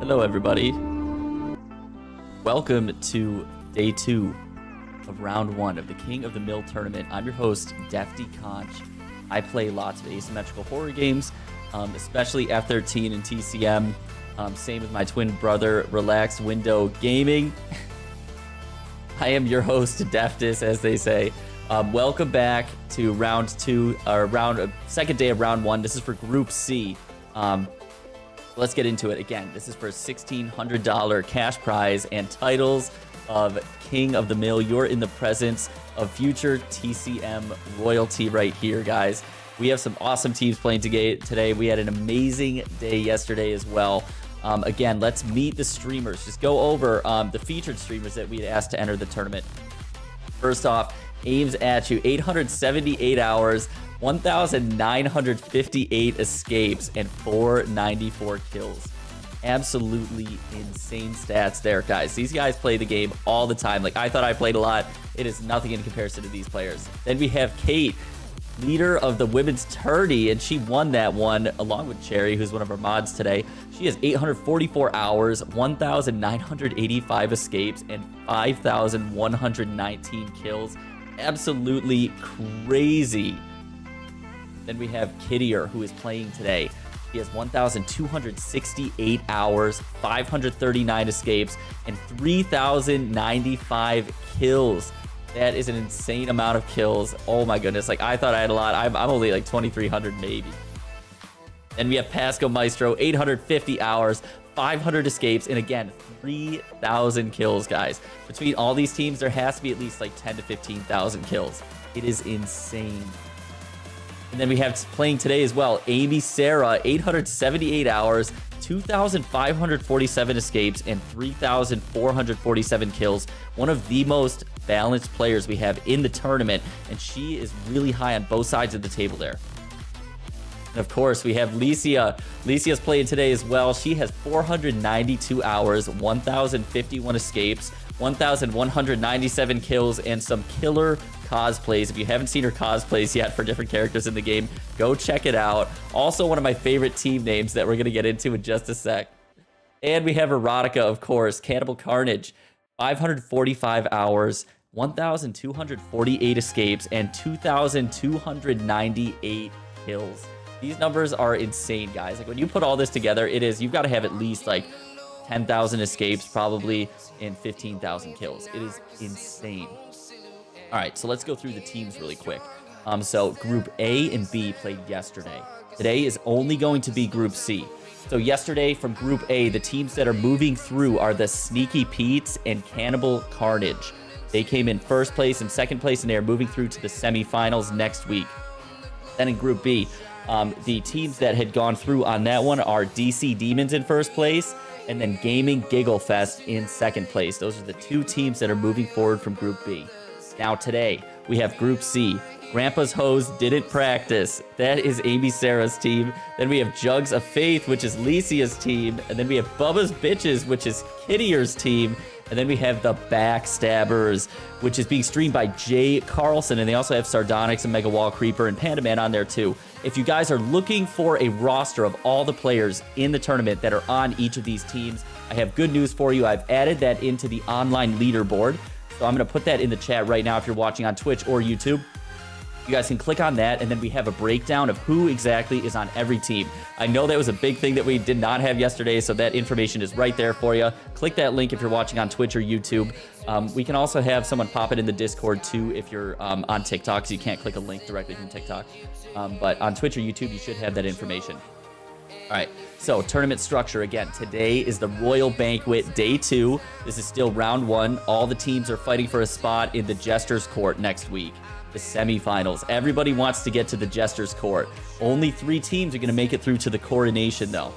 Hello, everybody. Welcome to day 2 of round 1 of the King of the Mill tournament. I'm your host, Defty Conch. I play lots of asymmetrical horror games, especially F13 and TCM. Same with my twin brother, Relaxed Window Gaming. I am your host, Deftus, as they say. Welcome back to round 2, or second day of round 1. This is for Group C. Let's get into it. Again, this is for a $1,600 cash prize and titles of King of the Mill. You're in the presence of future TCM royalty right here, guys. We have some awesome teams playing today. We had an amazing day yesterday as well. Again, let's meet the streamers. Just go over the featured streamers that we had asked to enter the tournament. First off, aims at you, 878 hours, 1,958 escapes, and 494 kills. Absolutely insane stats there, guys. These guys play the game all the time. Like, I thought I played a lot. It is nothing in comparison to these players. Then we have Kate, leader of the women's tourney, and she won that one along with Cherry, who's one of our mods today. She has 844 hours, 1,985 escapes, and 5,119 kills. Absolutely crazy. Then we have Kittier, who is playing today. He has 1,268 hours, 539 escapes, and 3,095 kills. That is an insane amount of kills. Oh my goodness. Like, I thought I had a lot. I'm only like 2,300 maybe. Then we have Pasco Maestro, 850 hours, 500 escapes, and again, 3,000 kills, guys. Between all these teams, there has to be at least like 10 to 15,000 kills. It is insane. And then we have playing today as well, Amy Sarah, 878 hours, 2,547 escapes, and 3,447 kills. One of the most balanced players we have in the tournament, and she is really high on both sides of the table there. And of course, we have Licia. Licia's playing today as well. She has 492 hours, 1,051 escapes, 1,197 kills, and some killer cosplays. If you haven't seen her cosplays yet for different characters in the game, go check it out. Also, one of my favorite team names that we're going to get into in just a sec. And we have Erotica, of course, Cannibal Carnage, 545 hours, 1,248 escapes, and 2,298 kills. These numbers are insane, guys. Like, when you put all this together, you've got to have at least like 10,000 escapes probably and 15,000 kills. It is insane. All right, so let's go through the teams really quick. So Group A and B played yesterday. Today is only going to be Group C. So yesterday from Group A, the teams that are moving through are the Sneaky Pete's and Cannibal Carnage. They came in first place and second place, and they are moving through to the semifinals next week. Then in Group B, the teams that had gone through on that one are DC Demons in first place, and then Gaming Giggle Fest in second place. Those are the two teams that are moving forward from Group B. Now today, we have Group C. Grandpa's Hose didn't practice. That is Amy Sarah's team. Then we have Jugs of Faith, which is Licia's team. And then we have Bubba's Bitches, which is Kittier's team. And then we have the Backstabbers, which is being streamed by Jay Carlson. And they also have Sardonyx and Mega Wall Creeper and Panda Man on there too. If you guys are looking for a roster of all the players in the tournament that are on each of these teams, I have good news for you. I've added that into the online leaderboard. So I'm going to put that in the chat right now if you're watching on Twitch or YouTube. You guys can click on that, and then we have a breakdown of who exactly is on every team. I know that was a big thing that we did not have yesterday, so that information is right there for you. Click that link if you're watching on Twitch or YouTube. We can also have someone pop it in the Discord too if you're on TikTok, so you can't click a link directly from TikTok. But on Twitch or YouTube, you should have that information. All right, so tournament structure again. Today is the Royal Banquet Day 2. This is still round 1. All the teams are fighting for a spot in the Jester's Court next week. The semifinals. Everybody wants to get to the Jester's Court. Only 3 teams are going to make it through to the coronation, though.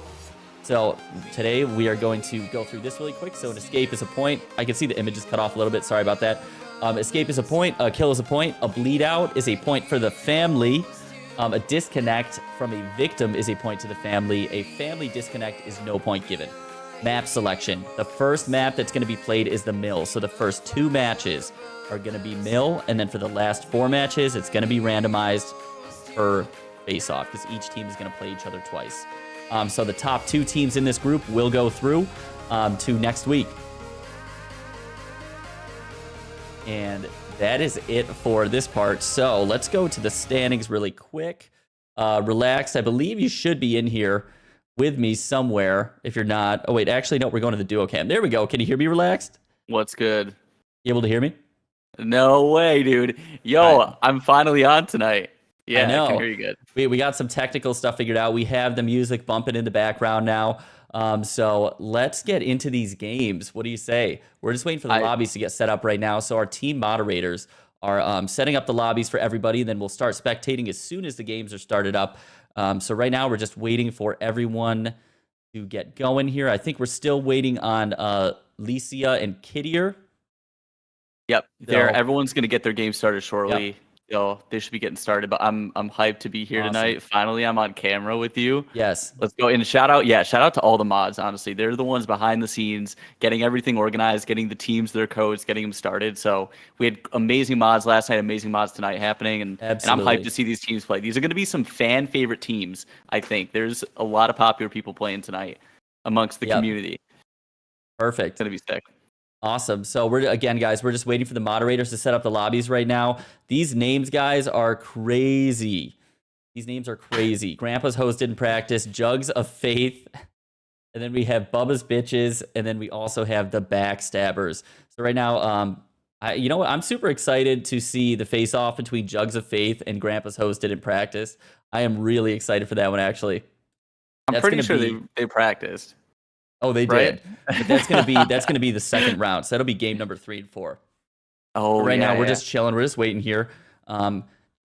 So today we are going to go through this really quick. So an escape is a point. I can see the image is cut off a little bit. Sorry about that. Escape is a point. A kill is a point. A bleed out is a point for the family. A disconnect from a victim is a point to the family. A family disconnect is no point given. Map selection. The first map that's going to be played is the Mill. So the first 2 matches are going to be Mill, and then for the last 4 matches, it's going to be randomized per face-off, because each team is going to play each other twice. So the top 2 teams in this group will go through to next week. And that is it for this part. So let's go to the standings really quick. Relaxed. I believe you should be in here with me somewhere. If you're not, oh wait, actually no, we're going to the duo cam. There we go. Can you hear me, Relaxed? What's good? You able to hear me? No way, dude. Yo, right. I'm finally on tonight. Yeah, I can hear you good. We got some technical stuff figured out. We have the music bumping in the background now. So let's get into these games. What do you say? We're just waiting for the lobbies to get set up right now. So our team moderators are setting up the lobbies for everybody. And then we'll start spectating as soon as the games are started up. So right now we're just waiting for everyone to get going here. I think we're still waiting on Licia and Kittier. Yep, everyone's gonna get their game started shortly. Yep. Yo, they should be getting started, but I'm hyped to be here tonight. Finally, I'm on camera with you. Yes. Let's go. And shout out to all the mods, honestly. They're the ones behind the scenes, getting everything organized, getting the teams their codes, getting them started. So we had amazing mods last night, amazing mods tonight happening, and I'm hyped to see these teams play. These are going to be some fan favorite teams, I think. There's a lot of popular people playing tonight amongst the community. Perfect. It's going to be sick. Awesome. So we're just waiting for the moderators to set up the lobbies right now. These names, guys, are crazy. These names are crazy. Grandpa's hosted in practice, Jugs of Faith, and then we have Bubba's Bitches, and then we also have the Backstabbers. So right now, you know what? I'm super excited to see the face-off between Jugs of Faith and Grandpa's hosted in practice. I am really excited for that one, actually. I'm pretty sure they practiced. Oh, they did. But that's gonna be the second round. So that'll be game number 3 and 4. Oh, right now we're just chilling. We're just waiting here.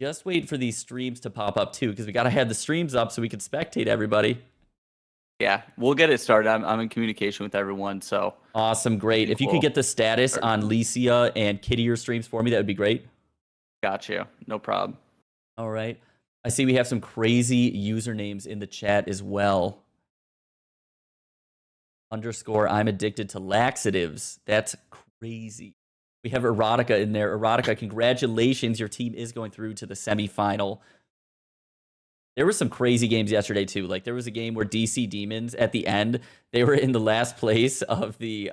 Just waiting for these streams to pop up too, because we gotta have the streams up so we can spectate everybody. Yeah, we'll get it started. I'm in communication with everyone. So awesome, great. If you could get the status on Licia and Kittier streams for me, that would be great. Got you. No problem. All right. I see we have some crazy usernames in the chat as well. _ I'm addicted to laxatives. That's crazy. We have Erotica in there. Erotica, congratulations. Your team is going through to the semifinal. There were some crazy games yesterday, too. Like, there was a game where DC Demons, at the end, they were in the last place of the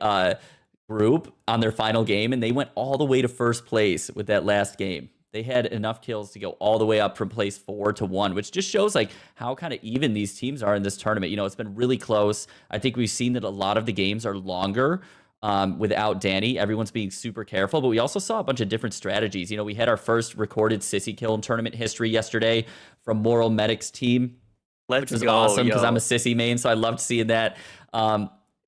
group on their final game, and they went all the way to first place with that last game. They had enough kills to go all the way up from place 4 to 1, which just shows like how kind of even these teams are in this tournament. You know, it's been really close. I think we've seen that a lot of the games are longer without Danny. Everyone's being super careful, but we also saw a bunch of different strategies. You know, we had our first recorded sissy kill in tournament history yesterday from Moral Medic's team, which was awesome because I'm a sissy main, so I loved seeing that.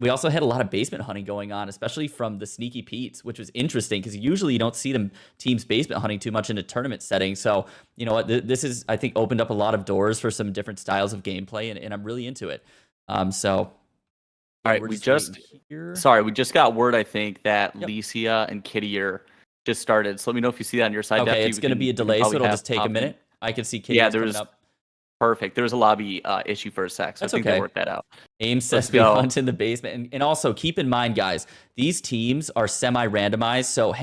We also had a lot of basement hunting going on, especially from the Sneaky Pete's, which was interesting because usually you don't see them teams basement hunting too much in a tournament setting. So, you know what, this is, I think, opened up a lot of doors for some different styles of gameplay, and I'm really into it. All right, we just got word, I think, that Licia and Kittier just started. So let me know if you see that on your side. Okay, it's going to be a delay, so it'll just take a minute. I can see Kittier coming up. Perfect. There was a lobby issue for a sec, so I think they worked that out. Aim says we hunt in the basement. And also, keep in mind, guys, these teams are semi-randomized, so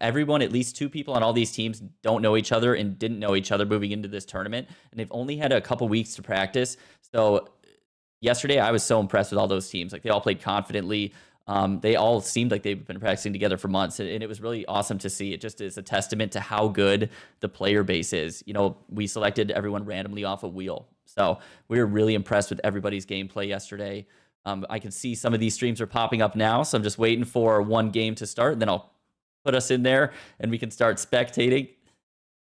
everyone, at least 2 people on all these teams, don't know each other and didn't know each other moving into this tournament, and they've only had a couple weeks to practice. So yesterday, I was so impressed with all those teams. Like, they all played confidently. They all seemed like they've been practicing together for months, and it was really awesome to see. It just is a testament to how good the player base is. You know, we selected everyone randomly off a wheel, so we were really impressed with everybody's gameplay yesterday. I can see some of these streams are popping up now, so I'm just waiting for one game to start, and then I'll put us in there, and we can start spectating.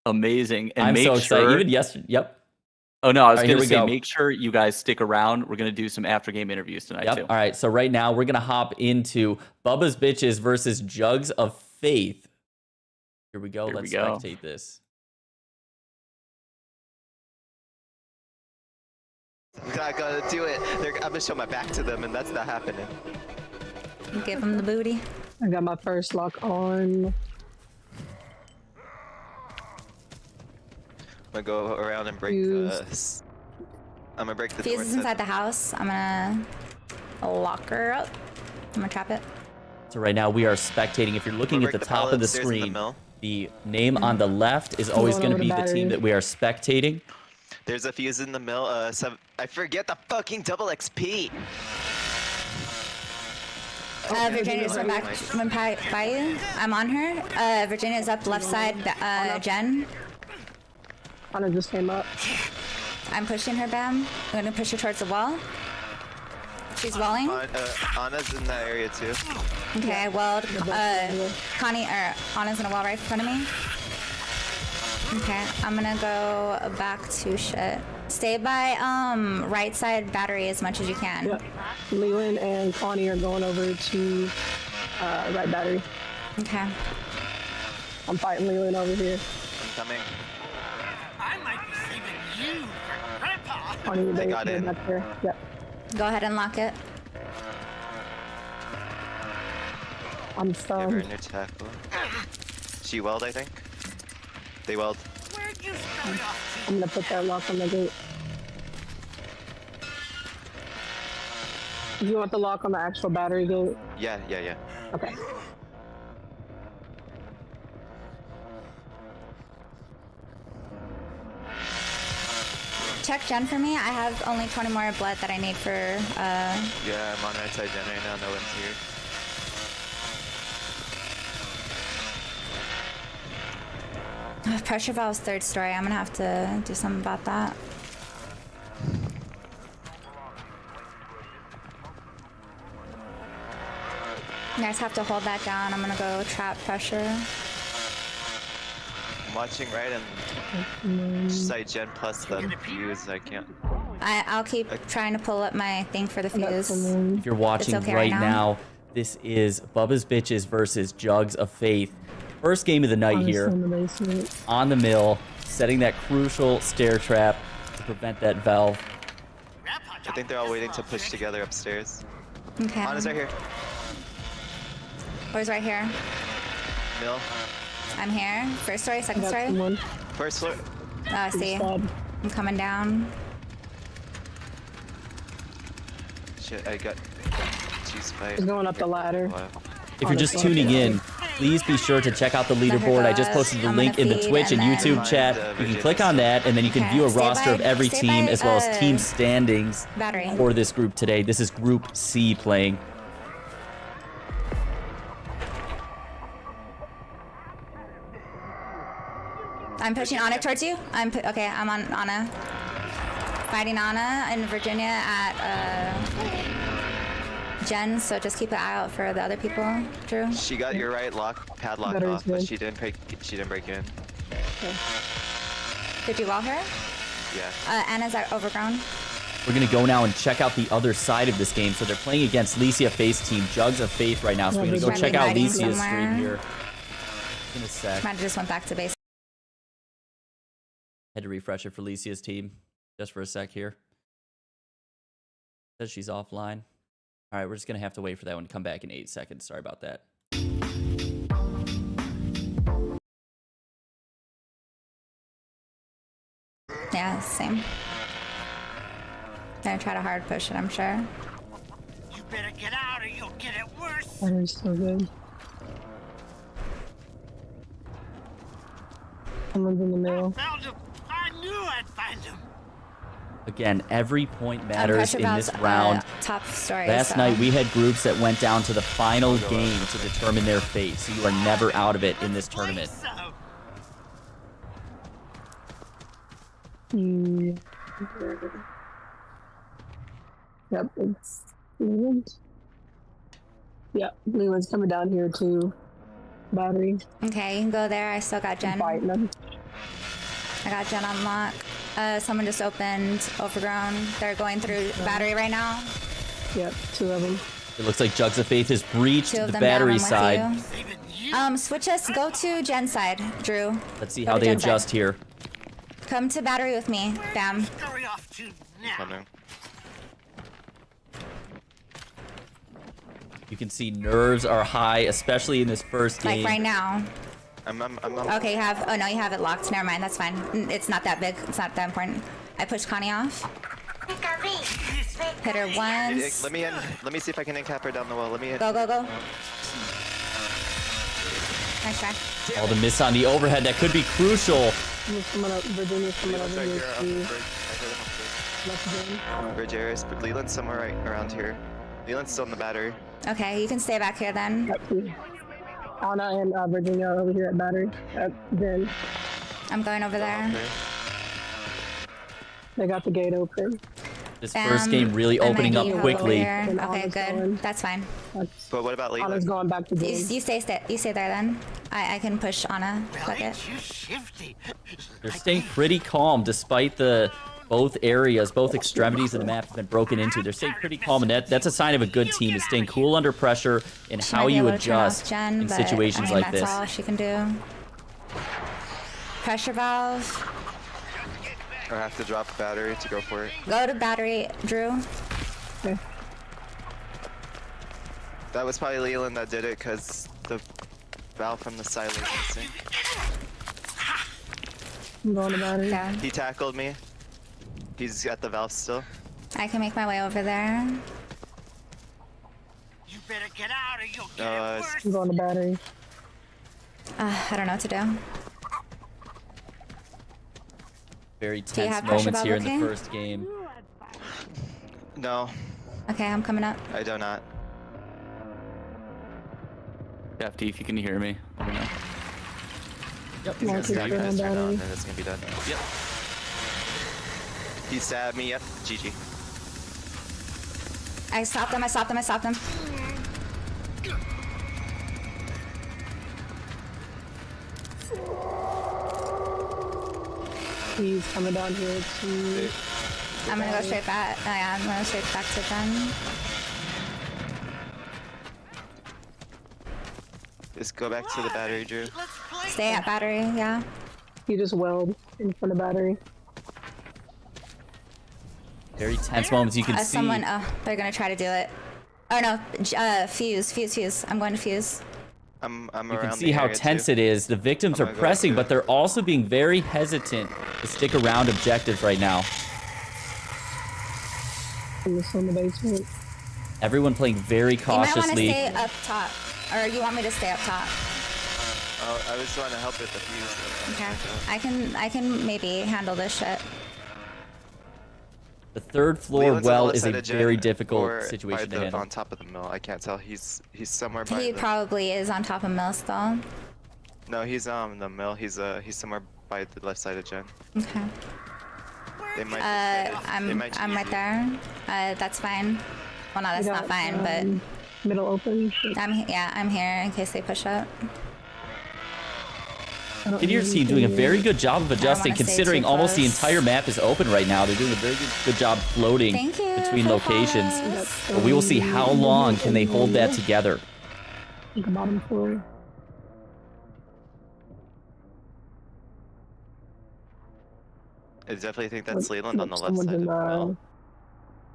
Amazing. And I'm so excited. Even yesterday, yep. Oh, no, I was going to say, make sure you guys stick around. We're going to do some after-game interviews tonight, too. All right, so right now, we're going to hop into Bubba's Bitches versus Jugs of Faith. Here we go. Let's spectate this. I'm not going to do it. I'm going to show my back to them, and that's not happening. Give them the booty. I got my first lock on. I'm gonna go around and break the. I'm gonna break the door. Fuse is inside the house. I'm gonna lock her up. I'm gonna trap it. So right now we are spectating. If you're looking at the top of the screen, the name on the left is always going to be the team that we are spectating. There's a fuse in the mill. I forget the fucking double XP. Virginia's back by you. I'm on her. Virginia's up left side. Jen. Anna just came up. I'm pushing her, Bam. I'm gonna push her towards the wall. She's walling. Anna's in that area too. Okay, well, Connie, or Anna's gonna wall right in front of me. Okay, I'm gonna go back to shit. Stay by right side battery as much as you can. Yep. Leland and Connie are going over to right battery. Okay. I'm fighting Leland over here. I'm coming. I might be saving you for Grandpa. Connie, I got in. back there. Yep. Go ahead and lock it. I'm Give her stunned. a new tackle. She weld, I think. They weld. Where'd you start off I'm gonna put that lock on the gate. Do you want the lock on the actual battery gate? Yeah. Okay. Check Jen for me. I have only 20 more blood that I need for. Yeah, I'm on right side Jen right now. No one's here. Pressure valve's third story. I'm gonna have to do something about that. You guys have to hold that down. I'm gonna go trap pressure. I'm watching right and side Jen plus the fuse. I can't. I'll keep trying to pull up my thing for the fuse. If you're watching okay right right now. now, this is Bubba's Bitches versus Jugs of Faith. First game of the night here In the basement. on the mill, setting that crucial stair trap to prevent that valve. Grandpa I think they're all waiting to push together upstairs. Okay. Anna's right here. Where's right here? Mill. I'm here. First story, second Got story. someone. First floor. Oh, I see. Stabbed. I'm coming down. Shit, I got two spikes. He's going up the ladder. If you're just tuning in, please be sure to check out the leaderboard. I just posted the I'm link gonna in the feed Twitch and and YouTube then- chat. You can click on that, and then you can Okay, view a stay roster by- of every stay team by, as well as team standings Battery. for this group today. This is Group C playing. I'm pushing Anna towards you. Okay, I'm on Anna. Fighting Anna in Virginia at Jen, so just keep an eye out for the other people, Drew. She got your right padlock Battery's off, but good. she didn't break you in. Did you wall her? Yeah. Anna's at Overgrown. We're going to go now and check out the other side of this game. So they're playing against Licia Faith's team, Jugs of Faith right now. So we're going to go Might be check out hiding Licia's somewhere. stream here in a sec. Might have just went back to base. Had to refresh it for Licia's team just for a sec here. Says she's offline. All right, we're just going to have to wait for that one to come back in 8 seconds. Sorry about that. Yeah, same. Gonna try to hard push it, I'm sure. You better get out or you'll get it worse. Battery's so good. Someone's in the middle. Found him. I knew I'd find him. Again, every point matters Pressure in this valve's, round. top story. Last so. night we had groups that went down to the final game to determine their fate. So you are never out of it in this tournament. So, Hmm. Yep, it's Leland. Yep, Leland's coming down here too. Battery. Okay, you can go there. I still got Jen. Fighting them. I got Jen on lock. Someone just opened Overgrown. They're going through battery right now. Yep, two of them. It looks like Jugs of Faith has breached Two of the them battery down. I'm side. with saving you. you. Switch us. Go to Jen's side, Drew. Let's see Go how to they Jen's adjust side. here. Come to battery with me. Bam. Scurry off to now. Coming. You can see nerves are high, especially in this first game. Like right now. I'm Okay, you have. Oh no, you have it locked. Never mind. That's fine. It's not that big. It's not that important. I pushed Connie off. Hit her once. Let me in. Let me see if I can encap her down the wall. Let me in. Go, go, go. Nice try. Oh, the miss on the overhead. That could be crucial There's someone up, Virginia's coming Leland's over right here here on the bridge. I heard him up left again. there. Bridge areas, but Leland's somewhere right around here. Leland's still in the battery. Okay, you can stay back here then. Got two. Anna and Virginia are over here at battery. Then I'm going over there. Okay. they got the gate open. This first game really I'm opening gonna up go quickly. over here. And Okay, Anna's good. going. That's fine. That's, But what about Anna's Leland? going back to You, game. you stay there then. I can push Anna. Well, Fuck it. ain't you shifty? They're staying pretty calm despite the both areas, both extremities of the map have been broken into. They're staying pretty calm, and that's a sign of a good team, is staying cool under pressure and She how might be you able to turn off adjust Jen, in but, situations I mean, like that's this. all she can do. Pressure valve. Or have to drop battery to go for it. Go to battery, Drew. Okay. That was probably Leland that did it because the valve from the silo is missing. I'm going to battery. Yeah. He tackled me. He's at the valve still. I can make my way over there. You better get out or you'll get No, it it's- worse. I'm going to battery. I don't know what to do. Very you tense have pressure moments here in valve, the okay? first game. No, Okay, I'm coming up. I do not. FD, if you can hear me, let me know. Yep. He's gonna Marcus snap going his turn on battery. and it's gonna be done. Yep. He stabbed me, yep. GG. I stopped him. I stopped him. I stopped him. He's coming down here to. I'm gonna go straight back. Oh, yeah, I'm going straight back to Jen. Just go back to the battery, Drew. Let's play. Stay at battery. Yeah. He just welled in front of battery. Very tense moments. You can see. Someone. Oh, they're gonna try to do it. Oh no. Fuse. I'm going to fuse. I'm You around can see the how area, tense too. it is. The victims I'm are gonna go pressing, too. but they're also being very hesitant to stick around objectives right now. In the basement. Everyone playing very You might want to cautiously. stay up top, or you want me to stay up top? Oh, I was trying to help with the fuse. Okay. I can maybe handle this shit. The third floor Leland's on the well left is a side of Jen, very difficult or situation by to handle. on top of the mill. I can't tell. He's somewhere by He the. probably is on top of Mill still. No, he's the mill. He's somewhere by the left side of Jen. Okay. They might. I'm right there. That's fine. Well, no, that's We not got, fine, but Middle open. I'm here in case they push up. Engineer's team doing a very good job of adjusting, wanna stay considering too almost the close. entire map is open right now. They're doing a very good job floating Thank you between for the locations. follows. But we will see how long can they hold that together. The bottom floor. I definitely think that's Leland on the left Someone's side of in the mill.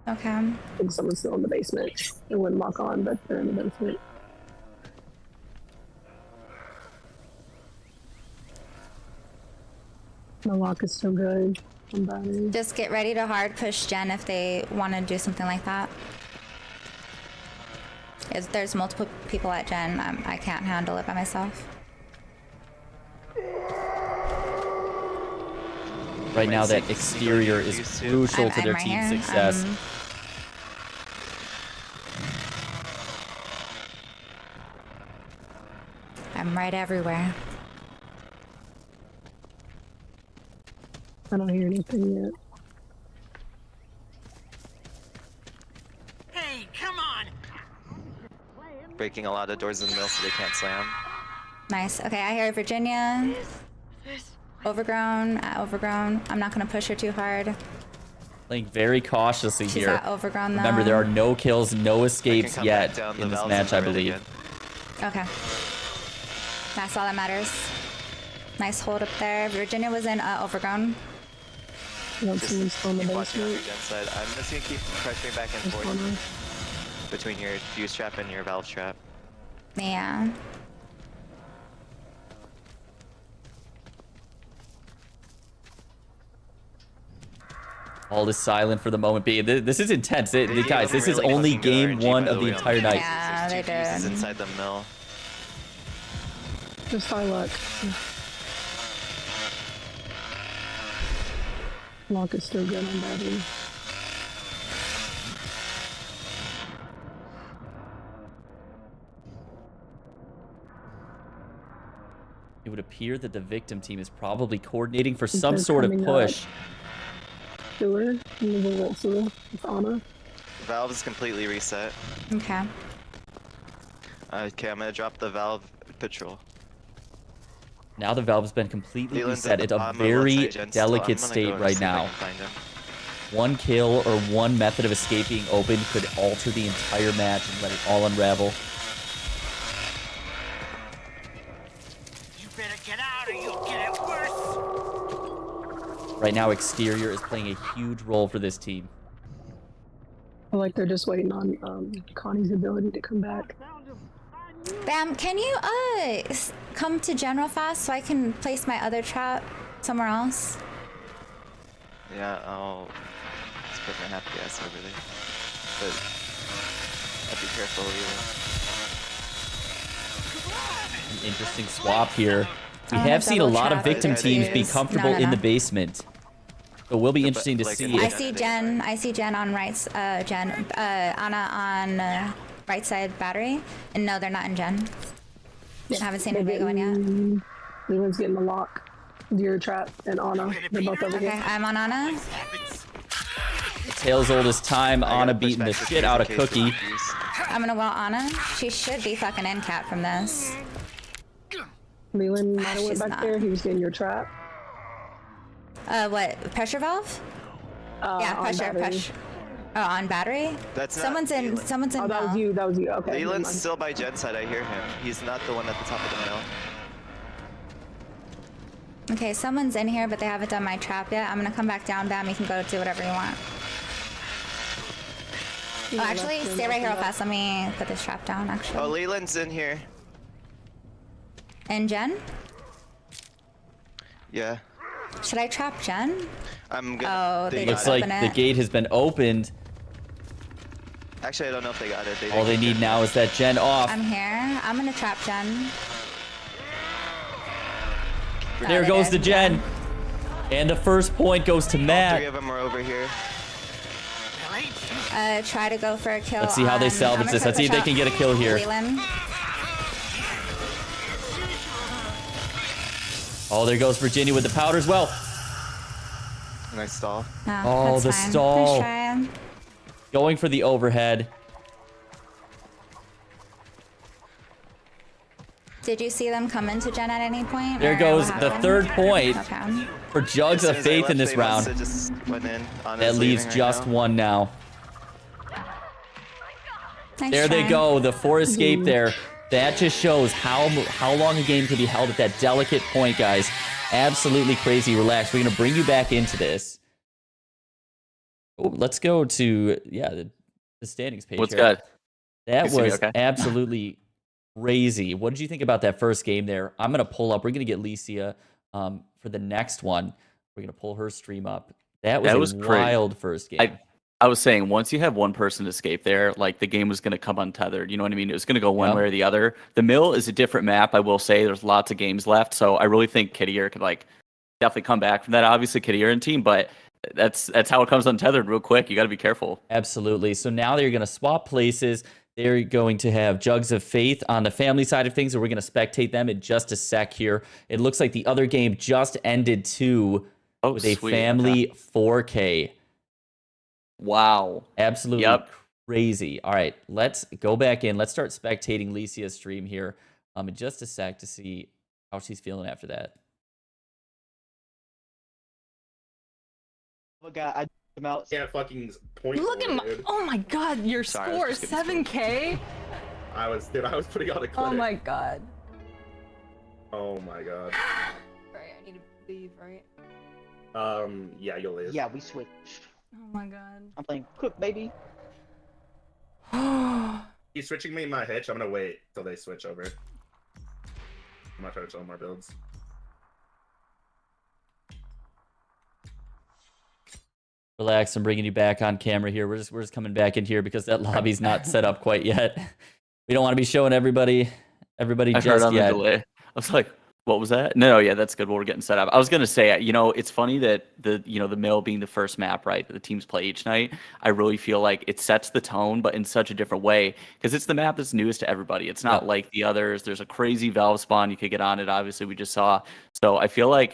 Okay. I think someone's still in the basement. It wouldn't lock on, but they're in the basement. The lock is still good. On battery. Just get ready to hard push Jen if they want to do something like that. If there's multiple people at Jen, I can't handle it by myself. Right now, that see exterior you is used to. crucial to I'm their right team's here. success. I'm right everywhere. I don't hear anything yet. Hey, come on. Breaking a lot of doors in the mill so they can't slam. Nice. Okay, I hear Virginia. Overgrown. Overgrown. I'm not gonna push her too hard. Playing very cautiously She's here. at overgrown though. Remember, there are no kills, no I escapes can come back yet down, the in this valves match, I and ready believe. again. Okay. That's all that matters. Nice hold up there. Virginia was in overgrown. I don't see anyone Just still in the keep watching out basement. your Jen side. I'm just gonna keep pressuring back and There's one forth more. between your fuse trap and your valve trap. Yeah. All is silent for the moment being. This is intense. Guys, this is Really only fucking good game RNG, one by of the way, on entire the night. Yeah, There's they two fuses did. inside the mill. Just our luck. Lock is still good on battery. It would appear that the victim team is probably coordinating for some They're sort of coming push. Sewer. In the vault sewer. It's Anna. Valve is completely reset. Okay. Okay, I'm gonna drop the valve patrol. Now the valve has been completely Leland's reset. at It's the a bottom of very left side gen still. I'm delicate gonna state go and right see if I now. can find him. One kill or one method of escape being open could alter the entire match and let it all unravel. You better get out or you'll get it worse. Right now, exterior is playing a huge role for this team. I feel like they're just waiting on Connie's ability to come back. Bam, can you come to general fast so I can place my other trap somewhere else? Yeah, I'll just put my half gas over there. But I'll be careful, Leland. An interesting swap here. We I wanna have seen a double lot of trap victim these. teams be No, comfortable no, in the no. basement. So it will be Yeah, but, interesting to like, see. in the- I If, see Jen. I see Jen on right. Anna on right side battery. And no, they're not in Jen. I haven't seen anybody going yet. Leland's getting the lock. Your trap and Anna. They're both over Okay, here. I'm on Anna. Tale's oldest time, I Anna gotta push beating the back shit the out of case with Cookie. these. I'm gonna wall Anna. She should be fucking in cat from this. Leland might have She's went back not. there. He was getting your trap. What? Pressure valve? Yeah, on pressure. battery. Pressure. Oh, on battery? That's not Someone's in. Leland. Someone's in. Oh, that was mill. you. That was you. Okay. never Leland's mind. still by Jen side, I hear him. He's not the one at the top of the mill. Okay, someone's in here, but they haven't done my trap yet. I'm gonna come back down. Bam, you can go do whatever you want. Yeah, Oh, actually, that's stay right here real up. fast. Let me put this trap down, Oh, actually. Leland's in here. And Jen? Yeah. Should I trap Jen? I'm gonna. Oh, they got Looks just it. like open the it. gate has been opened. Actually, I don't know if they got it. All they need now is that Gen off. I'm here. I'm gonna trap Jen. Oh, There they goes did. the Gen. And the first point goes to Three Matt. of them are over here. Try to go for a kill. Let's see how they on- salvage I'm gonna this. try Let's to see if they push can out get a kill here. Leland. Oh, there goes Virginia with the powder as well. Nice stall. No, Oh, that's the fine. stall. Nice try. Going for the overhead. Did you see them come into Jen at any point? There or goes what the happened? third point Okay. for Jugs As of soon as I Faith left, in this they must round. have just went in. Anna's That leaves leaving right just now. one now. Nice There they try. go. The 4 escape there. That just shows how long a game can be held at that delicate point, guys. Absolutely crazy. Relax. We're going to bring you back into this. Oh, let's go to, the standings page What's here. good? That You see me was okay? absolutely crazy. What did you think about that first game there? I'm going to pull up. We're going to get Licia for the next one. We're going to pull her stream up. That was a great. wild first game. I was saying, once you have one person escape there, like the game was going to come untethered. You know what I mean? It was going to go one Yep. way or the other. The mill is a different map, I will say. There's lots of games left, so I really think Kittier could definitely come back from that. Obviously, Kittier and team, but that's how it comes untethered real quick. You got to be careful. Absolutely. So now they're going to swap places. They're going to have Jugs of Faith on the family side of things, and we're going to spectate them in just a sec here. It looks like the other game just ended too with a sweet. family 4K. Wow. Absolutely Yep. crazy. All right, let's go back in. Let's start spectating Licia's stream here in just a sec to see how she's feeling after that. Oh god, I them out. Can't fucking point. Look at my, dude. oh my god, your Sorry, I score, was just getting 7K? I was putting on a clip. Oh my god. Oh my god. Right, I need to leave, right? Yeah, you'll live. Yeah, we switched. Oh my god. I'm playing Cook, baby. He's switching me my hitch. I'm gonna wait till they switch over. I'm not trying to show more builds. Relax, I'm bringing you back on camera here. We're just coming back in here because that lobby's not set up quite yet. We don't want to be showing everybody I heard just on yet. the delay. I was like, What was that? No, yeah, that's good. We're getting set up. I was gonna say, you know, it's funny that the mill being the first map, right, that the teams play each night. I really feel like it sets the tone, but in such a different way, because it's the map that's newest to everybody. It's not like the others. There's a crazy valve spawn you could get on it. Obviously, we just saw. So I feel like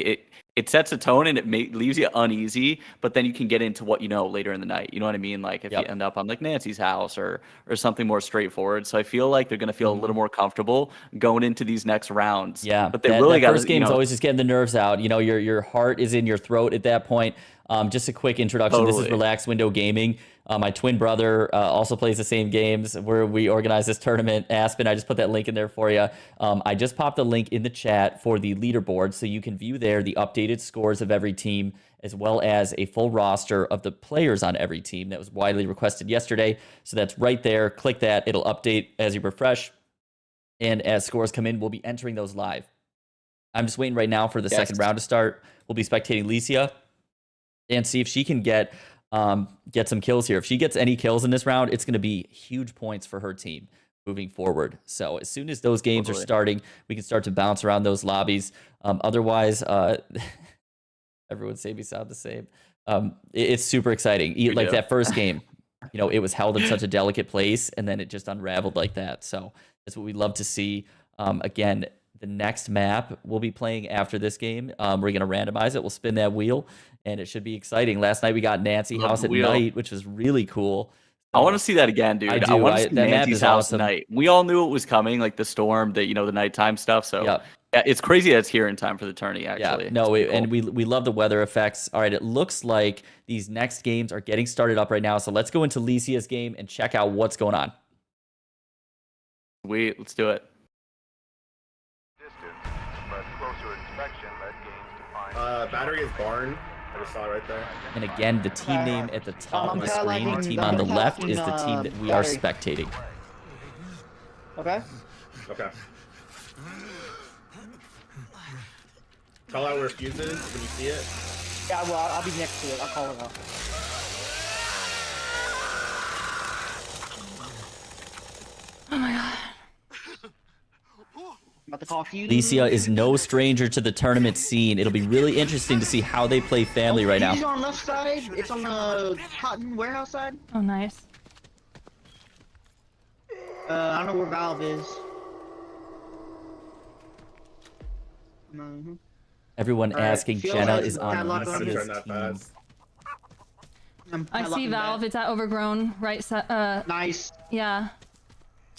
it sets a tone and it leaves you uneasy, but then you can get into what you know later in the night. You know what I mean? Like if you end up on like Nancy's house or something more straightforward. So I feel like they're gonna feel a little more comfortable going into these next rounds. Yeah, but they really got first game's always just getting the nerves out. You know, your heart is in your throat at that point. Just a quick introduction. This is Relaxed Window Gaming. My twin brother also plays the same games where we organize this tournament. Aspen, I just put that link in there for you. I just popped the link in the chat for the leaderboard, so you can view there the updated scores of every team, as well as a full roster of the players on every team that was widely requested yesterday. So that's right there. Click that. It'll update as you refresh. And as scores come in, we'll be entering those live. I'm just waiting right now for the second round to start. We'll be spectating Licia and see if she can get some kills here. If she gets any kills in this round, it's going to be huge points for her team moving forward. So as soon as those games are starting, we can start to bounce around those lobbies. Otherwise, everyone say we sound the same. It's super exciting. Like that first game, you know, it was held in such a delicate place, and then it just unraveled like that. So that's what we love to see. Again, the next map we'll be playing after this game, we're going to randomize it. We'll spin that wheel, and it should be exciting. Last night we got Nancy House at night, which was really cool. I want to see that again, dude. I want to see Nancy's house tonight. We all knew it was coming, like the storm, the nighttime stuff. So yeah, it's crazy that it's here in time for the tourney. Actually, and we love the weather effects. All right, it looks like these next games are getting started up right now. So let's go into Licia's game and check out what's going on. Let's do it. Battery is barn. I just saw it right there. And again, the team name at the top of the screen, the team on the left, is the team that we are spectating. Okay. Okay. Call out where fuse is when you see it. Yeah, well, I'll be next to it. I'll call it out. Oh my god. About to call fuse. Licia is no stranger to the tournament scene. It'll be really interesting to see how they play family right now. Fuse on left side. It's on the cotton warehouse side. Oh, nice. I don't know where Valve is. Everyone asking, Jenna is on Licia's team. I see Valve. It's at Overgrown, right side. Nice. Yeah.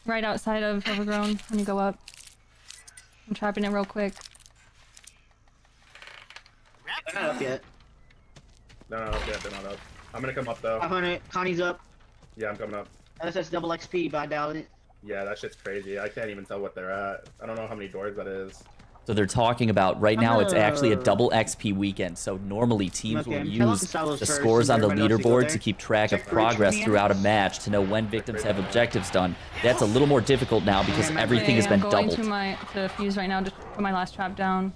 Right outside of Overgrown when you go up. I'm trapping it real quick. They're not up yet. They're not up yet. They're not up. I'm gonna come up though. 500. Connie's up. Yeah, I'm coming up. That's double XP, but I doubt it. Yeah, that shit's crazy. I can't even tell what they're at. I don't know how many doors that is. So they're talking about right now it's actually a double XP weekend. So normally teams will use the scores on the leaderboard to keep track of progress throughout a match to know when victims have objectives done. That's a little more difficult now because everything has been doubled. I'm going to fuse right now to put my last trap down.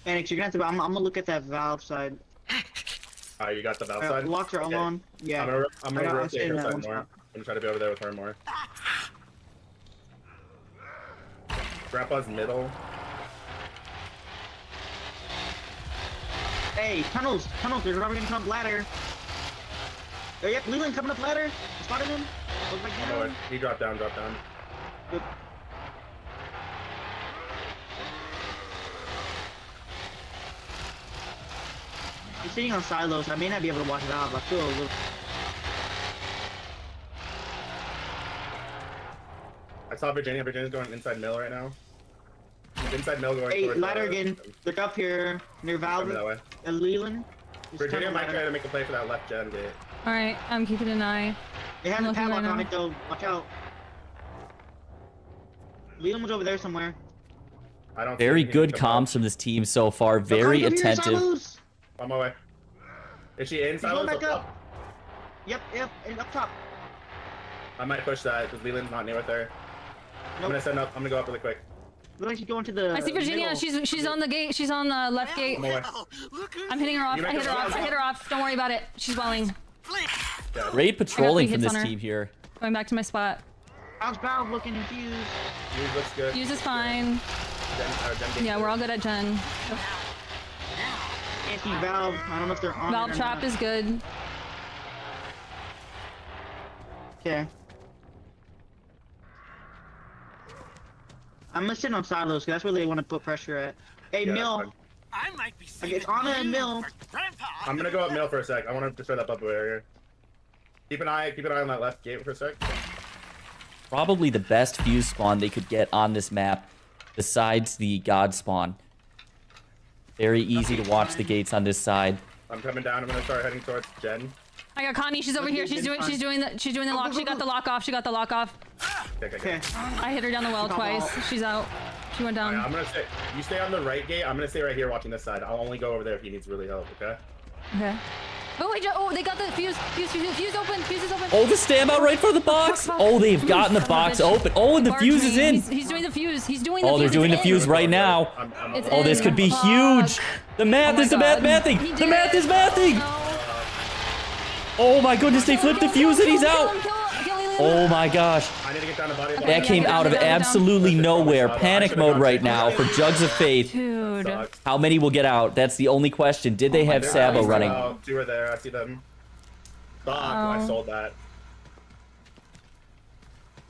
Anix, you're gonna have to. I'm gonna look at that Valve side. Alright, you got the Valve side? Locks are all on. Yeah. I'm gonna rotate her side more. I'm gonna try to be over there with her more. Grandpa's middle. Hey, tunnels! There's Robert gonna come up ladder. Oh, yep, Leland coming up ladder. Spotted him. He dropped down. Good. He's sitting on silos. I may not be able to watch it out, but I feel a little. I saw Virginia. Virginia's going inside mill right now. Inside mill going. Hey, ladder again. Look up here near Valve and Leland. Virginia might try to make a play for that left gen gate. All right, I'm keeping an eye. They have a padlock on it though. Watch out. Leland was over there somewhere. I don't. Very good comms from this team so far. Very attentive. On my way. Is she in silos? Back up. Yep, and up top. I might push that because Leland's not near with her. Nope. I'm gonna go up really quick. Looks like she's going to the. I see Virginia. Middle. She's on the gate. She's on the left gate. I'm hitting her off. I hit her off. Don't worry about it. She's welling. Great patrolling from this team here. Going back to my spot. How's Valve looking infused? Fuse looks good. Fuse is fine. Yeah, we're all good at Gen. Anti-Valve. I don't know if they're on Valve it or trap not. is good. Okay. I'm gonna sit on silos, 'cause that's where they want to put pressure at. Hey, Yeah, Mill. that's fine. I might be Okay, it's on a Mill. Grandpa. I'm gonna go up middle for a sec. I want to destroy that Bubba area. Keep an eye on that left gate for a sec. Probably the best fuse spawn they could get on this map, besides the God spawn. Very easy to watch the gates on this side. I'm coming down. I'm gonna start heading towards Jen. I got Connie. She's over here. She's doing the lock. She got the lock off. She got the lock off. Okay. I hit her down the well twice. She's out. She went down. Alright, I'm gonna stay. You stay on the right gate. I'm gonna stay right here watching this side. I'll only go over there if he needs really help. Okay. Okay. Oh, they got the fuse. Fuse open. Fuse is open. Oh, the standout right for the box. Oh, they've gotten the box open. Oh, and the fuse is in. He's doing the fuse. He's doing the fuse. Oh, they're doing the fuse right now. It's Oh, this could be huge. The math is the mathing. The math is mathing. Oh my goodness, they flipped the fuse and he's out. Oh my gosh. I need to get down to body. That came out of absolutely nowhere. Panic mode right now for Jugs of Faith. Dude. How many will get out? That's the only question. Did they have Sabo running? Two are there. I see them. Fuck, I sold that.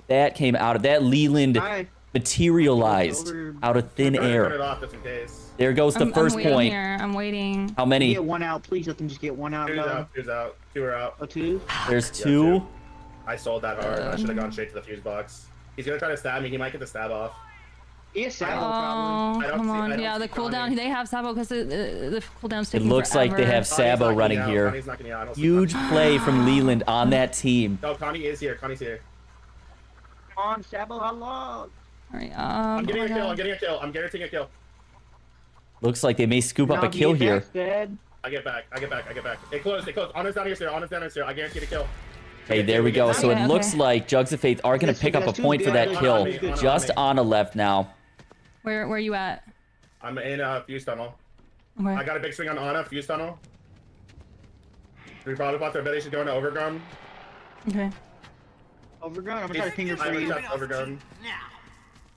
That came out of that. Leland materialized out of thin Turn it air. off just in case. There goes the first point. I'm waiting. How many? Get one out, please. Let them just get one out. Two's out. Two's out. Two are out. Oh, two? There's two. I sold that hard. I should have gone straight to the fuse box. He's gonna try to stab me. He might get the stab off. He has Sabo, Oh, probably. come on. Yeah, the cooldown. They have Sabo because the cooldown's It taking looks like they have forever. Sabo running here. Huge play from Leland on that team. No, Connie is here. Connie's here. Come on, Sabo, how long? Alright, I'm getting oh a my kill. God. I'm getting a kill. I'm guaranteeing a kill. Looks like they may scoop up a kill here. I get back. It closed. Honest down here, sir. Honest down here, sir. I guarantee the kill. Okay, there we go. So Okay, it looks okay. like Jugs of Faith are going to pick up a point for that kill. Just Ana left now. Where are you at? I'm in fuse tunnel. Okay. I got a big swing on Ana, fuse tunnel. We probably bought their belly. She's going to overgrown. Okay. Overgrown? I'm gonna try to ping her for you. Overgrown.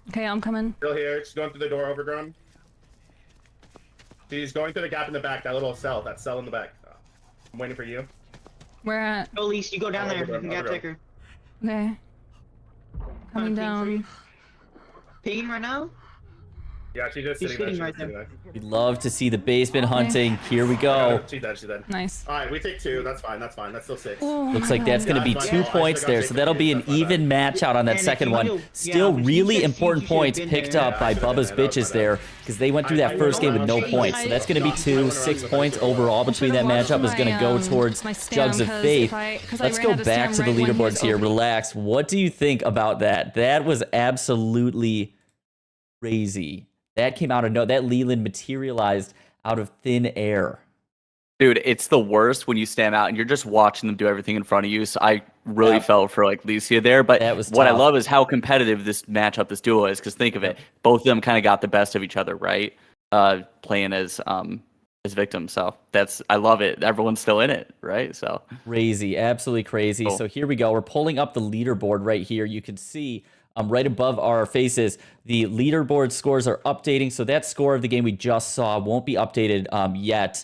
Okay, I'm coming. Still here. She's going through the door, overgrown. She's going through the gap in the back, that little cell, in the back. I'm waiting for you. Where at? Oh, Lise, you go down there. You can get take her. Okay. Coming down. Ping right now? Yeah, she's just She's sitting there. sitting right there. We'd love to see the basement hunting. Here we go. She's dead. Nice. All right, we take two. That's fine. That's still six. Looks like that's going to be Yeah, 2 points there. So that'll be an even match out on that second one. Still really important points picked up by Bubba's bitches there because they went through that first game with no points. So that's going to be 6 points overall between that matchup is going to go towards Jugs of Faith. Let's go back to the leaderboards here. Relax. What do you think about that? That was absolutely crazy. That came out of that Leland materialized out of thin air. Dude, it's the worst when you stand out and you're just watching them do everything in front of you. So I really felt for like Lucia there. But That was what I tough. love is how competitive this matchup, this duo is. Because think of it, both of them kind of got the best of each other, right? Playing as victims. So I love it. Everyone's still in it, right? So Crazy, absolutely crazy. Cool. So here we go. We're pulling up the leaderboard right here. You can see right above our faces, the leaderboard scores are updating. So that score of the game we just saw won't be updated yet.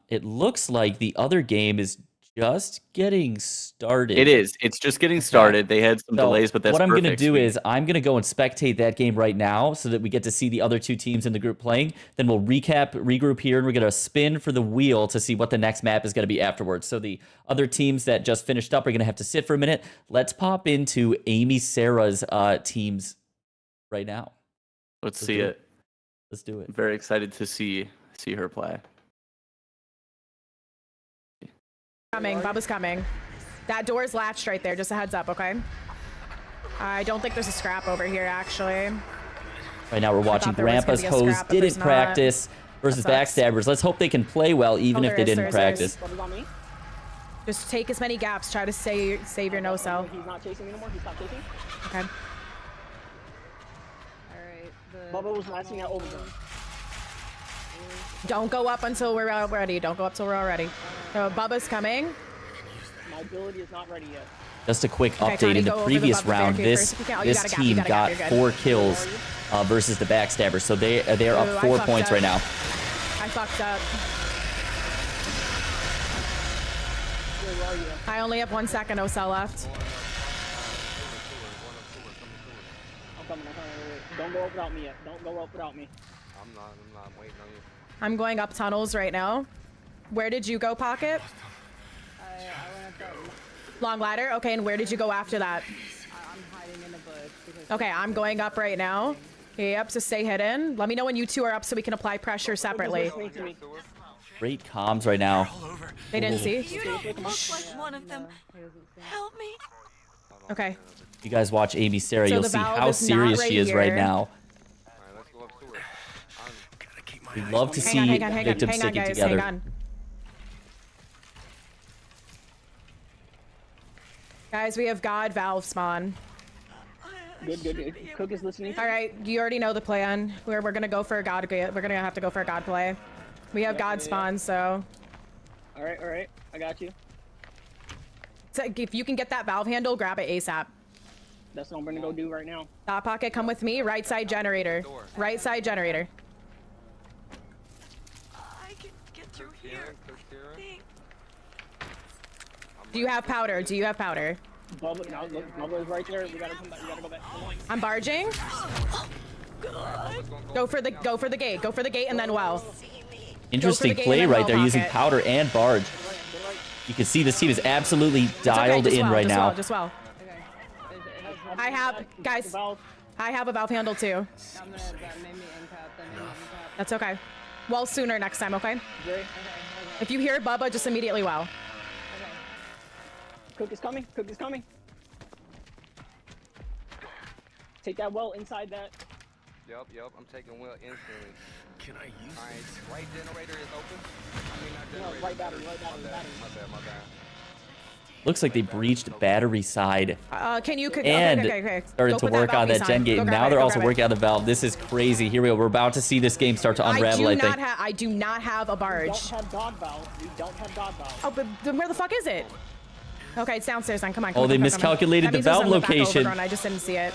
It looks like the other game is just getting started. it is. It's just getting started. They had some So delays, but that's what I'm going to perfect. do Sweet. is I'm going to go and spectate that game right now so that we get to see the other two teams in the group playing. Then we'll regroup here, and we're going to spin for the wheel to see what the next map is going to be afterwards. So the other teams that just finished up are going to have to sit for a minute. Let's pop into Amy Sarah's teams right now. Let's see it. Let's do it. I'm very excited to see her play. Coming. Bubba's coming. That door's latched right there. Just a heads up, okay? I don't think there's a scrap over here, actually. Right now we're watching there was gonna Grandpa's be a Hose scrap, but didn't there's not. practice versus That sucks. Backstabbers. Let's hope they can play well even if they didn't practice. Just take as many gaps. Try to save your no-cell. He's not chasing anymore. He stopped chasing. Okay. Bubba was latching at overgrown. Don't go up until we're all ready. Don't go up till we're all ready. So Bubba's coming. My ability is not ready yet. Just a quick Okay, update. Connie, In the go over the previous bubble round, barricade this first if you can. Oh, you this got a gap, team you got a got gap, you're good. 4 kills versus the Backstabbers, so they're up Ooh, I 4 fucked points up. right now. I fucked up. Where are you? I only have 1 second, Ocel left. I'm coming. Wait. Don't go up without me yet. Don't go up without me. I'm not waiting on you. I'm going up tunnels right now. Where did you go, Pocket? I went up Long ladder? Okay, and where did you go after that? I'm hiding in the bush. Because Okay, I'm going up right now. Yep, so stay hidden. Let me know when you two are up so we can apply pressure separately. Great comms right now. They didn't see? You don't look like one of them. Help me. Okay. You guys watch Amy Sarah, So you'll the see valve how is not serious right she is right here. now. Alright, let's go up to it. We love to see Hang on, victims hang on, sticking guys, together. hang on. Guys, we have God Valve spawn. Good. Cook is listening. All right, you already know the plan. We're gonna go for a God. We're gonna have to go for a God play. We have God spawn, so. All right. I got you. So if you can get that valve handle, grab it ASAP. That's what I'm gonna go do right now. Top pocket, come with me. Right side generator. Right side generator. I can get through here. Thanks. Do you have powder? Do you have powder? Bubba, no, look, Bubba is right there. We gotta come back. We gotta go back. I'm barging. Go for the gate. Go for the gate and then well. Interesting gate play and then right there well using pocket. powder and barge. You can see this team is absolutely It's okay, dialed just in well, right just now. Well, just well. I have, guys, I have a valve handle too. I'm gonna made me impact. That's okay. Well sooner next time, okay? If you hear Bubba, just immediately well. Cook is coming. Take that well inside that. Yep, I'm taking well instantly. Can I use right generator is open? I mean, not generator. Right battery. My bad. Looks like they breached battery side Can you? and Okay. started Go to put work on valve that piece gen on. gate. Go grab Now it, they're go also grab it. working on the valve. This is crazy. Here we go. We're about to see this game start to unravel, I think. I do not have a barge. We don't have God valve. Oh, but then where the fuck is it? Okay, it's downstairs then. Come on. Oh, they miscalculated the valve location. I just didn't see it.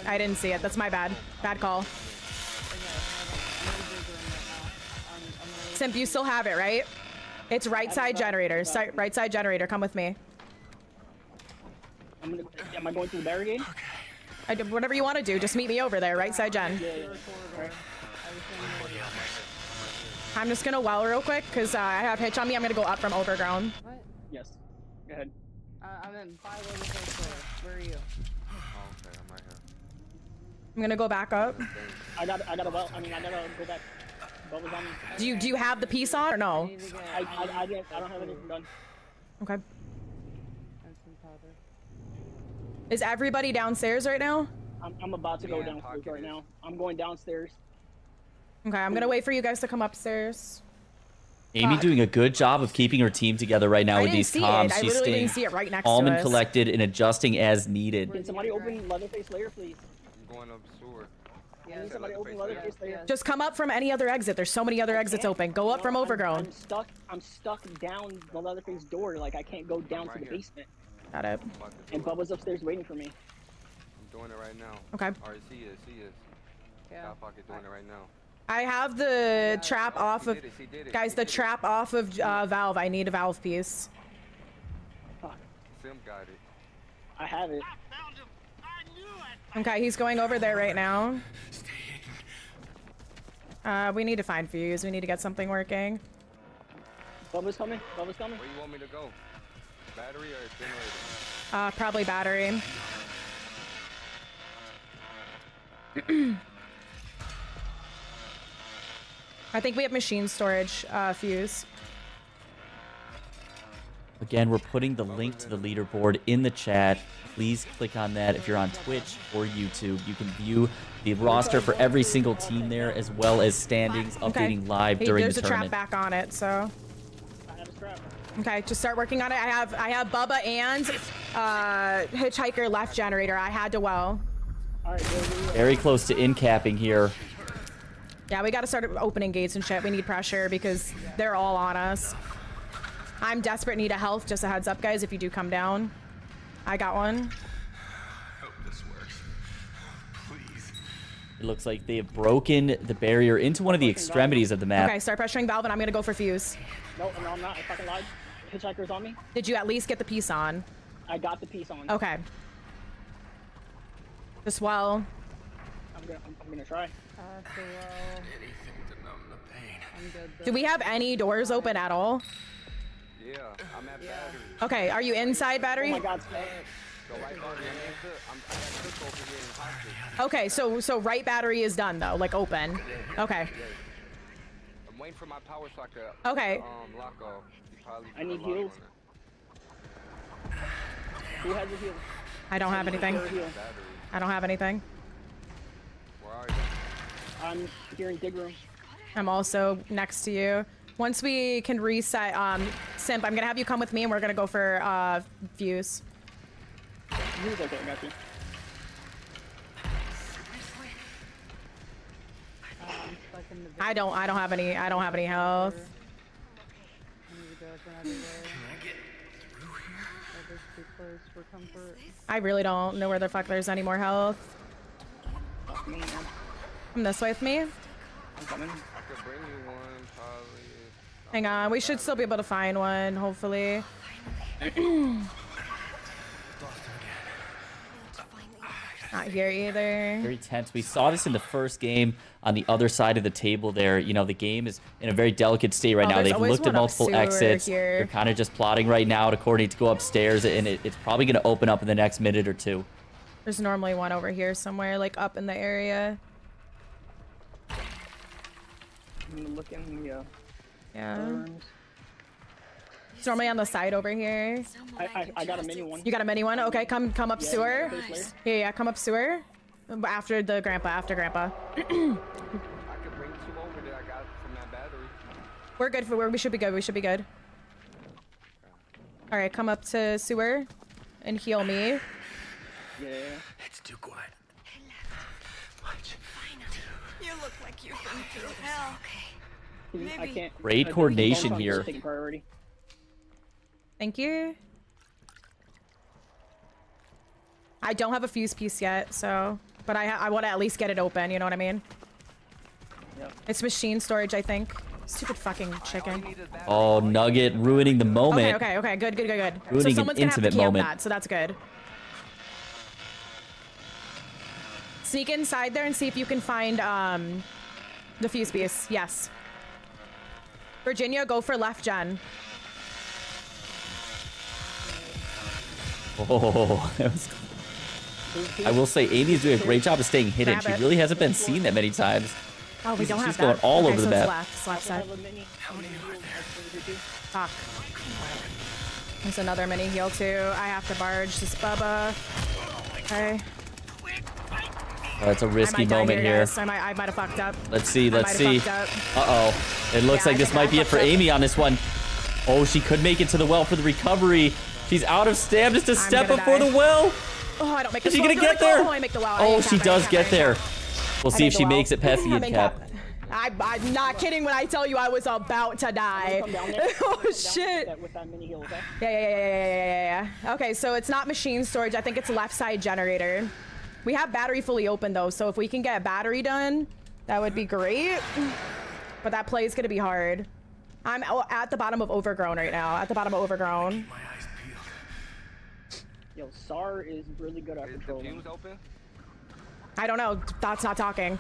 That's my bad. Bad call. Simp, you still have it, right? It's right side generator. Right side generator. Come with me. Am I going through the barricade? Whatever you want to do. Just meet me over there. Right side gen. I'm just gonna well real quick because I have hitch on me. I'm gonna go up from overground. What? Yes. Go ahead. I'm in 5 over the first floor. Where are you? Oh, okay, I'm right here. I'm gonna go back up. I gotta well. I gotta go back. Bubba's on me. Do you have the piece on or no? I don't have anything done. Okay. And some powder. Is everybody downstairs right now? I'm about to go downstairs right now. I'm going downstairs. Okay, I'm gonna wait for you guys to come upstairs. Amy doing a good job of keeping her team together right now I with didn't these see comms. it. I She's literally staying didn't see it right next calm to and us. collected and adjusting as needed. Can somebody open Leatherface layer, please? I'm going up sewer. I need somebody open Leatherface layer. Just come up from any other exit. There's so many other exits open. Go up from overgrown. I'm stuck down the Leatherface door. Like I can't go down to the basement. Got it. And Bubba's upstairs waiting for me. I'm doing it right now. Okay. Alright, see is. Yeah. Top pocket doing it right now. I have the trap off of, guys. The trap off of valve. I need a valve piece. Sim got it. I have it. Okay, he's going over there right now. We need to find fuse. We need to get something working. Bubba's coming. Where you want me to go? Battery or generator? Probably battery. I think we have machine storage fuse. Again, we're putting the link to the leaderboard in the chat. Please click on that if you're on Twitch or YouTube. You can view the roster for every single team there, as well as standings updating live during the There's a tournament. trap back on it, so. Okay, just start working on it. I have Bubba and Hitchhiker left generator. I had to well. Very close to in-capping here. Yeah, we got to start opening gates and shit. We need pressure because they're all on us. I'm desperate need of health. Just a heads up, guys. If you do come down, I got one. Hope this works. Please. It looks like they have broken the barrier into one of the extremities of the map. Okay, start pressuring valve, and I'm gonna go for fuse. No, I'm not. I fucking lied. Hitchhiker's on me. Did you at least get the piece on? I got the piece on. Okay. Just well. I'm gonna try. Anything to numb the pain. I'm good. Do we have any doors open at all? Yeah, I'm at battery. Okay, are you inside battery? Oh my God. Go right battery. I got cook over here in hostage. Okay, so right battery is done though, like open. Okay. I'm waiting for my power socket. Okay. Lock off. I need heals. Who has a heal? I don't have anything. I don't have anything. Where are you? I'm here in dig room. I'm also next to you. Once we can reset, Simp, I'm gonna have you come with me and we're gonna go for fuse. Fuse, okay, I got you. I don't have any health. I really don't know where the fuck there's any more health. Come this way with me. I'm coming. I could bring you one, probably. Hang on, we should still be able to find one, hopefully. Not here either. Very tense. We saw this in the first game on the other side of the table there. You know, the game is in a very delicate state right now. They've looked at multiple exits. They're kind of just plotting right now to coordinate to go upstairs, and it's probably going to open up in the next minute or two. There's normally one over here somewhere, like up in the area. I'm gonna look in the Yeah. rooms. It's normally on the side over here. I got a mini one. You got a mini one? Okay, come up Yeah, sewer. nice. Yeah, come up sewer. After grandpa. I could bring two over that I got from that battery. We're good we should be good. We should be good. All right, come up to sewer and heal me. Yeah. It's too quiet. You look like you've been through hell. I can't. Great coordination here. Take priority. Thank you. I don't have a fuse piece yet, so, but I want to at least get it open. You know what I mean? Yep. It's machine storage, I think. Stupid fucking chicken. Oh, Nugget ruining the moment. Okay. Good. Ruining So someone's an gonna have to intimate camp moment. that, so that's good. Sneak inside there and see if you can find the fuse piece. Yes. Virginia, go for left gen. Oh, that was... I will say Amy's doing a great job of staying hidden. Grab She it. really hasn't been seen that many times. Oh, we don't have She's that. going all Okay, over the so it's map. left. It's left side. Fuck. There's another mini heal too. I have to barge this Bubba. Okay. Oh, that's a risky moment here. Guys. I might have fucked up. Let's see. I might have fucked up. Uh-oh. It looks Yeah, like I this think might I be it for fucked up. Amy on this one. Oh, she could make it to the well for the recovery. She's out of stam, just a step gonna before die. the well. Oh, I don't make Is the she well. gonna get there? Oh, I make the well. I Oh, ain't she cap, I does ain't get cap, I there. ain't cap. We'll I see made if the she well. makes it past the I'm end cap. I'm not kidding when I tell you I was about to die. Come down there. Oh shit. With that mini heal, okay? Yeah. Okay, so it's not machine storage. I think it's left side generator. We have battery fully open though, so if we can get battery done, that would be great. But that play is gonna be hard. I'm at the bottom of overgrown right now. At the bottom of overgrown. Yo, SAR is really good at Is the controlling. fuse open? I don't know. That's not talking.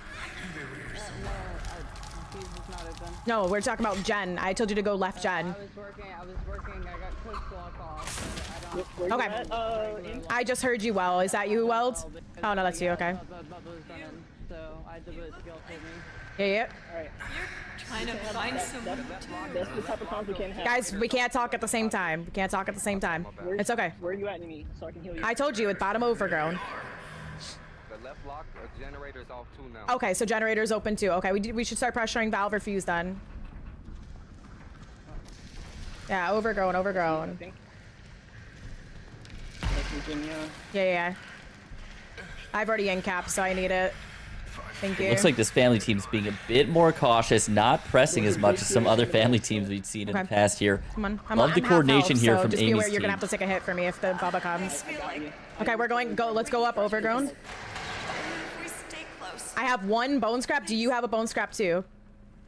Fuse is not open. No, we're talking about Jen. I told you to go left Jen. I was working. I got quick block off. But I don't. Where you Okay. at, I just heard you well. Is that you, Weld? Oh no, that's you. Okay. Bubba was running, so I had to put skill for me. Yeah. Alright. Trying to find someone. That's the type of comms we can't have. Guys, we can't talk at the same time. We can't talk at the same time. It's okay. Where are you at, Nini? So I can heal you. I told you, at bottom overgrown. The left lock generator's off too now. Okay, so generator's open too. Okay, we should start pressuring valve or fuse then. Yeah, overgrown. I think. That's Virginia. Yeah. I've already in cap, so I need it. Thank you. It looks like this family team's being a bit more cautious, not pressing as much as some other family teams we've seen in the past here. Come on. Love the coordination here from just be aware Amy's you're team. gonna have to take a hit for me if the Bubba comes. Okay, let's go up overgrown. I have 1 bone scrap. Do you have a bone scrap too?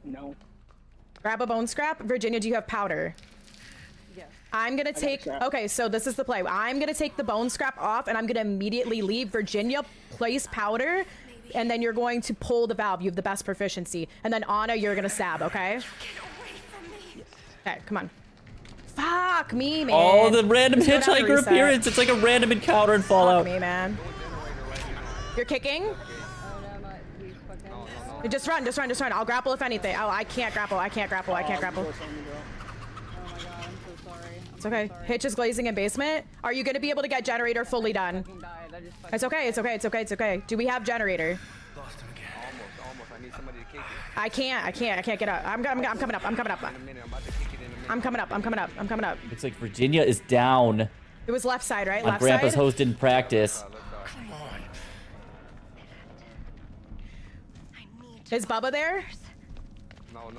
No. Grab a bone scrap. Virginia, do you have powder? Yes. I'm gonna take, okay, so this is the play. I'm gonna take the bone scrap off and I'm gonna immediately leave. Virginia, place powder, and then you're going to pull the valve. You have the best proficiency. And then Anna, you're gonna stab, okay? Okay, come on. Fuck me, man. Oh, the random Let's go down to hitchhiker reset. appearance. It's like a random encounter in Fallout. Fuck me, man. You're kicking? Just run. I'll grapple if anything. Oh, I can't grapple. I can't grapple. It's okay. Hitch is glazing in basement. Are you gonna be able to get generator fully done? It's okay. Do we have generator? Almost. I need somebody to kick it. I can't get up. I'm coming up. In a minute, I'm about to kick it in a minute. I'm coming up. Looks like Virginia is down It was left side, right? on Left Grandpa's side. host in practice. Is Bubba there? No.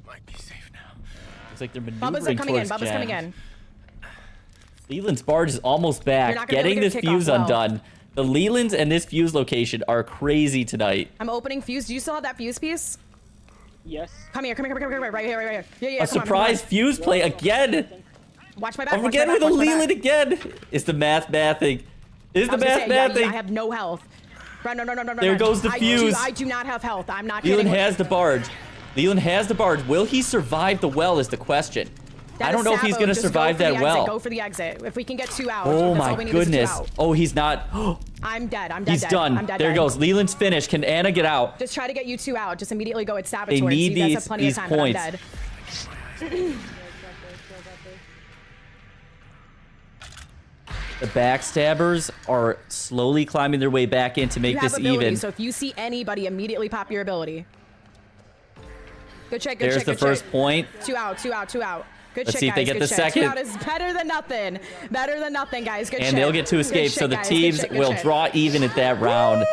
Might be safe now. Looks like they're Bubba's maneuvering coming in. towards Bubba's coming Jen. in. Leland's barge is almost You're back, not gonna be getting able this to kick fuse off well. undone. The Lelands and this fuse location are crazy tonight. I'm opening fuse. Do you still have that fuse piece? Yes. Come here. Right here. Yeah. A surprise fuse play again. Watch my back. Oh, again with a Leland again. Is the mathing? Is the mathing? I have no health. Run. There goes the fuse. I do not have health. I'm not Leland kidding. has the barge. Will he survive the well is the question. That I don't is know if he's Sabo. going to Just survive go for that the exit. well. Go for the exit. If we can get 2 out. Oh that's all my we need is 2 goodness. out. Oh, he's not. I'm dead. He's done. I'm dead. There goes. Leland's finished. Can Anna get out? Just try to get you 2 out. Just immediately go at Saboteur. They so need you guys have plenty these of time, but points. I'm dead. The Backstabbers are slowly climbing their way back in to make You this have ability, even. so if you see anybody, immediately pop your ability. Good check. There's the first point. 2 out. Good Let's check, see if they guys. get Good the check. second. 2 out is better than nothing. Guys. Good And shit. they'll get 2 Good escapes, shit, so the guys. Good teams shit, good will shit. draw even at that round.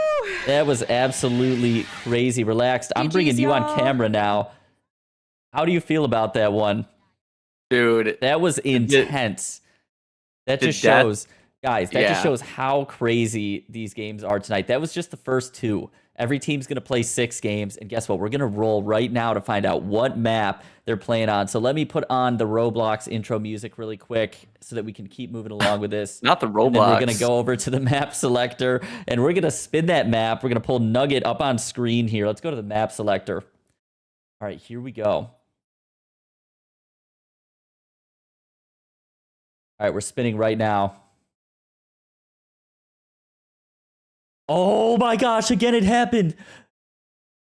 That was absolutely crazy. Relaxed. I'm bringing you on y'all. camera now. How do you feel about that one? Dude, That was intense. That just that- shows, guys, that just Yeah. shows how crazy these games are tonight. That was just the first 2. Every team's going to play 6 games. And guess what? We're going to roll right now to find out what map they're playing on. So let me put on the Roblox intro music really quick so that we can keep moving along with this. Not the And then we're Roblox. going to go over to the map selector and we're going to spin that map. We're going to pull Nugget up on screen here. Let's go to the map selector. All right, here we go. All right, we're spinning right now. Oh my gosh, again it happened.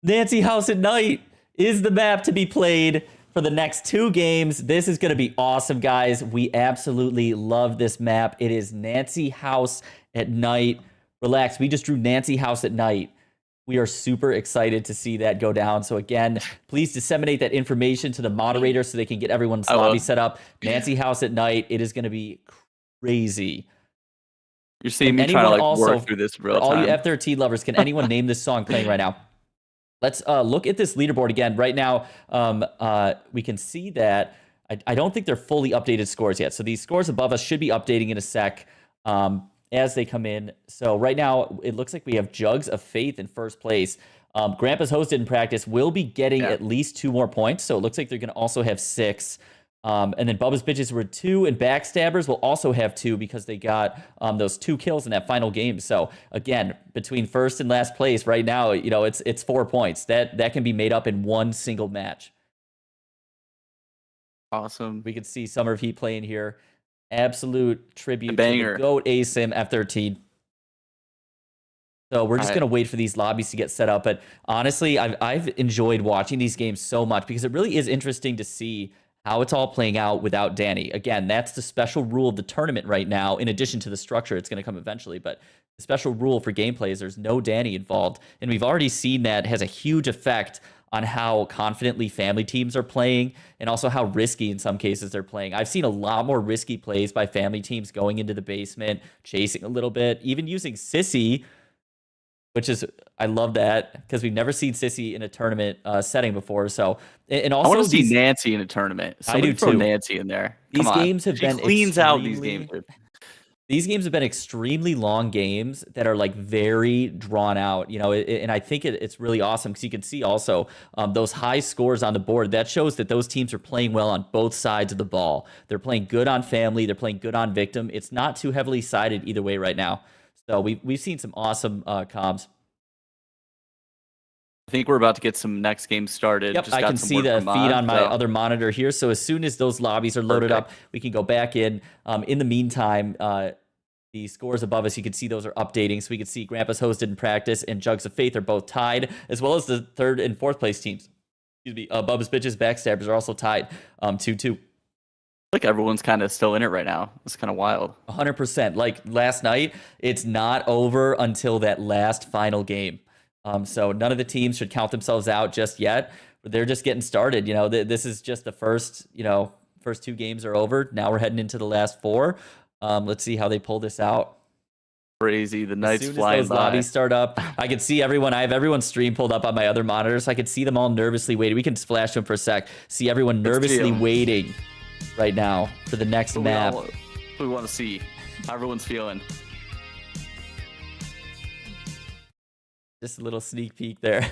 Nancy House at Night is the map to be played for the next 2 games. This is going to be awesome, guys. We absolutely love this map. It is Nancy House at Night. Relax, we just drew Nancy House at Night. We are super excited to see that go down. So again, please disseminate that information to the moderators so they can get everyone's lobby set up. Nancy House at Night. It is going to be crazy. You're seeing me trying to work through this real all time. you F13 lovers, can anyone name this song playing right now? Let's look at this leaderboard again. Right now, we can see that I don't think they're fully updated scores yet. So these scores above us should be updating in a sec as they come in. So right now, it looks like we have Jugs of Faith in first place. Grandpa's hosted in practice will be getting at least 2 more points. So it looks like they're going to also have 6. And then Bubba's Bitches were 2, and Backstabbers will also have 2 because they got those 2 kills in that final game. So again, between first and last place right now, you know, it's 4 points. That can be made up in one single match. Awesome. We could see Summer of Heat playing here. Absolute tribute banger. to the GOAT ASIM F13. So we're just going to wait for these lobbies to get set up. But honestly, I've enjoyed watching these games so much because it really is interesting to see how it's all playing out without Danny. Again, that's the special rule of the tournament right now, in addition to the structure. It's going to come eventually, but the special rule for gameplay is there's no Danny involved. And we've already seen that has a huge effect on how confidently family teams are playing and also how risky in some cases they're playing. I've seen a lot more risky plays by family teams going into the basement, chasing a little bit, even using Sissy which is, I love that because we've never seen Sissy in a tournament setting before. So, and I also want to see Nancy in a tournament. Somebody I do throw too. Nancy in there. These Come on. games have She been cleans out these games. Dude. These games have been extremely long games that are like very drawn out, you know, and I think it's really awesome because you can see also those high scores on the board. That shows that those teams are playing well on both sides of the ball. They're playing good on family. They're playing good on victim. It's not too heavily sided either way right now. So we've seen some awesome comms. I think we're about to get some next games started. Yep, I can see the feed on my other monitor here. So as soon as those lobbies are loaded up, we can go back in. In the meantime, the scores above us, you can see those are updating. So we can see Grandpa's Hosted in practice and Jugs of Faith are both tied, as well as the 3rd and 4th place teams. Excuse me, Bubba's Bitches, Backstabbers are also tied 2-2. Like everyone's kind of still in it right now. It's kind of wild. 100%. Like last night, it's not over until that last final game. So none of the teams should count themselves out just yet. They're just getting started. You know, this is just the first 2 games are over. Now we're heading into the last 4. Let's see how they pull this out. Crazy. The night's flying by. As those lobbies start up, I can see everyone. I have everyone's stream pulled up on my other monitor, so I can see them all nervously waiting. We can flash them for a sec. See everyone nervously waiting right now for the next map. We want to see how everyone's feeling. Just a little sneak peek there.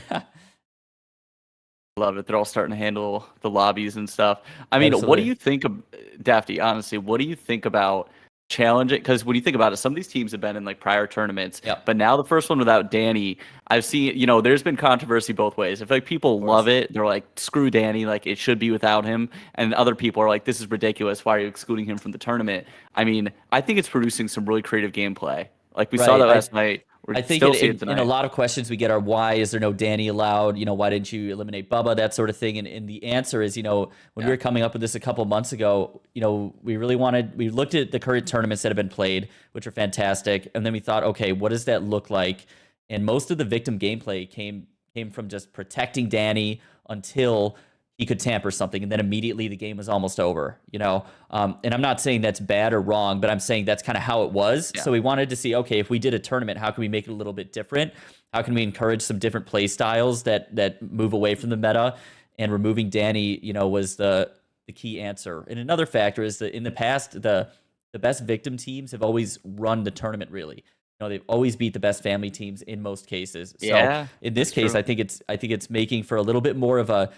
Love it. They're all starting to handle the lobbies and stuff. I mean, What do you think of Dafty? Honestly, what do you think about challenging? Because when you think about it, some of these teams have been in like prior tournaments, but now the first one without Danny, I've seen, you know, there's been controversy both ways. If like people love it, they're like, screw Danny, like it should be without him, and other people are like, this is ridiculous. Why are you excluding him from the tournament? I mean, I think it's producing some really creative gameplay. Like we saw that last night. I think in a lot of questions we get are, why is there no Danny allowed? You know, why didn't you eliminate Bubba? That sort of thing. And the answer is, you know, when we were coming up with this a couple months ago, you know, we looked at the current tournaments that have been played, which are fantastic. And then we thought, okay, what does that look like? And most of the victim gameplay came from just protecting Danny until he could tamper something, and then immediately the game was almost over, you know? And I'm not saying that's bad or wrong, but I'm saying that's kind of how it was. So we wanted to see, okay, if we did a tournament, how can we make it a little bit different? How can we encourage some different play styles that move away from the meta? And removing Danny, you know, was the key answer. And another factor is that in the past, the best victim teams have always run the tournament, really. You know, they've always beat the best family teams in most cases. So in this case, true. I think it's making for a little bit more of a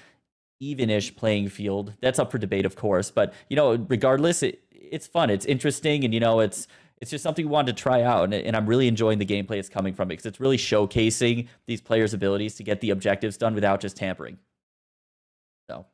even-ish playing field. That's up for debate, of course, but you know, regardless, it's fun, it's interesting, and you know, it's just something we wanted to try out, and I'm really enjoying the gameplay it's coming from it because it's really showcasing these players' abilities to get the objectives done without just tampering. So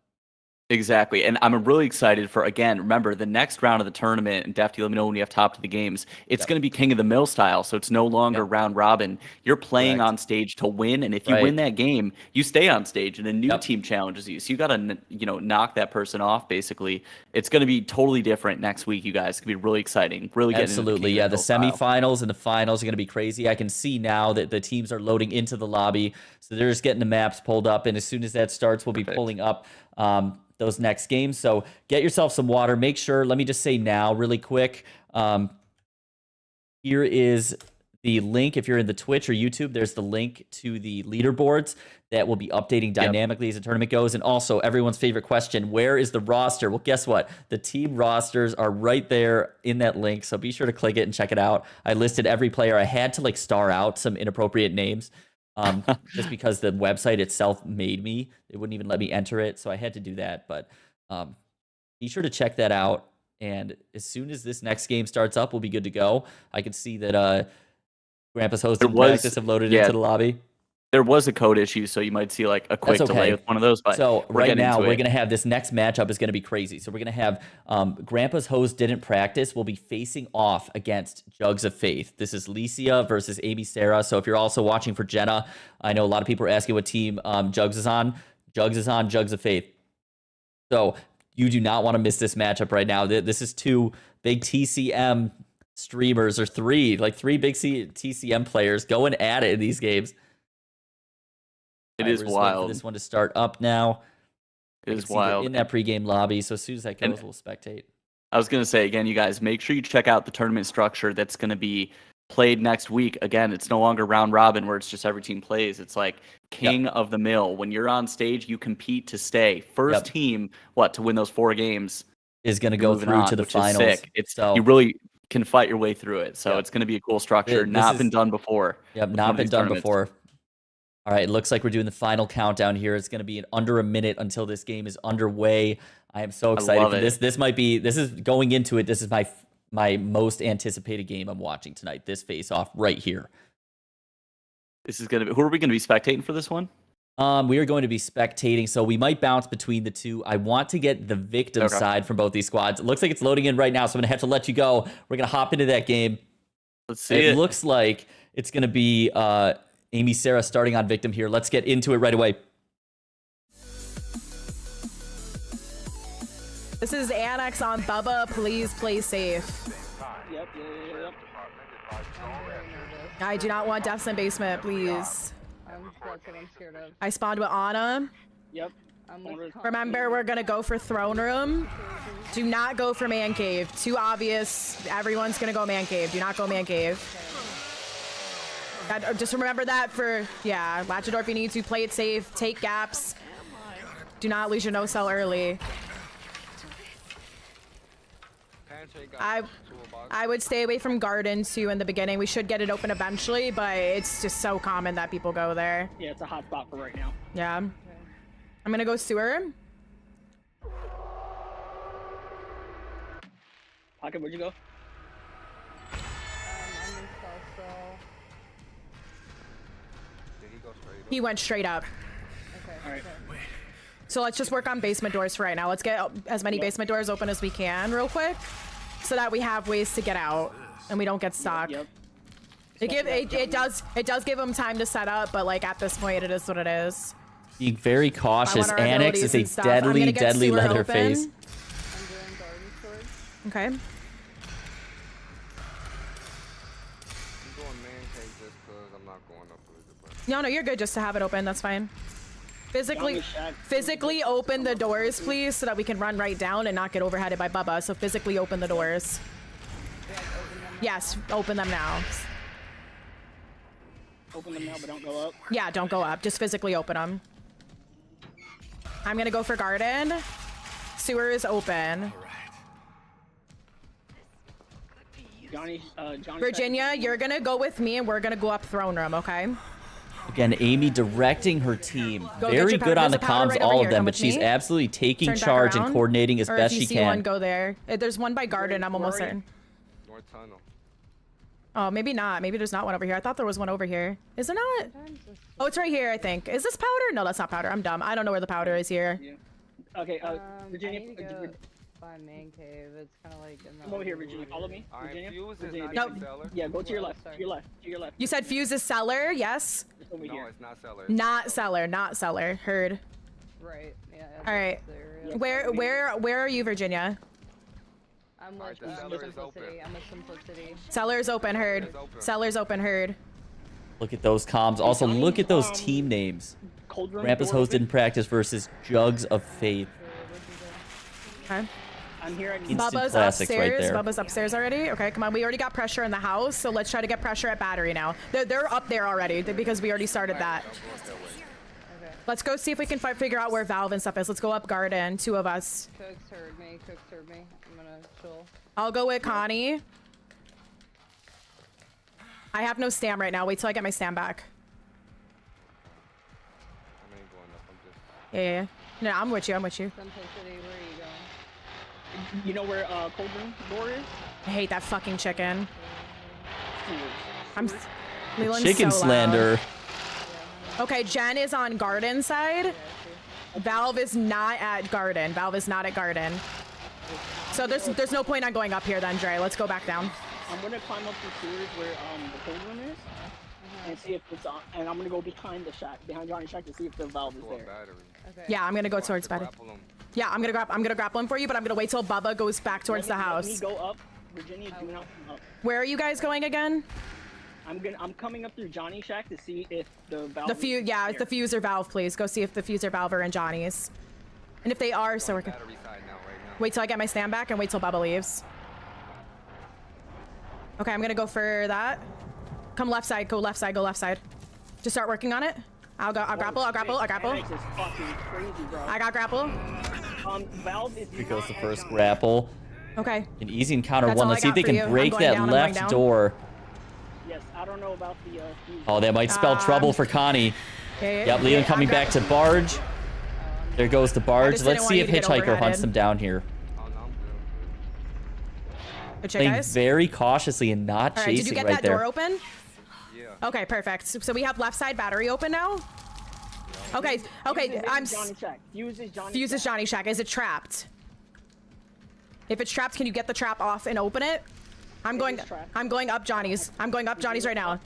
exactly, and I'm really excited for, again, remember the next round of the tournament, and Dafty, let me know when you have top of the games. It's going to be King of the Mill style, so it's no longer round robin. You're playing on stage to win, and if you win that game, you stay on stage, and a new team challenges you. So you got to, you know, knock that person off. Basically, it's going to be totally different next week, you guys. It's going to be really exciting. Really getting absolutely, the semifinals and the finals are going to be crazy. I can see now that the teams are loading into the lobby, so they're just getting the maps pulled up, and as soon as that starts, we'll be pulling up those next games. So get yourself some water. Make sure, let me just say now really quick, here is the link. If you're in the Twitch or YouTube, there's the link to the leaderboards that will be updating dynamically as the tournament goes. And also everyone's favorite question, where is the roster? Well, guess what? The team rosters are right there in that link. So be sure to click it and check it out. I listed every player. I had to like star out some inappropriate names. Just because the website itself made me, it wouldn't even let me enter it, so I had to do that. But be sure to check that out, and as soon as this next game starts up, we'll be good to go. I can see that Grandpa's Hosted practice have loaded into the lobby. There was a code issue, so you might see like a quick delay with one of those. But so right now, we're going to have this next matchup is going to be crazy. So we're going to have Grandpa's Hose didn't practice. We'll be facing off against Jugs of Faith. This is Licia versus Amy Sarah. So if you're also watching for Jenna, I know a lot of people are asking what team Jugs is on. Jugs is on Jugs of Faith. So you do not want to miss this matchup right now. This is 2 big TCM streamers, or 3 big TCM players going at it in these games. It is wild. For this one to start up now. It is wild. In that pregame lobby, so as soon as that goes, we'll spectate. I was going to say, again, you guys, make sure you check out the tournament structure that's going to be played next week, again, it's no longer round robin where it's just every team plays. It's like king of the mill. When you're on stage, you compete to stay. First team, to win those 4 games is going to go through to the finals. It's so you really can fight your way through it. So it's going to be a cool structure. Not been done before. Yep, not been done before. All right, it looks like we're doing the final countdown here. It's going to be in under a minute until this game is underway. I am so excited for this. This is going into it. This is my most anticipated game I'm watching tonight. This face-off right here. This is going to be, who are we going to be spectating for this one? We are going to be spectating, so we might bounce between the two. I want to get the victim side from both these squads. It looks like it's loading in right now, so I'm going to have to let you go. We're going to hop into that game. Let's see it. It looks like it's going to be Amy Sarah starting on victim here. Let's get into it right away. This is Annex on Bubba. Please play safe. Yep. I do not want deaths in basement, please. That's what I'm scared of. I spawned with Anna. Yep. Remember, we're gonna go for throne room. Do not go for man cave. Too obvious. Everyone's gonna go man cave. Do not go man cave. Just remember that for, Latchador, if you need to, play it safe, take gaps. Do not lose your no-sell early. I would stay away from garden too in the beginning. We should get it open eventually, but it's just so common that people go there. Yeah, it's a hot spot for right now. Yeah. I'm gonna go sewer. Pocket, where'd you go? I'm in South Cell. He went straight up. Okay. All right. So let's just work on basement doors for right now. Let's get as many basement doors open as we can real quick, so that we have ways to get out and we don't get stuck. Yep. It does give them time to set up, but like at this point, it is what it is. Being very cautious. our Annex abilities is a and stuff. I'm gonna get deadly sewer leather open. face. I'm doing garden storage. Okay. I'm going man cave just because I'm not going up with it. But No, you're good just to have it open. That's fine. Physically open the doors, please, so that we can run right down and not get overheaded by Bubba. So physically open the doors. Yes, open them now. Open them now, but don't go up. Yeah, don't go up. Just physically open them. I'm gonna go for garden. Sewer is open. Johnny. Virginia, you're gonna go with me, and we're gonna go up throne room, okay? Again, Amy directing her team. Go get Very your good on the There's a powder comms, right over all here. of them, Come but with she's me. absolutely taking Turn back charge and around. coordinating as Or best if she you see one, can. go there. There's one by garden, I'm almost certain. North tunnel. Oh, maybe not. Maybe there's not one over here. I thought there was one over here. Is there not? Oh, it's right here, I think. Is this powder? No, that's not powder. I'm dumb. I don't know where the powder is here. Yeah. Okay, Virginia. I need to go by man cave. It's kind of like in the Come over here, Virginia. Follow me. Alright, Virginia. Fuse is not Nope. even cellar. Yeah, go to your left. To your left. To your left. You said Fuse is cellar, yes? It's over No, here. it's not cellar. Not cellar, not cellar. Heard. right. Yeah. All right. Where are you, Virginia? I'm Alright, with the cellar is Simplicity. open. I'm with Simplicity. Cellar's open, heard. Cellar's open, heard. Look at those comms. Also, look at those team names. Cold room. Rampa's door hosted in open. practice versus Jugs of Faith. Okay. I'm here. Instant Bubba's classics right upstairs. there. Bubba's upstairs already. Okay, come on. We already got pressure in the house, so let's try to get pressure at battery now. They're up there already because we already started that. Let's go see if we can figure out where Valve and stuff is. Let's go up garden, 2 of us. Cooks heard me. I'm gonna chill. I'll go with Connie. I have no stam right now. Wait till I get my stam back. I ain't going up. I'm just. Yeah. No, I'm with you. Simplicity, where are you going? You know where cold room door is? I hate that fucking chicken. I'm The Leland's chicken so loud. slander. Okay, Jen is on garden side. Valve is not at garden. Valve is not at garden. So there's no point on going up here then, Dre. Let's go back down. I'm gonna climb up the sewers where the cold room is, and see if it's on. And I'm gonna go behind the shack, behind Johnny's shack, to see if the valve is there. Okay. Yeah, I'm gonna go towards battery. Yeah, I'm gonna grapple him for you, but I'm gonna wait till Bubba goes back towards the Let me house. go up. Virginia, do not come up. Where are you guys going again? I'm coming up through Johnny's shack to see if the valve. The fuse, yeah, it's the fuse or valve, please. Go see if the fuse or valve are in Johnny's. And if they are, so we're good. Wait till I get my stand back and wait till Bubba leaves. Okay, I'm gonna go for that. Come left side. Go left side. Go left side. Just start working on it. I'll grapple. I got grapple. Valve is Here goes the first grapple. Okay. An easy encounter That's one. all Let's I see if got they for can you. break I'm going that down, I'm going left down. door. Yes, I don't know about the Oh, that might spell trouble for Connie. Yep, Leland coming back to barge. There goes the barge. just Let's didn't see want if you to get Hitchhiker hunts overheaded. them down here. Good shit, Playing guys. very cautiously and not All right, did chasing you get right that there. door open? Okay, perfect. So we have left side battery open now. Okay, I'm. Johnny Shack. Fuses Johnny. Fuses Johnny Shack. Is it trapped? If it's trapped, can you get the trap off and open it? I'm going up Johnny's. I'm going up Johnny's right now.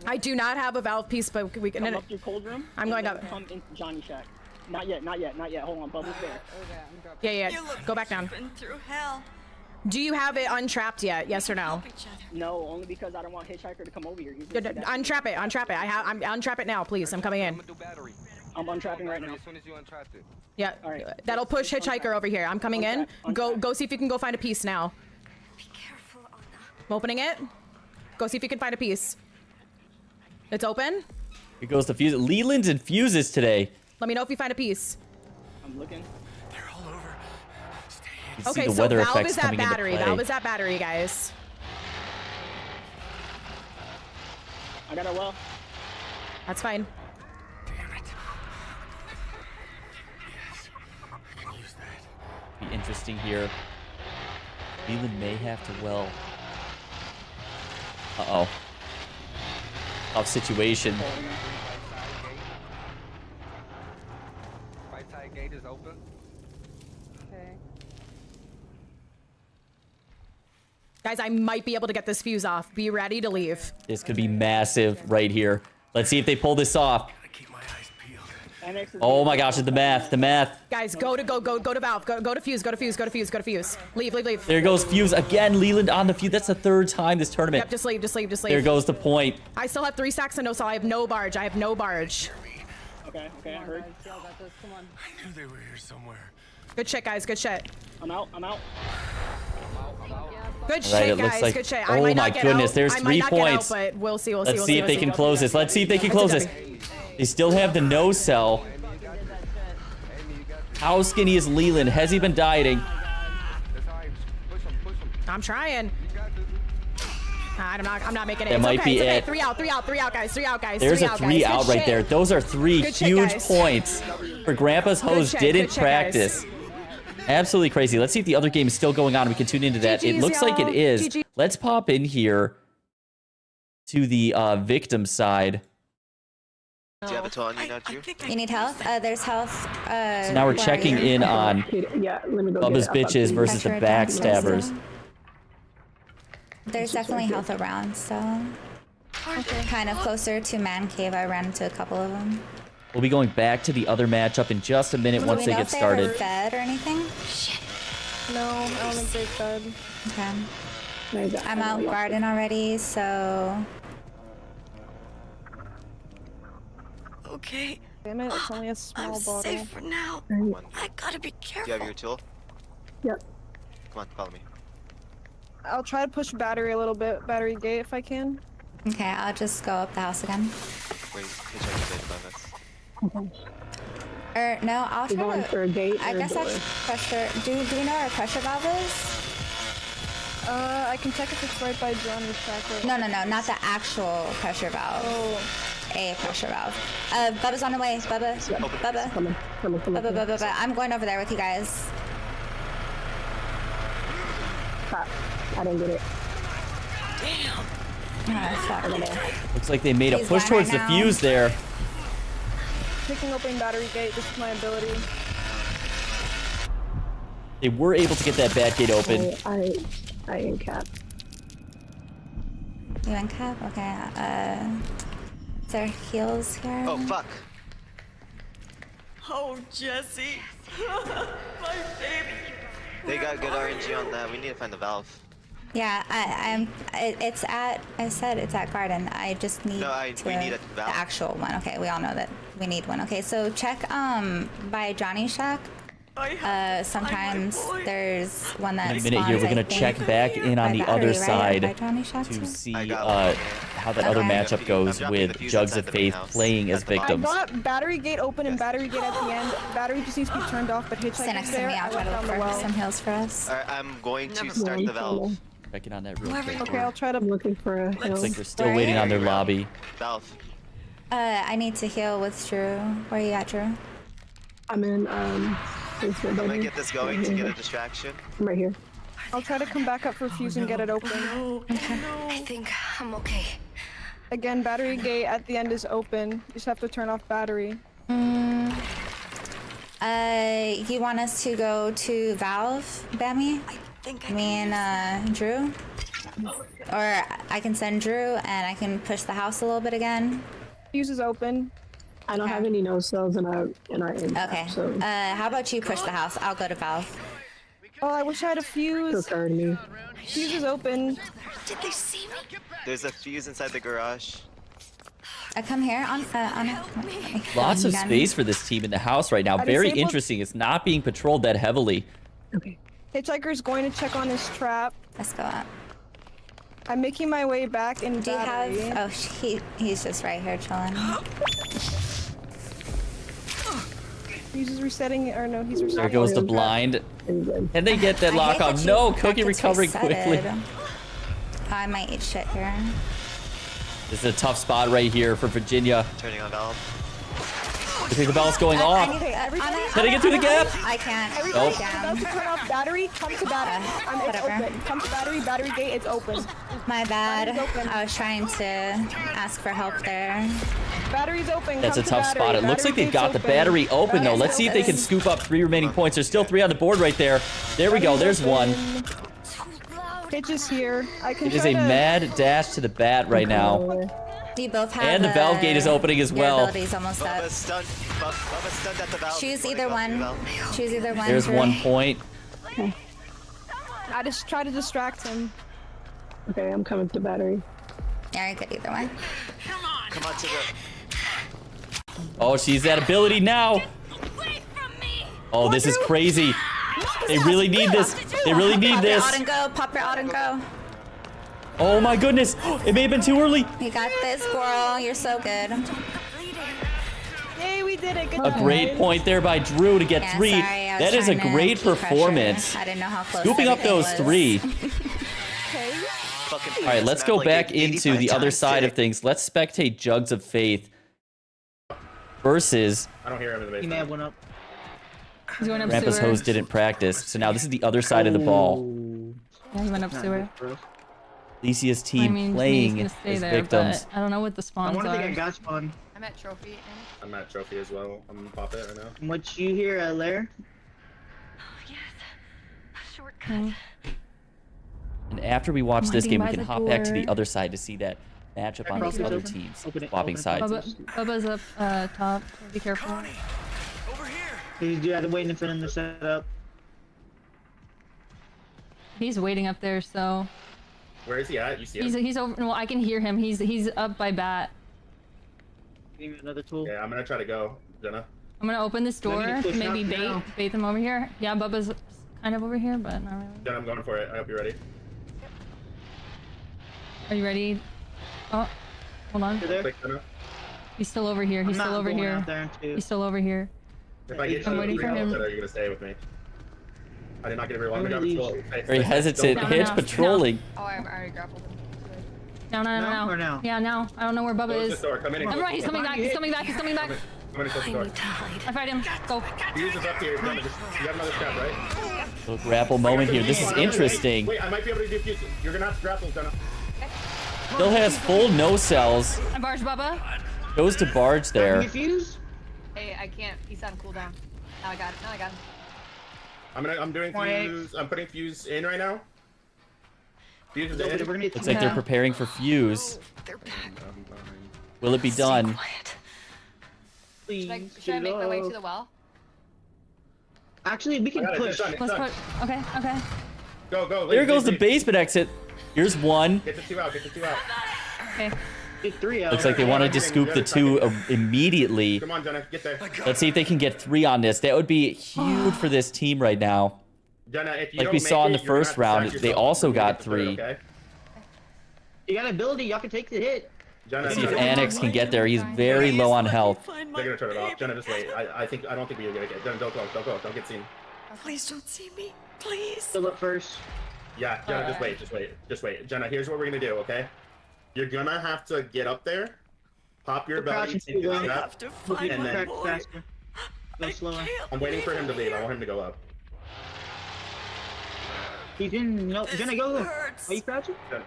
I do not have a valve piece, but we can. Come up your cold room. I'm going up. Come into Johnny Shack. Not yet. Hold on, Bubba's there. Yeah. Go back down. Through hell. Do you have it untrapped yet? Yes or no? No, only because I don't want Hitchhiker to come over here. Untrap it. I'm untrap it now, please. I'm coming in. I'm untrapping right now. As soon as you untrapped it. Yeah. That'll push Hitchhiker over here. I'm coming in. Go see if you can go find a piece now. Be careful, Anna. I'm opening it. Go see if you can find a piece. It's open. Here goes the fuse. Leland's and fuses today. Let me know if you find a piece. I'm looking. They're all over. You can Okay, see the so weather valve effects is that coming into battery. play. Valve is that battery, guys. I got a well. That's fine. Be interesting here. Leland may have to well. Uh-oh. Tough situation. Right side gate is open. Okay. Guys, I might be able to get this fuse off. Be ready to leave. This could be massive right here. Let's see if they pull this off. Oh my gosh, the math. Guys, go to valve. Go to fuse. Go to fuse. Leave. There goes fuse again. Leland on the fuse. That's the third time this tournament. Yep, just leave. There goes the point. I still have 3 stacks of no cell. I have no barge. Okay, I heard. Y'all got this. Come on. I knew they were here somewhere. Good shit, guys. Good shit. I'm out. Good All right, shit, it looks guys. like- Good shit. oh I might my not get goodness, out. there's I 3 might not get out, points. but we'll see. Let's see if they can close this. Let's see if they can close this. They still have the no cell. How skinny is Leland? Has he been dieting? I'm trying. I'm not making it. That It's might okay, be it's okay. it. 3 out, guys. 3 out, guys. There's 3 a out, 3 guys. out Good right shit. there. Those are 3 Good shit, huge guys. points for Grandpa's host. shit, Didn't good shit, guys. practice. Absolutely crazy. Let's see if the other game is still going on. We can tune into that. It GG's, looks like it y'all. is. GG. Let's pop in here to the victim side. Do you have a tool on you now, Drew? You need health? There's health. So now we're where are checking you? in on Yeah, let me go Bubba's get it. bitches versus the Pressure attack, Backstabbers. There's definitely health around, so kind of closer to man cave. I ran into a couple of them. We'll be going back to the other matchup in just a minute once Do they we know get if they ever started. fed or anything? No, I don't think they fed. Okay. I'm out garden already, so Okay. Damn it, it's only a small I'm bottle. safe for now. I gotta be Do careful. you have your tool? Yep. Come on, follow me. I'll try to push battery a little bit, battery gate if I can. okay, I'll just go up the house again. Wait, Hitchhiker's right above us. Or no, I'll You're try going to. for a gate I or a guess I door? should pressure. Do we know where a pressure valve is? I can check if it's right by Johnny's shack. No, not the actual pressure valve. Oh. A pressure valve. Bubba's on the way. Bubba. Coming. Bubba. I'm going over there with you guys. Crap. I didn't get it. Oh, fuck. Looks like they made a He's push gone towards right the now. fuse there. Picking open battery gate, this is my ability. They were able to get that bat gate open. I in cap. You in cap? Okay. Is there heals here? Oh, fuck. Oh, Jesse. My baby. They got good RNG on that. We need to find the valve. Yeah, it's at. I said it's at garden. I just need. We need a the valve. actual one. Okay, we all know that we need one. Okay, so check by Johnny Shack. Sometimes there's one that In a minute here, we're gonna check back in on the other side to see how that other matchup goes with Jugs of Faith playing as I victims. got battery gate open and battery gate at the end. Battery just needs to be turned off, but Stand hitchhiker's next to there. me. I'll try to look for some heals for us. Alright, I'm going to start the valve. Checking on that real quick. Okay, I'll try to. I'm looking for a Looks like they're still waiting on their lobby. Valve. I need to heal with Drew. Where are you at, Drew? I'm in, I'm gonna get this going to get a distraction. I'm right here. I'll try to come back up for fuse and get it open. I think I'm okay. Again, battery gate at the end is open. You just have to turn off battery. You want us to go to Valve, Bammy? Me and Drew? Or I can send Drew and I can push the house a little bit again. Fuse is open. I don't have any no cells in our impact, Okay. so. How about you push the house? I'll go to Valve. Oh, I wish I had a fuse. Me. Fuse is open. Did they see me? There's a fuse inside the garage. I come here on Lots of space for this team in the house right now. I Very disabled- interesting. It's not being patrolled that heavily. Okay. Hitchhiker's going to check on his trap. Let's go up. I'm making my way back in Do you battery. have? Oh, he's just right here chilling. Fuse is resetting, or no, he's resetting. There goes the blind. Can they get that I lock hate on? that No, that Cookie gets recovering resetted. quickly. I might eat shit here. This is a tough spot right here for Virginia. Turning on valve. I think the bell's going I off. need to, Can I get through the gap? I can't. Everybody, Nope. about to turn off battery. Come to battery. It's Whatever. open. Come to battery. Battery gate. It's open. My bad. Battery's open. I was trying to ask for help there. Battery's open. That's a Come to tough battery. spot. It looks like they've Battery got the gate's battery open though. Battery's Let's see if they can open. scoop up 3 remaining points. There's still 3 on the board right there. There we go. There's one. Hitch is here. I can It is try a to... mad dash to the bat right now. You both have. And the valve gate is opening as your well. ability's almost up. Bubba's stunned. Bubba's stunned at the valve. Choose Before they either go through the one. valve. Choose either one. There's Drew. 1 point. I just try to distract him. Okay, I'm coming to battery. Yeah, you're good either way. Come on to the. Oh, she's at ability now. Oh, this is crazy. They really need this. They really need Pop your this. out and go. Pop your out and go. Oh my goodness. It may have been too early. You got this, squirrel. You're so good. Yay, we did it. Good A job. great point there by Drew to get Yeah, 3. sorry, I was That is a trying to great keep pressure. performance. I didn't know how close Scooping up everything those was. 3. Okay. Fucking All right, let's go like back 85 into the other times side today. of things. Let's spectate Jugs of Faith versus I don't hear him in the He may have basement. one up. He's going up Grandpa's sewer. hose didn't practice. So now this is the other side of the ball. Yeah, he went up sewer. Licia's team I mean, playing he's gonna stay as there, victims. but I don't know what the I spawns want to think I are. got spawn. I'm at trophy. I'm at trophy as well. I'm gonna pop it right now. What you hear, Lair? Okay. And after we watch I'm this hiding game, we by can the hop back to the door. other side to see that matchup on Open the it, other open it. teams, Open it, swapping open it. sides. Bubba's up top. Be careful. He's waiting for them to set up. He's waiting up there, so Where is he at? You see him? he's over. Well, I can hear him. He's up by bat. Give me another tool. Yeah, I'm gonna try to go, Jenna. I'm gonna open this door. Let me push Maybe up now. bait them over here. Yeah, Bubba's kind of over here, but not really. Jenna, I'm going for it. I hope you're ready. Are you ready? Oh, hold on. You there? Click, Jenna. He's still over here. He's I'm still not over going here. out there, too. He's still over here. If I get to I'm the waiting for him. are you gonna stay with me? I did not get everyone. I'm gonna Leave. patrol. Hey, Very stay, hesitant. don't- No, no, Hitch no. patrolling. Oh, I already grappled him. No, no, no, Now no. or now? Yeah, now. I don't know where Bubba Close is. this door. Come in and Never close mind. He's the door. coming back. He's coming back. He's coming back. Come in and close the door. I fight him. Go. Fuse is up here. Jenna, just, you have another step, right? Little grapple moment here. This is interesting. Wait, I might be able to do fuse. You're gonna have to grapple, Jenna. Still has full no cells. I barge Bubba. Goes to barge there. Fuse? Hey, I can't. He's on cooldown. Now I got it. Now I got him. I'm doing 28. fuse. I'm putting fuse in right now. Fuse is in. Looks like they're preparing for fuse. Will it be done? Please. Should I make my way to the well? Actually, we can I got it, push. it's done, it's Let's done. put. Okay. Okay. Go, go. There leave, goes the leave, leave. basement exit. Here's one. Get the 2 out. Get the 2 out. Okay. Get 3 out. Looks like they wanted to scoop the 2 immediately. Come on, Jenna, get there. Let's see if they can get 3 on this. That would be huge for this team right now. Jenna, if you Like don't we make saw in it, the you're gonna first have to round, sack they yourself also when you got get to third, 3. okay? You got ability. Y'all can take the hit. Jenna, Let's see if Annex can get there. He's very low on health. They're gonna turn it off. Jenna, just wait. I don't think we're gonna get. Jenna, don't go. Don't get seen. Please don't see me. Please. Still up first. Yeah, Jenna, just wait. Jenna, here's what we're gonna do, okay? You're gonna have to get up there, pop your belly, take the strap, and then faster. Go slower. I'm waiting for him to leave. I want him to go up. He's in. No, Jenna, go. Are you crouching? Jenna,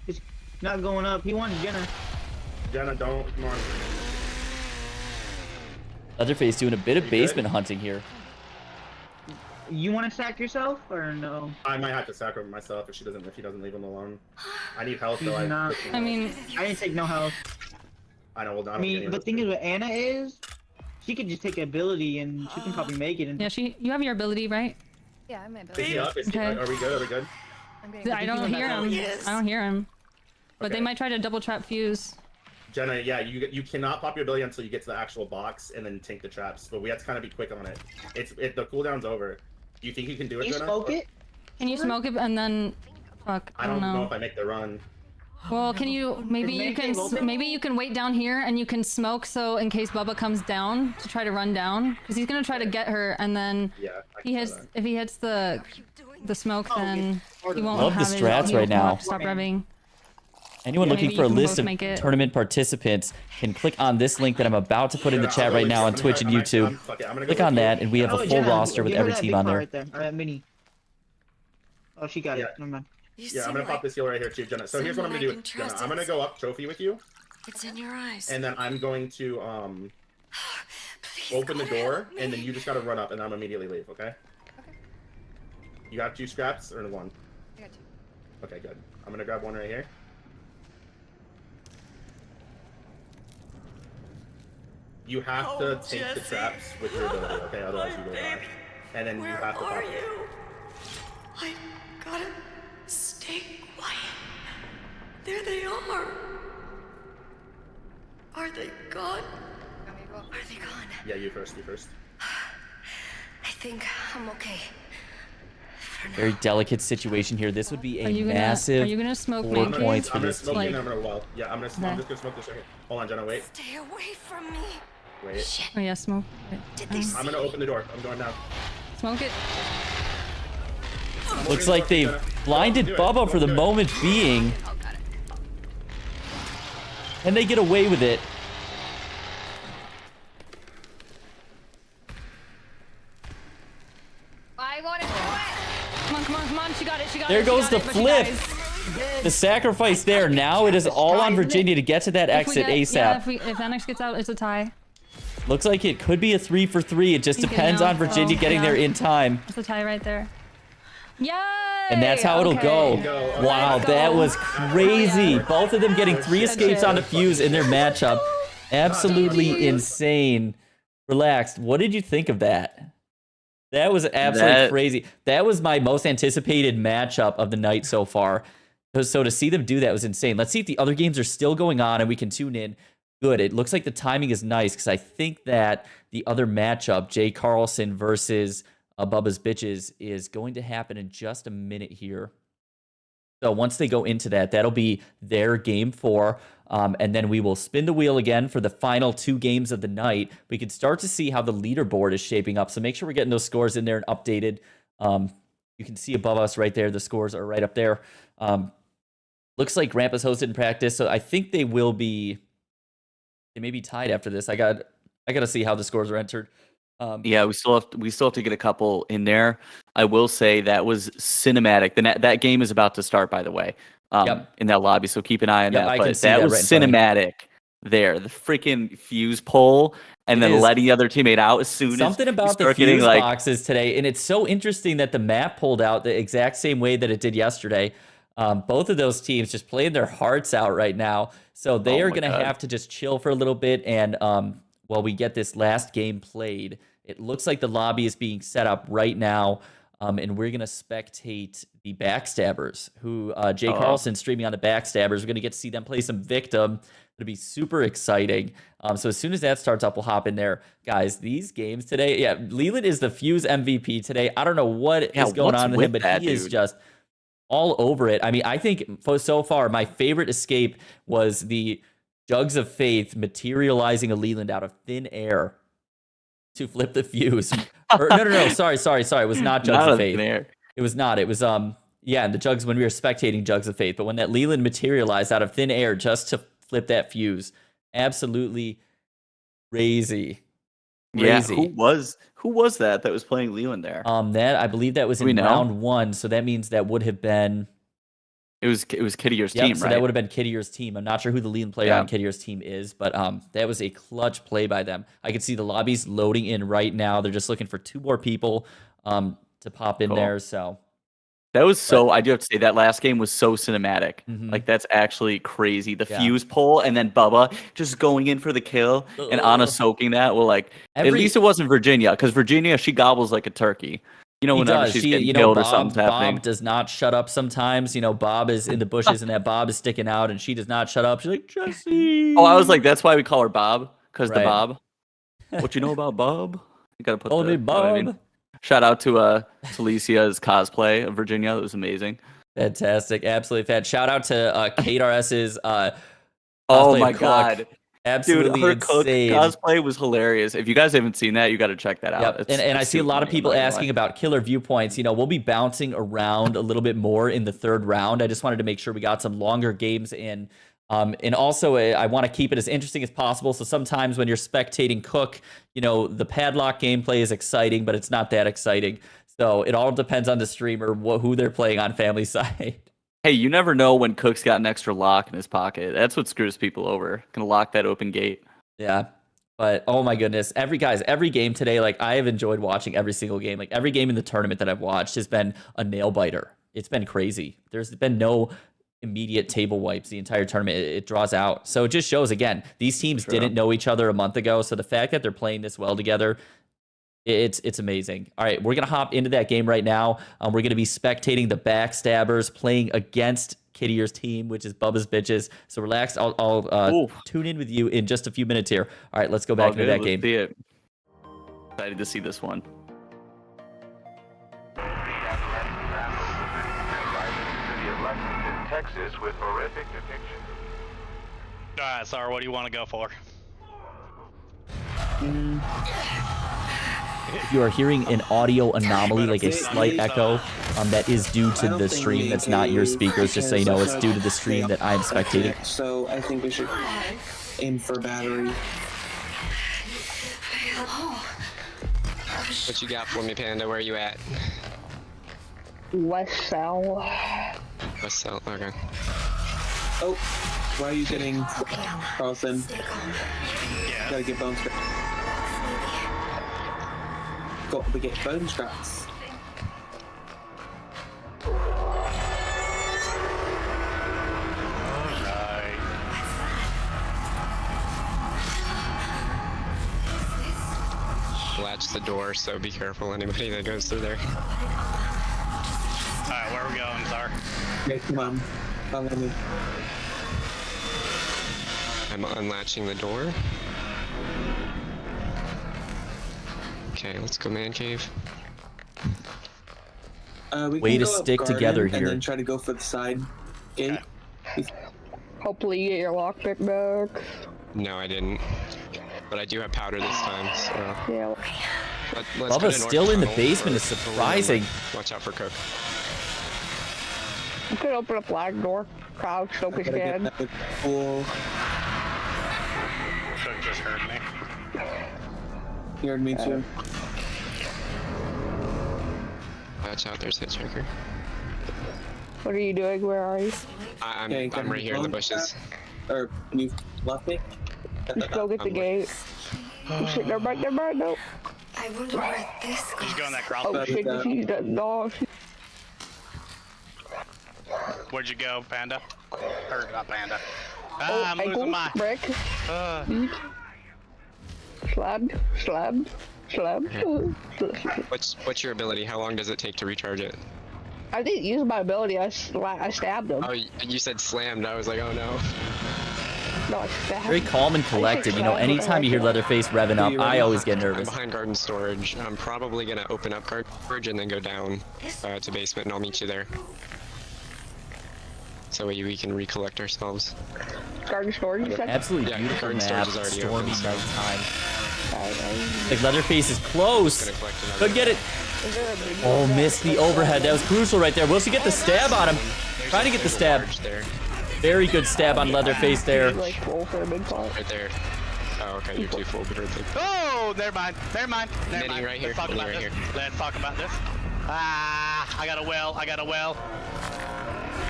He's not going up. He wants Jenna. Jenna, don't. Come on. Leatherface doing a bit of basement hunting here. You want to sack yourself or no? I might have to sacrifice myself if he doesn't leave him alone. I need health though. I mean, I didn't take no health. I know. Well, I mean, the thing is, what Anna is, she could just take ability and she can probably make it. And yeah, you have your ability, right? Yeah, I'm Is he up? Okay. Are we good? Are we good? I don't hear him. I don't hear him. But they might try to double trap fuse. Jenna, yeah, you cannot pop your ability until you get to the actual box and then tank the traps. But we have to kind of be quick on it. The cooldown's over. Do you think you can do it, Jenna? Smoke it? Can you smoke it and then? Fuck, I don't know if I make the run. Well, can you maybe you can wait down here and you can smoke so in case Bubba comes down to try to run down because he's gonna try to get her and then if he hits the smoke then he won't Love have the strats right now. Stop revving. Anyone looking for a list of tournament participants can click on this link that I'm about to put in the chat right now on Twitch and YouTube. Click on that and we have a full roster with every team on there. Mini. Oh, she got it. Never mind. Yeah, I'm gonna pop this heal right here too, Jenna. So here's what I'm gonna do, Jenna. I'm gonna go up trophy with you. It's in your eyes. And then I'm going to open the door, and then you just gotta run up, and I'm immediately leave. Okay? You got 2 scraps or 1? I got 2. Okay, good. I'm gonna grab 1 right here. You have to take the traps with your ability, okay? Otherwise you will die. And then you have to pop it. I gotta stay quiet. There they are. Are they gone? Are they gone? Yeah, you first. I think I'm okay. Very delicate situation here. This would be a massive Are you gonna smoke 4 points for this team. team. I'm just gonna smoke this right here. Hold on, Jenna, wait. Stay away from me. Wait. Oh yeah, smoke. I'm gonna open the door. I'm going now. Smoke it. Looks like they blinded Bubba for the moment being. And they get away with it. I want to do it. Come on. She got it. There goes the flip. The sacrifice there. Now it is all on Virginia to get to that exit ASAP. Yeah, if Annex gets out, it's a tie. Looks like it could be a 3 for 3. It just depends on Virginia getting there in time. It's a tie right there. Yay! And that's how it'll go. Wow, that was crazy. Both of them getting 3 escapes on the fuse in their matchup. Absolutely insane. Relaxed. What did you think of that? That was absolutely crazy. That was my most anticipated matchup of the night so far. So to see them do that was insane. Let's see if the other games are still going on and we can tune in. Good. It looks like the timing is nice because I think that the other matchup, Jay Carlson versus Bubba's Bitches, is going to happen in just a minute here. So once they go into that, that'll be their game 4. And then we will spin the wheel again for the final 2 games of the night. We can start to see how the leaderboard is shaping up. So make sure we're getting those scores in there and updated. You can see above us right there. The scores are right up there. Looks like Grandpa's hosted in practice. So I think they will be... They may be tied after this. I got to see how the scores are entered. Yeah, we still have to get a couple in there. I will say that was cinematic. That game is about to start, by the way, in that lobby. So keep an eye on that. But that was cinematic. There, the freaking fuse pull, and then letting the other teammate out as soon as something about the fuse boxes today. And it's so interesting that the map pulled out the exact same way that it did yesterday. Both of those teams just playing their hearts out right now. So they are going to have to just chill for a little bit. And while we get this last game played, it looks like the lobby is being set up right now. and we're gonna spectate the Backstabbers, who Jay Carlson streaming on the Backstabbers. We're gonna get to see them play some Victim. It'll be super exciting. So as soon as that starts up, we'll hop in there, guys. These games today, yeah, Leland is the Fuse MVP today. I don't know what is going on with him, but he is just all over it. I mean, I think so far my favorite escape was the Jugs of Faith materializing a Leland out of thin air to flip the fuse. No. Sorry. It was not Jugs of Faith. It was not. It was yeah, the Jugs when we were spectating Jugs of Faith. But when that Leland materialized out of thin air just to flip that fuse, absolutely crazy. Yeah, who was that was playing Leland there? That I believe that was in round 1. So that means that would have been. It was Kittier's team, so right? that would have been Kittier's team. I'm not sure who the Leland player on Kittier's team is, but that was a clutch play by them. I can see the lobbies loading in right now. They're just looking for 2 more people to pop in there. So that was I do have to say that last game was so cinematic. Like that's actually crazy. The fuse pull and then Bubba just going in for the kill and Anna soaking that. Well, like at least it wasn't Virginia, because Virginia, she gobbles like a turkey. You know, whenever she's getting killed or something's happening. Bob does not shut up sometimes. You know, Bob is in the bushes and that Bob is sticking out and she does not shut up. She's like, Jesse. Oh, I was like, that's why we call her Bob, because the Bob. What you know about Bob? You gotta put me Bob. I mean? Shout out to Talicia's cosplay of Virginia. That was amazing. Fantastic. Absolutely fat. Shout out to Kate RS's oh my God. Absolutely her insane. Cosplay was hilarious. If you guys haven't seen that, you got to check that out. And I see a lot of people asking about killer viewpoints. You know, we'll be bouncing around a little bit more in the 3rd round. I just wanted to make sure we got some longer games in. And also, I want to keep it as interesting as possible. So sometimes when you're spectating Cook, you know, the padlock gameplay is exciting, but it's not that exciting. So it all depends on the streamer, who they're playing on family side. Hey, you never know when Cook's got an extra lock in his pocket. That's what screws people over. Gonna lock that open gate. Yeah. But oh my goodness, every game today, like I have enjoyed watching every single game. Like every game in the tournament that I've watched has been a nail biter. It's been crazy. There's been no immediate table wipes the entire tournament. It draws out. So it just shows, again, these teams didn't know each other a month ago. So the fact that they're playing this well together, it's amazing. All right, we're going to hop into that game right now. We're going to be spectating the Backstabbers playing against Kittier's team, which is Bubba's Bitches. So relax. I'll tune in with you in just a few minutes here. All right, let's go back into that game. See it. Excited to see this one. Texas with horrific depictions. Alright, Sar, what do you want to go for? If you are hearing an audio anomaly, like a slight echo, that is due to the stream. That's not your speakers, just so you know. It's due to the stream that I'm spectating. So I think we should aim for battery. What you got for me, Panda? Where are you at? West cell. West cell, okay. Oh, why are you getting Carlson? Yeah. Gotta get bone scraps. Got to get bone scraps. Alright. Latch the door, so be careful anybody that goes through there. Alright, where are we going, Sar? Okay, come on. Follow me. I'm unlatching the door. Okay, let's go man cave. We Way can to go up stick garden together and here. then try to go for the side gate. Hopefully you get your lockpick back. No, I didn't. But I do have powder this time, so... Yeah. Let's Bubba's still in the basement is surprising. Watch out for Cook. You could open a flag door. Crouch, don't be scared. Cool. Cook just heard me. He heard me too. Watch out, there's Hitchhiker. What are you doing? Where are you? I'm right here in the bushes. Or, can you left me? Just go get the gate. Oh shit, never mind, no. I wonder where this goes. Did you go in that cross? Oh shit, she's done. No. Where'd you go, Panda? Or not Panda. Oh, I'm losing my... Brick. Slab. What's your ability? How long does it take to recharge it? I didn't use my ability. I stabbed him. Oh, you said slammed. I was like, oh no. No, I stabbed. Very calm and collected. You know, anytime you hear Leatherface revving up, I always get nervous. I'm behind garden storage. I'm probably gonna open up garden storage and then go down to basement, and I'll meet you there. So we can recollect ourselves. Garden storage. Okay. Absolutely Yeah, beautiful garden map. storage is already Stormy open, so- nighttime. Like Leatherface is close. Could get it. Oh, missed the overhead. That was crucial right there. Will she get the stab on him? Trying to get the stab. Very good stab on Leatherface there. Right there. Oh, okay, you're too full. Oh, never mind. Never mind. Never mind. Right here. Let's talk about Right this. here. Let's talk about this. Ah, I got a well. I got a well.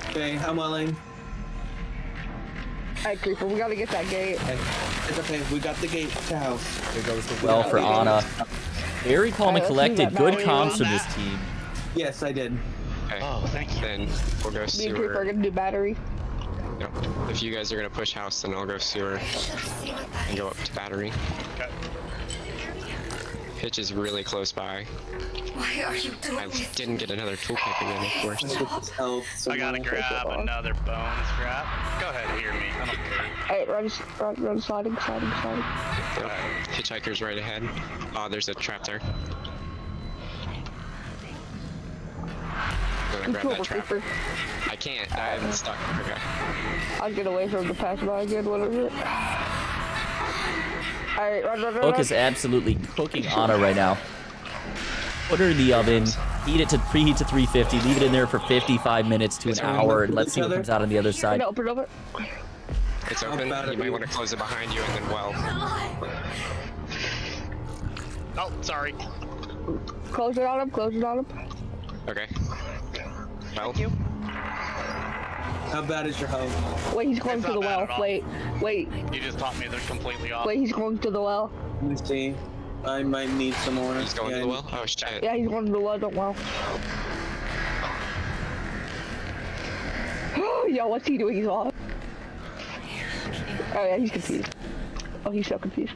Okay, I'm welling. Alright, Creeper, we gotta get that gate. It's okay, we got the gate to house. There goes the well for Anna. Very calm and collected. Good comms from this team. Yes, I did. Okay. Oh, thank you. Then we'll go Me and Creeper are sewer. gonna do battery. Yep. If you guys are gonna push house, then I'll go sewer and go up to battery. Okay. Hitch is really close by. Why are you doing I didn't get another toolkit again, of course. I gotta grab another bone scrap. Go ahead, hear me. I don't care. Alright, run, sliding. Yep. Hitchhiker's right ahead. Oh, there's a trap there. I'm gonna grab that trap. I can't. I'm stuck. Okay. I'll get away from the pass by again. What is it? Alright, run. Hook is absolutely cooking Anna right now. Put her in the oven, preheat to 350, leave it in there for 55 minutes to an hour, and let's see what comes out on the other side. Open it. It's open. You might want to close it behind you and then well. Oh, sorry. Close it on him. Okay. Well. Thank you. How bad is your health? Wait, he's going It's to the not bad well. at all. Wait. You just taught me they're completely off. Wait, he's going to the well. Let me see. I might need some more. He's going to the well? Oh, shit. Yeah, he's going to the well. Don't well. Yo, what's he doing? He's off. Oh yeah, he's confused. Oh, he's so confused.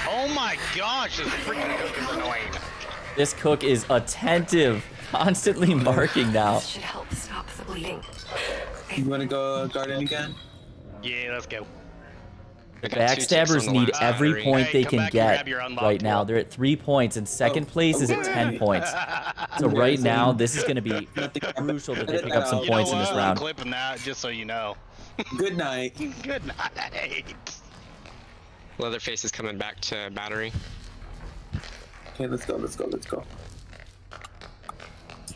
Oh my gosh, this freaking cook is annoying. This cook is attentive, constantly marking now. should help stop the bleeding. You want to go garden again? Yeah, let's go. The Backstabbers need every point they can get right now. They're at 3 points, and second place is at 10 points. So right now, this is going to be crucial that they pick up some points in this round. I'm clipping that just so you know. Good night. Good night. Leatherface is coming back to battery. Okay, let's go.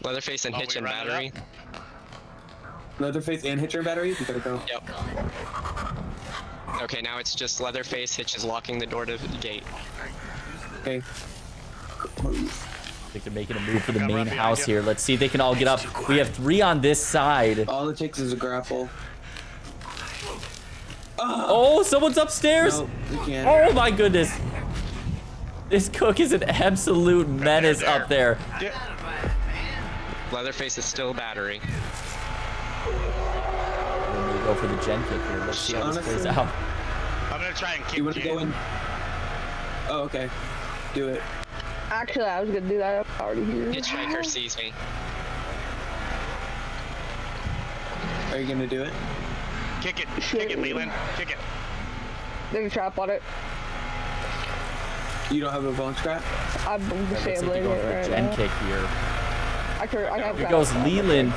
Leatherface and Hitch and battery. Leatherface and Hitch and battery? We gotta go. Yep. Okay, now it's just Leatherface. Hitch is locking the door to the gate. Okay. I think they're making a move for the main house here. Let's see if they can all get up. We have 3 on this side. All it takes is a grapple. Oh, someone's upstairs. No, we can't. Oh my goodness. This cook is an absolute menace up there. Leatherface is still battery. We're gonna go for the gen kick here. Let's see how this plays out. I'm gonna try and kick You wanna go in? Oh, okay. Do it. Actually, I was gonna do that. I'm already here. Hitchhiker sees me. Are you gonna do it? Kick it, Leland. Kick it. There's a trap on it. You don't have a bone scrap? I'm Looks like disabling they're going it for a right gen now. kick here. I have Here that. goes Leland.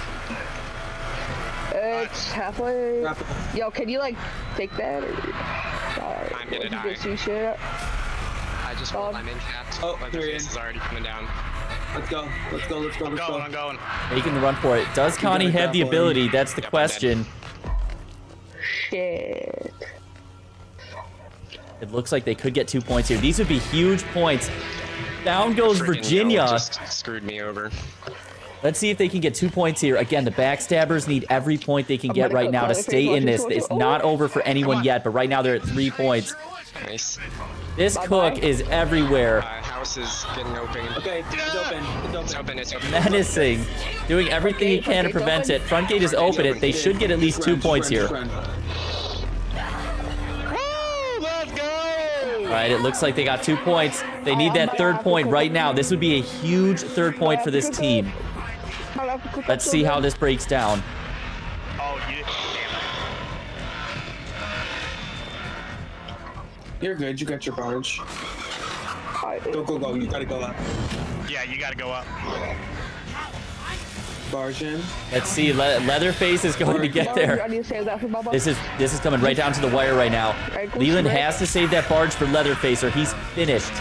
It's halfway. Grapple. Yo, can you like take that? Or... I'm gonna die. You see shit? I just rolled my min capped. Oh, here he Leatherface is. is already coming down. Let's go. I'm going. Making the run for it. Does Connie have the ability? That's the Yep, I'm question. Shit. It looks like they could get 2 points here. These would be huge points. Down goes Friggin' Virginia. Yell just screwed me over. Let's see if they can get 2 points here. Again, the Backstabbers need every point they can get right now to stay in this. It's not over for anyone yet, but right now they're at 3 points. Nice. This cook is everywhere. House is getting open. Okay, it's open. It's open. It's open. Menacing. Doing everything he can to prevent it. Front gate is open. They should get at least 2 points here. Let's go! right, it looks like they got 2 points. They need that third point right now. This would be a huge third point for this team. Let's see how this breaks down. Oh, you. You're good. You got your barge. Go. You gotta go up. Yeah, you gotta go up. Barge in. Let's see. Leatherface is going to get there. I need to save that for Bubba. This is coming right down to the wire right now. Leland has to save that barge for Leatherface or he's finished.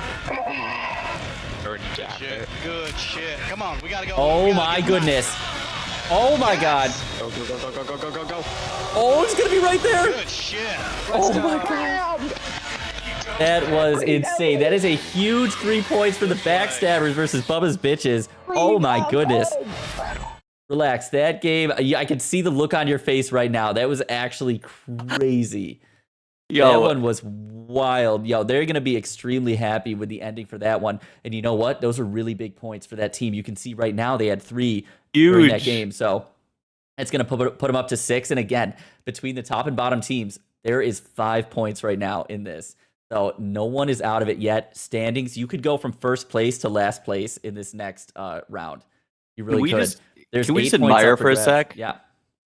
Good shit. Come on, we gotta go. Oh my goodness. Oh my god. Go. Oh, it's gonna be right there. Good shit. Oh my god. That was insane. That is a huge 3 points for the Backstabbers versus Bubba's Bitches. Oh my goodness. Relax. That game, I can see the look on your face right now. That was actually crazy. That one was wild. They're going to be extremely happy with the ending for that one. And you know what? Those are really big points for that team. You can see right now they had 3 during that game. So it's going to put them up to 6. And again, between the top and bottom teams, there is 5 points right now in this. So no one is out of it yet. Standings, you could go from first place to last place in this next round. You really could. Can we just admire for a sec? Yeah.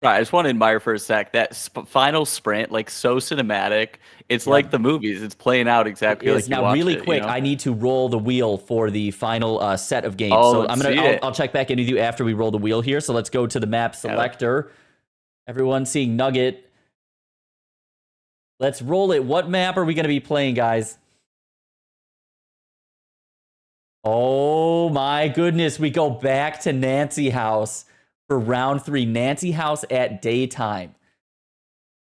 Right, I just want to admire for a sec that final sprint, like so cinematic. It's like the movies. It's playing out exactly like you now. watched Really it, quick, you know? I need to roll the wheel for the final set of games. Oh, so I'll check back in with you after we roll the wheel here. So let's go to the map selector. Everyone seeing Nugget. Let's roll it. What map are we going to be playing, guys? Oh my goodness. We go back to Nancy House for round 3. Nancy House at daytime.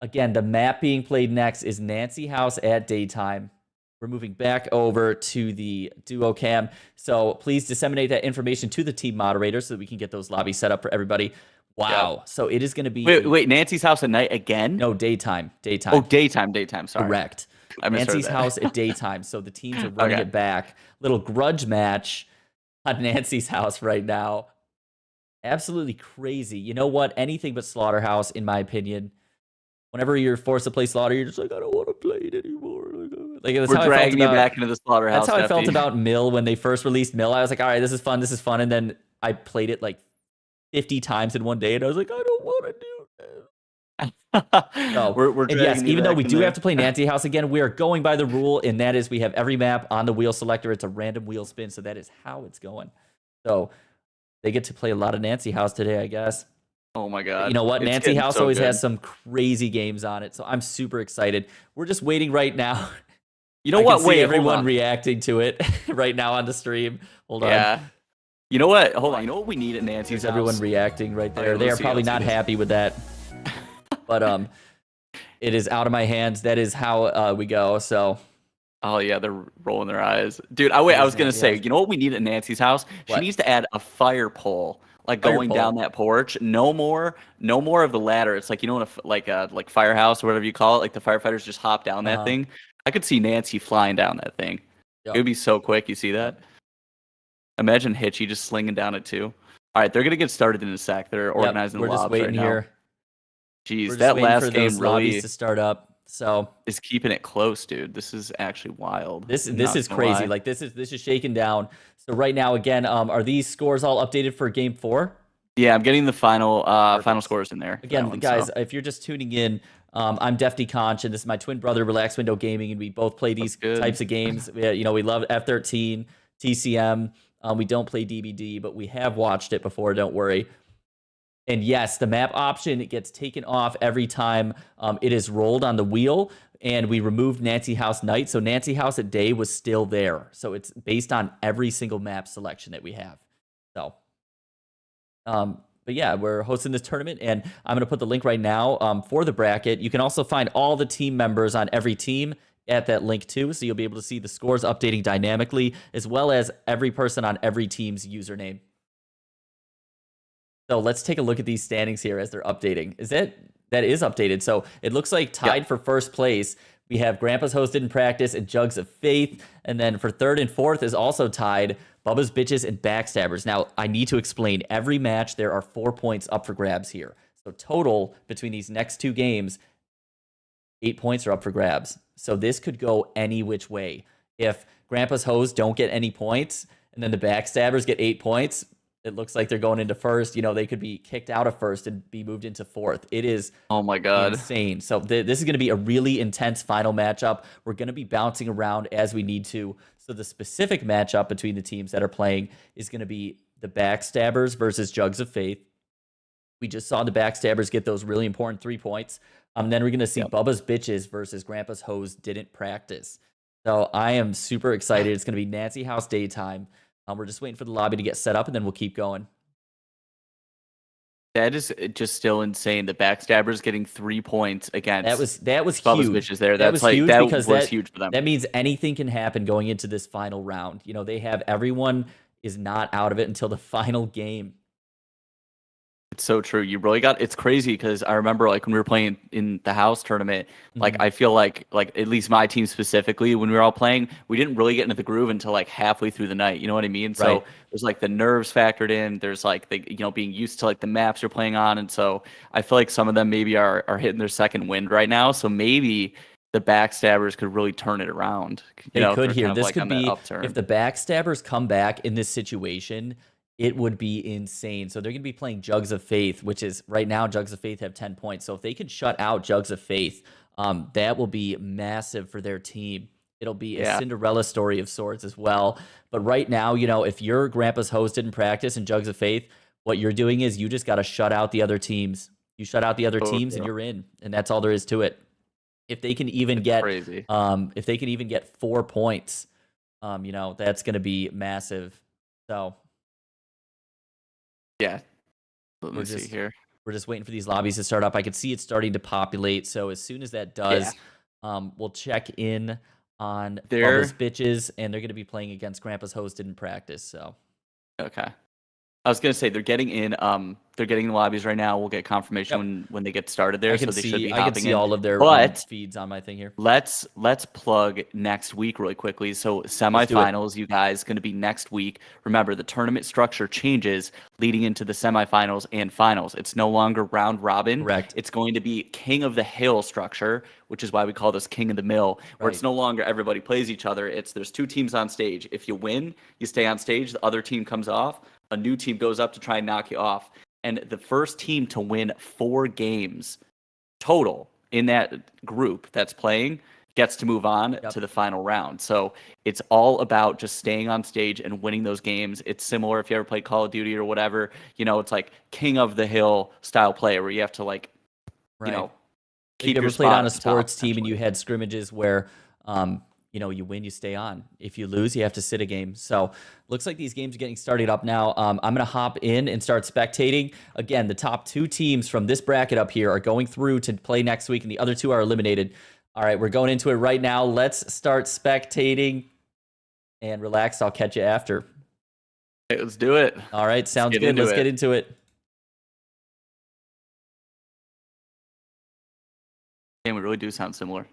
Again, the map being played next is Nancy House at daytime. We're moving back over to the duo cam. So please disseminate that information to the team moderators so that we can get those lobbies set up for everybody. Wow. Yeah. So it is going to be... Wait, Nancy's house at night again? No, daytime. Oh, daytime. Sorry. Correct. Nancy's house at daytime. So the teams are running it back. Little grudge match on Nancy's house right now. Absolutely crazy. You know what? Anything but Slaughterhouse, in my opinion. Whenever you're forced to play Slaughter, you're just like, I don't want to play it anymore. Like, that's We're dragging you back into the Slaughterhouse. That's how I felt about Mill when they first released Mill. I was like, all right, this is fun. And then I played it like 50 times in one day, and I was like, I don't want to do this. So, we're yes, even though we do have to play Nancy House again, we are going by the rule, and that is we have every map on the wheel selector. It's a random wheel spin, so that is how it's going. So they get to play a lot of Nancy House today, I guess. Oh my god. You know what? Nancy House always has some crazy games on it, so I'm super excited. We're just waiting right now. You know what? Wait, everyone reacting to it right now on the stream. Hold on. You know what? Hold on. You know what we need at Nancy's house? Everyone reacting right there. They are probably not happy with that. But it is out of my hands. That is how we go. So. Oh yeah, they're rolling their eyes, dude. I was gonna say, you know what we need at Nancy's house? She needs to add a fire pole, like going down that porch. No more of the ladder. It's like, you know, like firehouse or whatever you call it. Like the firefighters just hop down that thing. I could see Nancy flying down that thing. It would be so quick. You see that? Imagine Hitchy just slinging down it too. All right, they're gonna get started in a sec. They're organizing the lobs right now. We're just waiting here. Jeez, that last game really to start up. So is keeping it close, dude. This is actually wild. This is crazy. Like this is shaking down. So right now, again, are these scores all updated for Game 4? Yeah, I'm getting the final scores in there. Again, guys, if you're just tuning in, I'm Defty Conch, and this is my twin brother, Relax Window Gaming, and we both play these types of games. We love F13, TCM. We don't play DBD, but we have watched it before. Don't worry. And yes, the map option, it gets taken off every time it is rolled on the wheel, and we removed Nancy House Night. So Nancy House at day was still there. So it's based on every single map selection that we have. So, but yeah, we're hosting this tournament, and I'm going to put the link right now for the bracket. You can also find all the team members on every team at that link too. So you'll be able to see the scores updating dynamically, as well as every person on every team's username. So let's take a look at these standings here as they're updating. That is updated. So it looks like tied for first place, we have Grandpa's Hosted in Practice and Jugs of Faith. And then for third and fourth is also tied Bubba's Bitches and Backstabbers. Now, I need to explain, every match there are 4 points up for grabs here. So total between these next two games, 8 points are up for grabs. So this could go any which way. If Grandpa's Hose don't get any points, and then the Backstabbers get 8 points, it looks like they're going into first. You know, they could be kicked out of first and be moved into fourth. It is oh my god, insane. So this is going to be a really intense final matchup. We're going to be bouncing around as we need to. So the specific matchup between the teams that are playing is going to be the Backstabbers versus Jugs of Faith. We just saw the Backstabbers get those really important 3 points. Then we're going to see Bubba's Bitches versus Grandpa's Hose didn't practice. So I am super excited. It's going to be Nancy House daytime. We're just waiting for the lobby to get set up, and then we'll keep going. That is just still insane. The Backstabbers getting 3 points against that was Bubba's huge. Bitches there. That That's was like huge that because was huge for them. That means anything can happen going into this final round. You know, they have everyone is not out of it until the final game. It's so true. You really got it's crazy because I remember like when we were playing in the house tournament, like I feel like at least my team specifically, when we were all playing, we didn't really get into the groove until like halfway through the night. You know what I mean? So Right. there's like the nerves factored in. There's like the being used to like the maps you're playing on, and so I feel like some of them maybe are hitting their second wind right now. So maybe the Backstabbers could really turn it around. They could they're here. kind of, This like, could on that be upturn. if the Backstabbers come back in this situation. It would be insane. So they're going to be playing Jugs of Faith, which is right now Jugs of Faith have 10 points. So if they can shut out Jugs of Faith, that will be massive for their team. It'll be a Cinderella story of sorts as well. But right now, you know, if your Grandpa's Hose didn't practice in Jugs of Faith, what you're doing is you just got to shut out the other teams. You shut out the other teams and you're in. And that's all there is to it. If they can even get crazy. If they can even get 4 points, you know, that's going to be massive. So yeah. Let me see here. We're just waiting for these lobbies to start up. I can see it starting to populate. So as soon as that does, we'll check in on Bubba's Bitches, and they're going to be playing against Grandpa's Hose didn't practice. So okay. I was gonna say they're getting in the lobbies right now. We'll get confirmation when they get started there. I can so they should be I can hopping see in. all of their But feeds on my thing here. let's plug next week really quickly. So semifinals, you guys, going to be next week. Remember, the tournament structure changes leading into the semifinals and finals. It's no longer round robin. Correct. It's going to be King of the Hill structure, which is why we call this King of the Mill, where it's no longer everybody plays each other. There's 2 teams on stage. If you win, you stay on stage. The other team comes off. A new team goes up to try and knock you off. And the first team to win 4 games total in that group that's playing gets to move on to the final round. So it's all about just staying on stage and winning those games. It's similar if you ever played Call of Duty or whatever. You know, it's like King of the Hill style play where you have to like, you know, keep if you your ever played on a spot at the top, sports team and you had scrimmages where you know, you win, you stay on. If you lose, you have to sit a game. So looks like these games are getting started up now. I'm going to hop in and start spectating. Again, the top 2 teams from this bracket up here are going through to play next week, and the other 2 are eliminated. All right, we're going into it right now. Let's start spectating and relax. I'll catch you after. Hey, let's do it. All right, sounds good. Let's get into it. And we really do sound similar.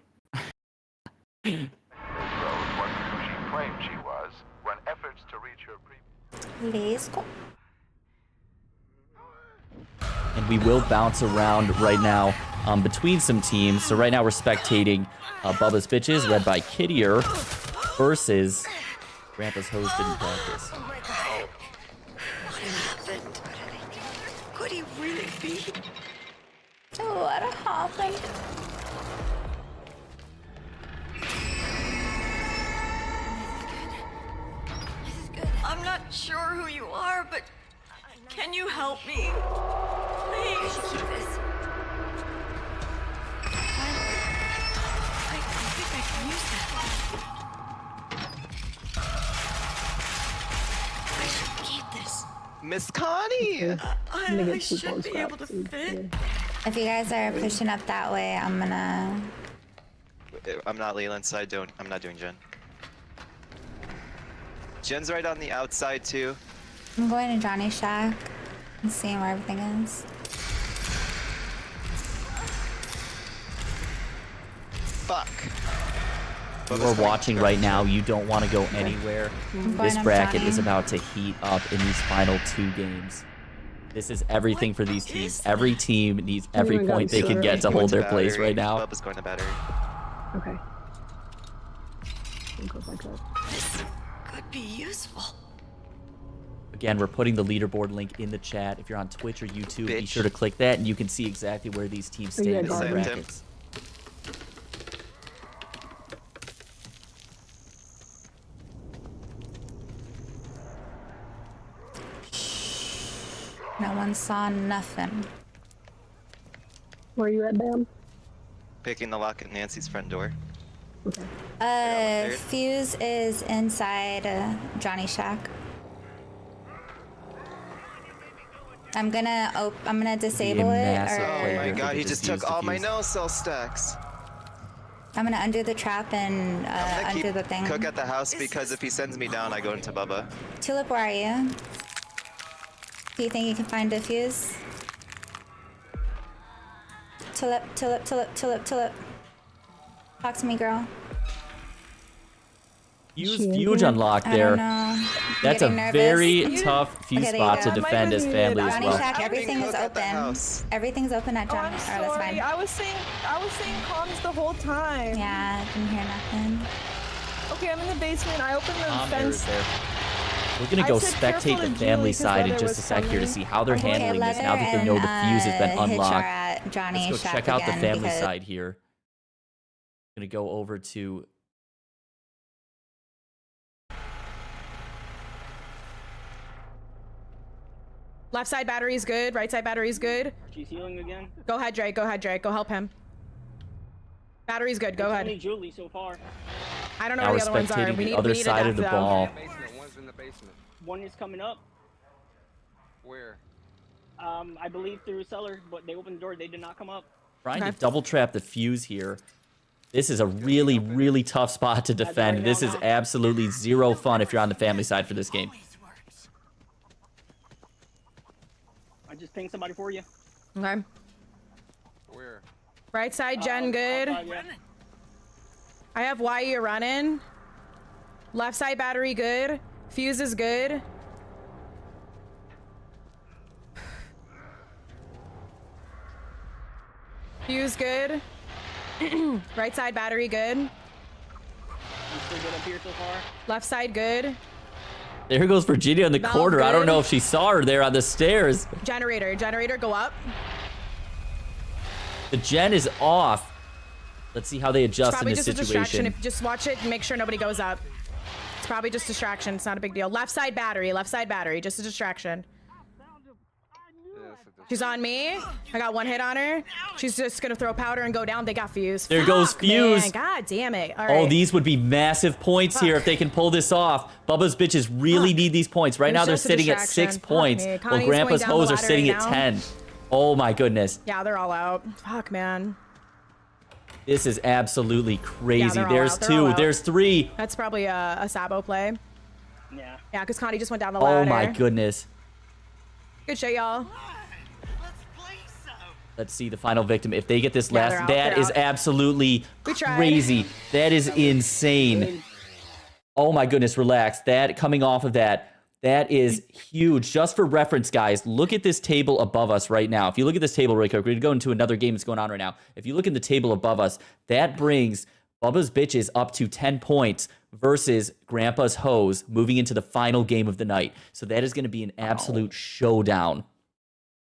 She was when efforts to reach her Let's go. And we will bounce around right now between some teams. So right now we're spectating Bubba's Bitches, led by Kittier, versus Grandpa's Hose didn't practice. Oh my god. What happened? Could he really be? What happened? I'm not sure who you are, but can you help me? Please. I should keep this. I think I can use that. I should keep this. Miss Connie! I should be able to fit. If you guys are pushing up that way, I'm not Leland, so I'm not doing Jen. Jen's right on the outside too. I'm going to Johnny's shack and seeing where everything is. Fuck. You're watching right now. You don't want to go anywhere. This bracket is about to heat up in these final 2 games. This is everything for these teams. Every team needs every point they can get to hold their place right now. Bubba's going to battery. Okay. This could be useful. Again, we're putting the leaderboard link in the chat. If you're on Twitch or YouTube, be sure to click that, and you can see exactly where these teams stand in the brackets. No one saw nothing. Where are you at, Bam? Picking the lock at Nancy's front door. Fuse is inside Johnny Shack. I'm gonna disable it. Oh my god, he just took all my no-cell stacks. I'm gonna undo the trap and undo the thing. Cook at the house because if he sends me down, I go into Bubba. Tulip, where are you? Do you think you can find a fuse? Tulip. Talk to me, girl. Huge unlock there. That's a very tough fuse spot to defend as family as well. Shack, everything is open. Everything's open at Johnny. I'm sorry. I was saying comms the whole time. Yeah, I didn't hear nothing. Okay, I'm in the basement. I opened the fence. We're gonna go spectate the family side in just a sec here to see how they're handling this now that they know the fuse has been unlocked. Let's go check out the family side here. Gonna go over to left side battery's good. Right side battery's good. She's healing again. Go ahead, Drake. Go help him. Battery's good. Go ahead. Only Julie so far. I don't know where the other ones are. We need other side of the ball. One's in the basement. One is coming up. Where? I believe through cellar, but they opened the door. They did not come up. Trying to double trap the fuse here. This is a really, really tough spot to defend. This is absolutely zero fun if you're on the family side for this game. I just pinged somebody for you. Okay. Where? Right side, Jen, good. I have why you're running. Left side battery, good. Fuse is good. Fuse good. Right side battery good. I'm still good up here so far. Left side good. There goes Virginia in the corner. Good. I don't know if she saw her there on the stairs. Generator, go up. The gen is off. Let's see how they adjust in this Just a distraction. situation. Just watch it and make sure nobody goes up. It's probably just distraction. It's not a big deal. Left side battery, just a distraction. She's on me. I got one hit on her. She's just gonna throw powder and go down. They got fuse. There goes fuse. Man. God damn it. All Oh, right. these would be massive points here if they can pull this off. Bubba's bitches really need these points. Right now they're sitting at 6 points, while Grandpa's hoes are sitting at 10. Oh my goodness. Yeah, they're all out. Fuck, man. This is absolutely crazy. Yeah, there's two. There's three. That's probably a Sabo play. Yeah. Yeah, because Connie just went down the ladder. Oh my goodness. Good shit, y'all. Let's see the final victim. If they get this Yeah, last, they're that out. is absolutely We tried. crazy. That is insane. Oh my goodness, relax. That coming off of that is huge. Just for reference, guys, look at this table above us right now. If you look at this table right quick, we're going to go into another game that's going on right now. If you look in the table above us, that brings Bubba's bitches up to 10 points versus Grandpa's hoes moving into the final game of the night. So that is going to be an absolute showdown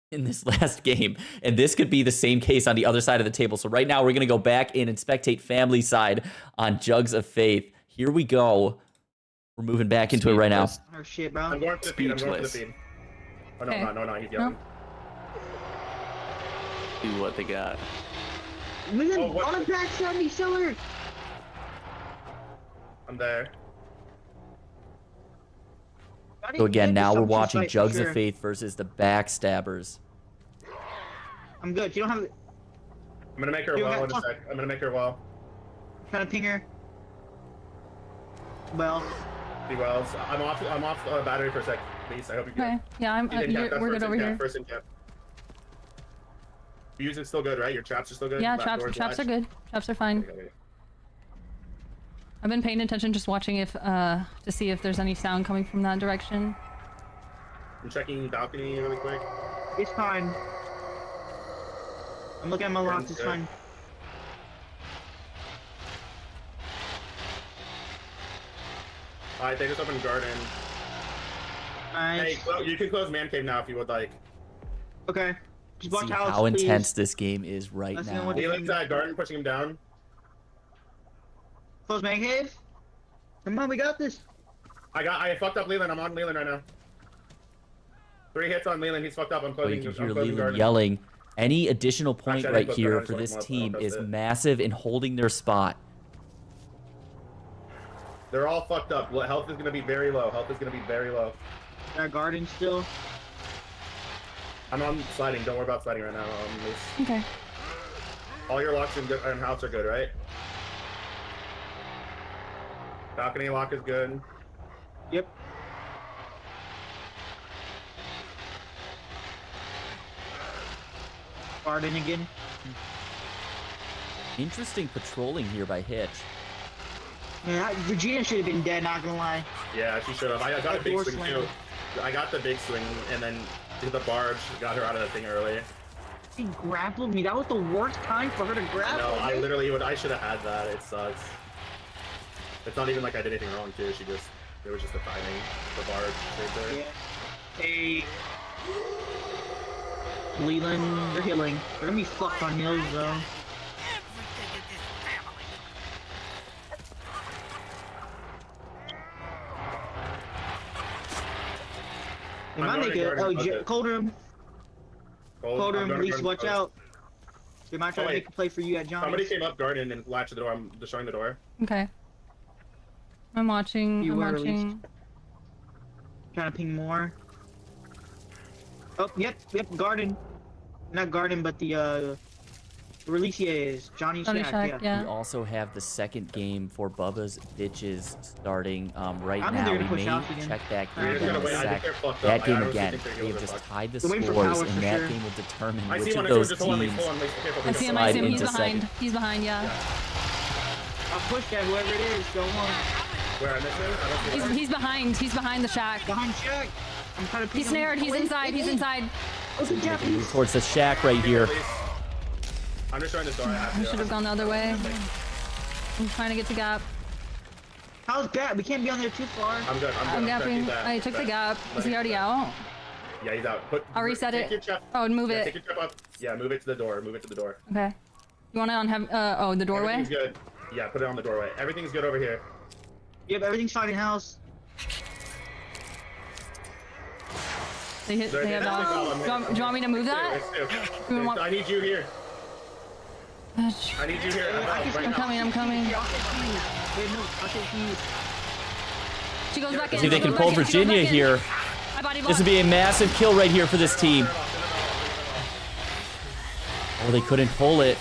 in this last game. And this could be the same case on the other side of the table. So right now we're going to go back in and spectate family side on Jugs of Faith. Here we go. We're moving back into it right now. Oh shit, bro. I'm going for the feed. I'm going for the feed. Oh no, no, he's yelling. See what they got. Listen, on a backstab me, Seller. I'm there. So again, now we're watching Jugs of Faith versus the Backstabbers. I'm good. You don't have. I'm gonna make her a wall in a sec. I'm gonna make her a wall. Trying to ping her. Well. Be wells. I'm off battery for a sec, please. I hope you can. Okay. Yeah, we're good over here. First in cap. Fuse is still good, right? Your traps are still good? Yeah, traps are good. Traps are fine. Okay. I've been paying attention, just watching if to see if there's any sound coming from that direction. I'm checking balcony really quick. It's fine. I'm looking at my locks. It's fine. Alright, they just opened garden. Nice. Hey, you can close man cave now if you would like. Okay. Just watch See Alex, how please. intense this game is right Let's see now. what Healing side garden, pushing him down. Close man cave. Come on, we got this. I fucked up Leland. I'm on Leland right now. 3 hits on Leland. He's fucked up. I'm Oh, closing. you can I'm hear closing Leland garden. yelling. Any additional point Actually, I right didn't here put for garden, this I just team wanted to is post it. massive in holding their spot. They're all fucked up. Health is gonna be very low. Health is gonna be very low. That garden still. I'm on sliding. Don't worry about sliding right now. Okay. All your locks and house are good, right? Balcony lock is good. Yep. Garden again. Interesting patrolling here by Hitch. Man, Virginia should have been dead, not gonna lie. Yeah, she should have. I got a big swing too. I got the big swing and then did the barge, got her out of the thing early. She grappled me. That was the worst time for her to grapple. No, I literally I should have had that. It sucks. It's not even like I did anything wrong too. It was just the timing. The barge right there. Yeah. Hey. Leland, they're healing. They're gonna be fucked on heals though. They might make it. Oh, cold room. Cold room, Reese, watch out. They might try to make a play for you at Johnny's. Somebody came up garden and latched the door. I'm destroying the door. Okay. I'm watching. I'm watching. Released. Trying to ping more. Oh, yep, garden. Not garden, but the Relicia is Johnny's Shack, yeah. We also have the second game for Bubba's Bitches starting right I think now. they're We gonna push may out again. check back They're here just in gonna a wait. I think sec. they're fucked That up. game I honestly again, think they're they have gonna just fuck. tied the They're waiting for scores, power and for that sure. game will determine I which see of one. those Just hold on, teams hold on, careful. I see him. slide He's into behind. second. He's behind. Yeah. I'll push that, whoever it is. Go on. Where I missed it? I don't see it. He's behind. He's behind the shack. Behind Shack. I'm trying to ping He's snared. He's inside. He's inside. Move towards the shack right here. I'm just trying to door. I should have gone the other way. I'm trying to get to gap. How's Gap? We can't be on there too far. I'm good. I'm gapping. I took the gap. Is he already out? Yeah, he's out. I'll reset take it. Your trap. Oh, move Yeah, it. take your trap up. Yeah, move it to the door. Move it to the door. Okay. You want it on oh, the doorway? Everything's good. Yeah, put it on the doorway. Everything's good over here. Yep, everything's fine in house. They hit. They have dogs. Do you want me to move that? I need you here. I need you here. I'm coming. I'm coming. She goes back in. See if they can pull Virginia here. This would be a massive kill right here for this team. Oh, they couldn't pull it.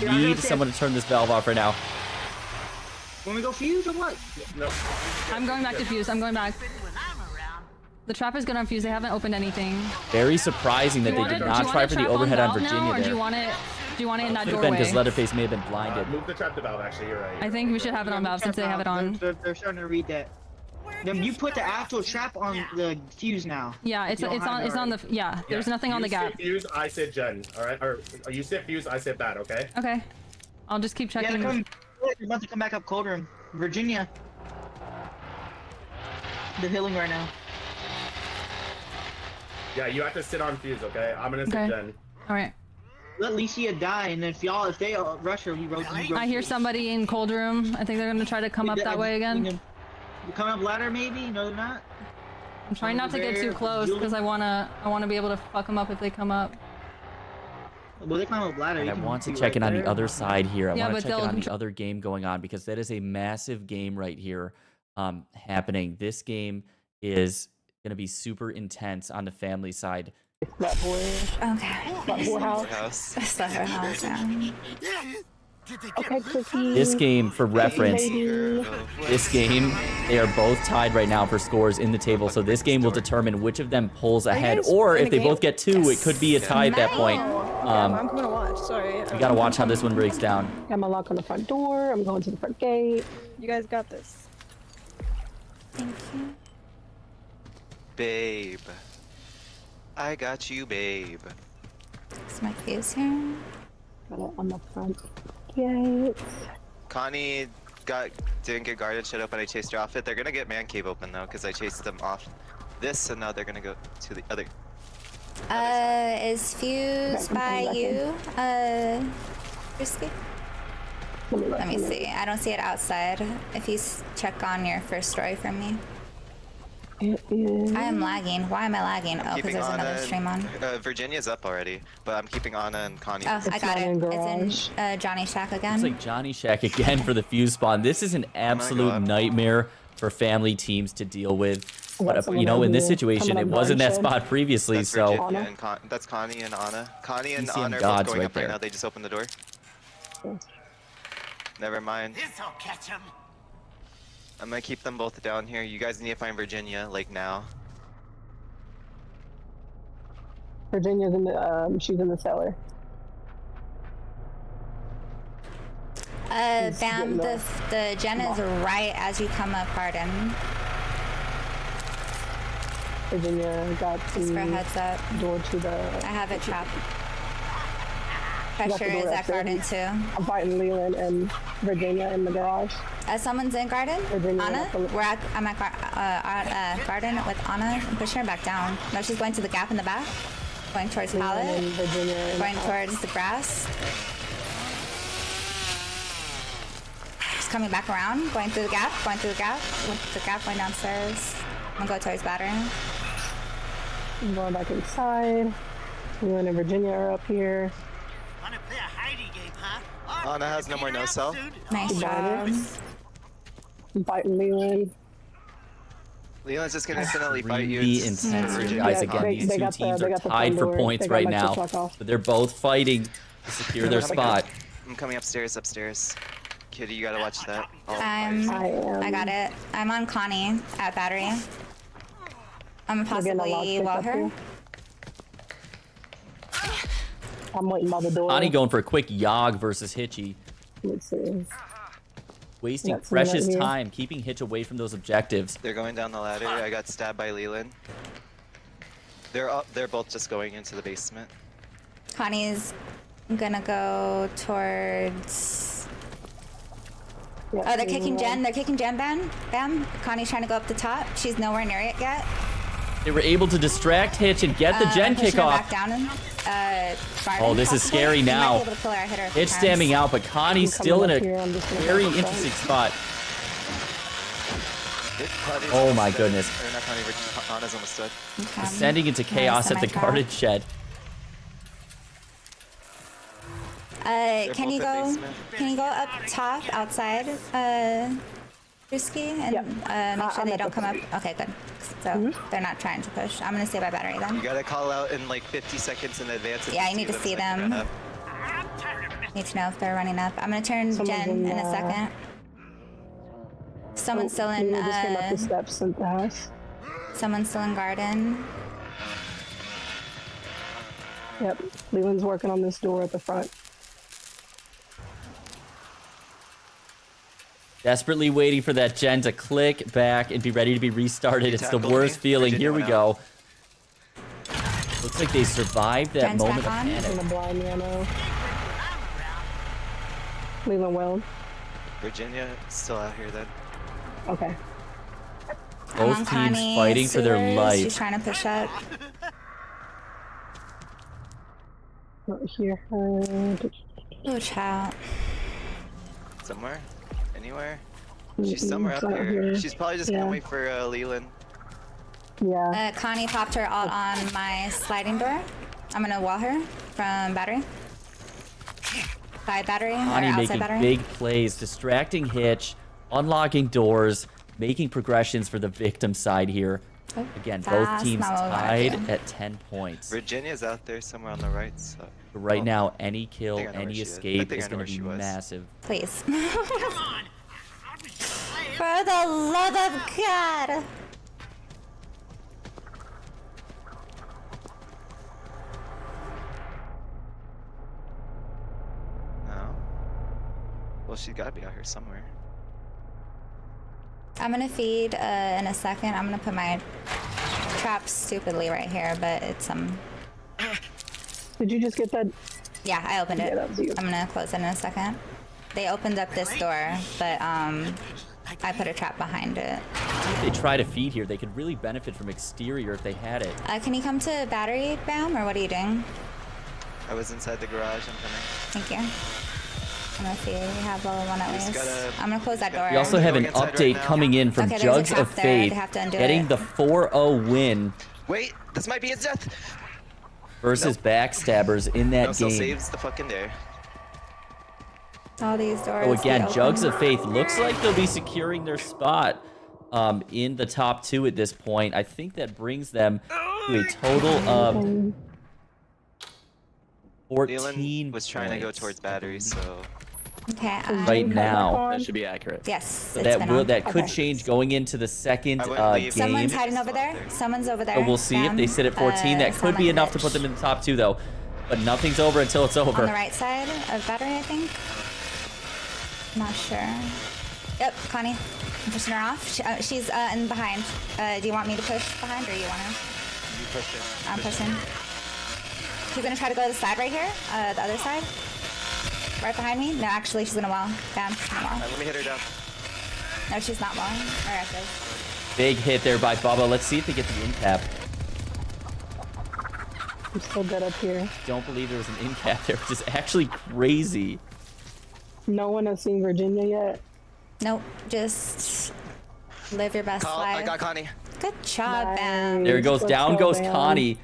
They need someone to turn this valve off right now. Want me to go fuse or what? No. I'm going back to fuse. I'm going back. The trap is good on fuse. They haven't opened anything. Very surprising that they did not try for the overhead on Virginia or there. do you want it? Do you want it in that Could have been doorway? because Leatherface may have been blinded. Move the trap to valve. Actually, you're right. I think we should have it on valve since they have it on. They're starting to read that. Then you put the actual trap on the fuse now. Yeah, it's on the yeah. There's nothing on the gap. You sit fuse, I sit gen. All right, or you sit fuse, I sit bad. Okay. Okay. I'll just keep checking. Yeah, they're about to come back up cold room. Virginia. They're healing right now. Yeah, you have to sit on fuse. Okay, I'm gonna sit gen. All right. Let Licia die, and if they rush her, he wrote. I hear somebody in cold room. I think they're gonna try to come up that way again. You come up ladder, maybe? No, they're not. I'm trying not to get too close because I wanna be able to fuck them up if they come up. Well, they climb up ladder. And I want to check in on the other side here. I Yeah, want but to check in they'll- on the other game going on because that is a massive game right here happening. This game is going to be super intense on the family side. Okay. House. That's the her house, yeah. Okay, Cookie. This game, for reference, this game, they are both tied right now for scores in the table. So this game will determine which of them pulls ahead, or if they both get two, it could be a tie at that point. I'm gonna watch. Sorry. You gotta watch how this one breaks down. Got my lock on the front door. I'm going to the front gate. You guys got this. Thank you. Babe. I got you, babe. Is my fuse here? Got it on the front gate. Connie didn't get guarded shit open. I chased her off it. They're gonna get man cave open though, because I chased them off this, so now they're gonna go to the other. Is Fuse by you? Risky? Let me see. I don't see it outside. If you check on your first story for me. I am lagging. Why am I lagging? Oh, because there's another stream on. Virginia's up already, but I'm keeping Anna and Connie. Oh, I got it. It's in Johnny Shack again. It's like Johnny Shack again for the fuse spawn. This is an absolute nightmare for family teams to deal with. But, you know, in this situation, it wasn't that spot previously, that's so... That's Connie and Anna. Connie and TCM Anna are gods both going right up right there. now. They just opened the door. Never mind. This'll catch him. I'm gonna keep them both down here. You guys need to find Virginia, like now. Virginia's in the she's in the cellar. Bam, the gen is right as you come up garden. Virginia got the Just for a heads up. door to the... I have it trapped. Pressure is at garden too. I'm fighting Leland and Virginia in the garage. Someone's in garden? Virginia, Anna? I'm at garden with Anna. I'm pushing her back down. No, she's going to the gap in the back. Going towards pallet. Going towards the grass. She's coming back around. Going through the gap. Going through the gap. With the gap going downstairs. I'm gonna go towards battery. I'm going back inside. Leland and Virginia are up here. Wanna play a hidey game, huh? Anna has no more no cell. Nice job. I'm fighting Leland. Leland's just gonna infinitely bite you. Really intense here, guys. Again, these two teams are tied for points right now, but they're both fighting to secure their spot. I'm coming upstairs. Kitty, you gotta watch that. I got it. I'm on Connie at battery. I'm gonna possibly wall her. I'm waiting by the door. Connie going for a quick Yogg versus Hitchy. Let's see. Wasting precious time, keeping Hitch away from those objectives. They're going down the ladder. I got stabbed by Leland. They're both just going into the basement. Connie's gonna go towards... Oh, they're kicking Jen. They're kicking Jen, Bam. Connie's trying to go up the top. She's nowhere near it yet. They were able to distract Hitch and get the Gen kick off. Back down, Oh, this is scary now. Hitch stamming out, but Connie's still in a very interesting spot. Oh my goodness. Anna's almost dead. Descending into chaos at the guarded shed. Can you go up top outside, Risky, and make sure they don't come up? Okay, good. So they're not trying to push. I'm gonna stay by battery then. You gotta call out in like 50 seconds in advance. Yeah, I need to see them. Need to know if they're running up. I'm gonna turn Jen in a second. Someone's still in. Just came up the steps at the house. Someone's still in garden. Yep, Leland's working on this door at the front. Desperately waiting for that Gen to click back and be ready to be restarted. It's the worst feeling. Here we go. Looks like they survived that moment of panic. In the blind ammo. Leland well. Virginia still out here then. Okay. Both teams fighting for their life. She's trying to push up. Not here. Oh, child. Somewhere? Anywhere? She's somewhere up here. She's probably just gonna wait for Leland. Yeah. Connie popped her alt on my sliding door. I'm gonna wall her from battery. Side battery, Connie or outside making battery. big plays, distracting Hitch, unlocking doors, making progressions for the victim side here. Oh, again, both teams tied at 10 points. Virginia's out there somewhere on the right side. Right now, any kill, any escape is going to be massive. Please. For the love of God. No. Well, she's got to be out here somewhere. I'm gonna feed in a second. I'm gonna put my trap stupidly right here, but it's Did you just get that? Yeah, I opened it. Yeah, that was you. I'm gonna close it in a second. They opened up this door, but I put a trap behind it. If they try to feed here, they could really benefit from exterior if they had it. Can you come to battery, Bam, or what are you doing? I was inside the garage. I'm coming. Thank you. I'm gonna see. We have level 1 at least. I'm gonna close that door. We also have an update coming in from Jugs of Faith, getting the 4-0 win. Wait, this might be his death. Versus Backstabbers in that Still game. saves the fucking day. All these doors. So again, Jugs of Faith looks like they'll be securing their spot in the top 2 at this point. I think that brings them to a total of 14 Dylan was trying to go towards batteries, so... Okay. Right now. That should be accurate. Yes. So that could change going into the second game. Someone's hiding over there. Someone's over there. So we'll see if they sit at 14. That could be enough to put them in the top 2, though. But nothing's over until it's over. On the right side of battery, I think. Not sure. Yep, Connie. I'm pushing her off. She's in behind. Do you want me to push behind, or you want to? You push it. I'm pushing. She's gonna try to go to the side right here. The other side. Right behind me. No, actually, she's gonna wall. Down. She's gonna wall. Let me hit her down. No, she's not walling. Alright, she is. Big hit there by Bubba. Let's see if they get the in cap. I'm still good up here. Don't believe there was an in cap there, which is actually crazy. No one has seen Virginia yet. Nope. Just live your best life. I got Connie. Good job, Bam. There it goes. Down goes Connie.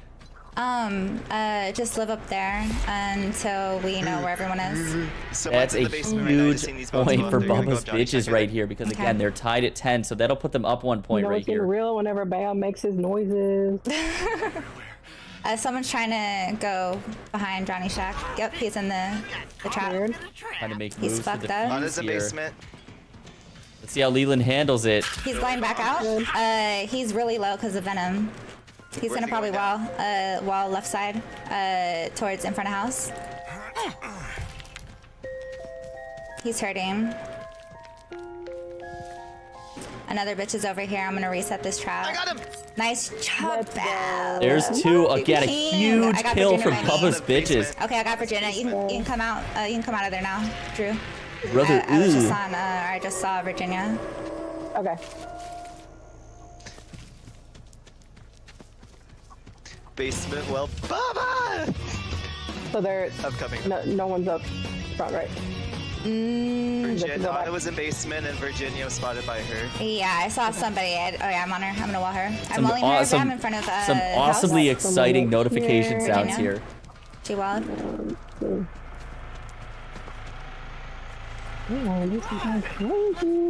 Just live up there until we know where everyone is. That's a huge point for Bubba's bitches right here, because again, they're tied at 10, so that'll put them up 1 point right here. It's real whenever Bam makes his noises. Someone's trying to go behind Johnny Shack. Yep, he's in the trap. Trying to make He's moves to fucked the up. On the basement. Let's see how Leland handles it. He's going back out. He's really low because of Venom. He's gonna probably wall left side, towards in front of house. He's hurting. Another bitch is over here. I'm gonna reset this trap. I got him. Nice job, Belle. There's 2. Again, a huge kill from Bubba's bitches. Okay, I got Virginia. You can come out. You can come out of there now, Drew. Brother, I was just on. I just saw Virginia. Okay. Basement, well, Bubba! So they're upcoming. No one's up front, right? Virginia was in basement, and Virginia was spotted by her. Yeah, I saw somebody. Oh yeah, I'm on her. I'm gonna wall her. I'm walling her. I'm in front of some awesomely exciting notification sounds here. She walled.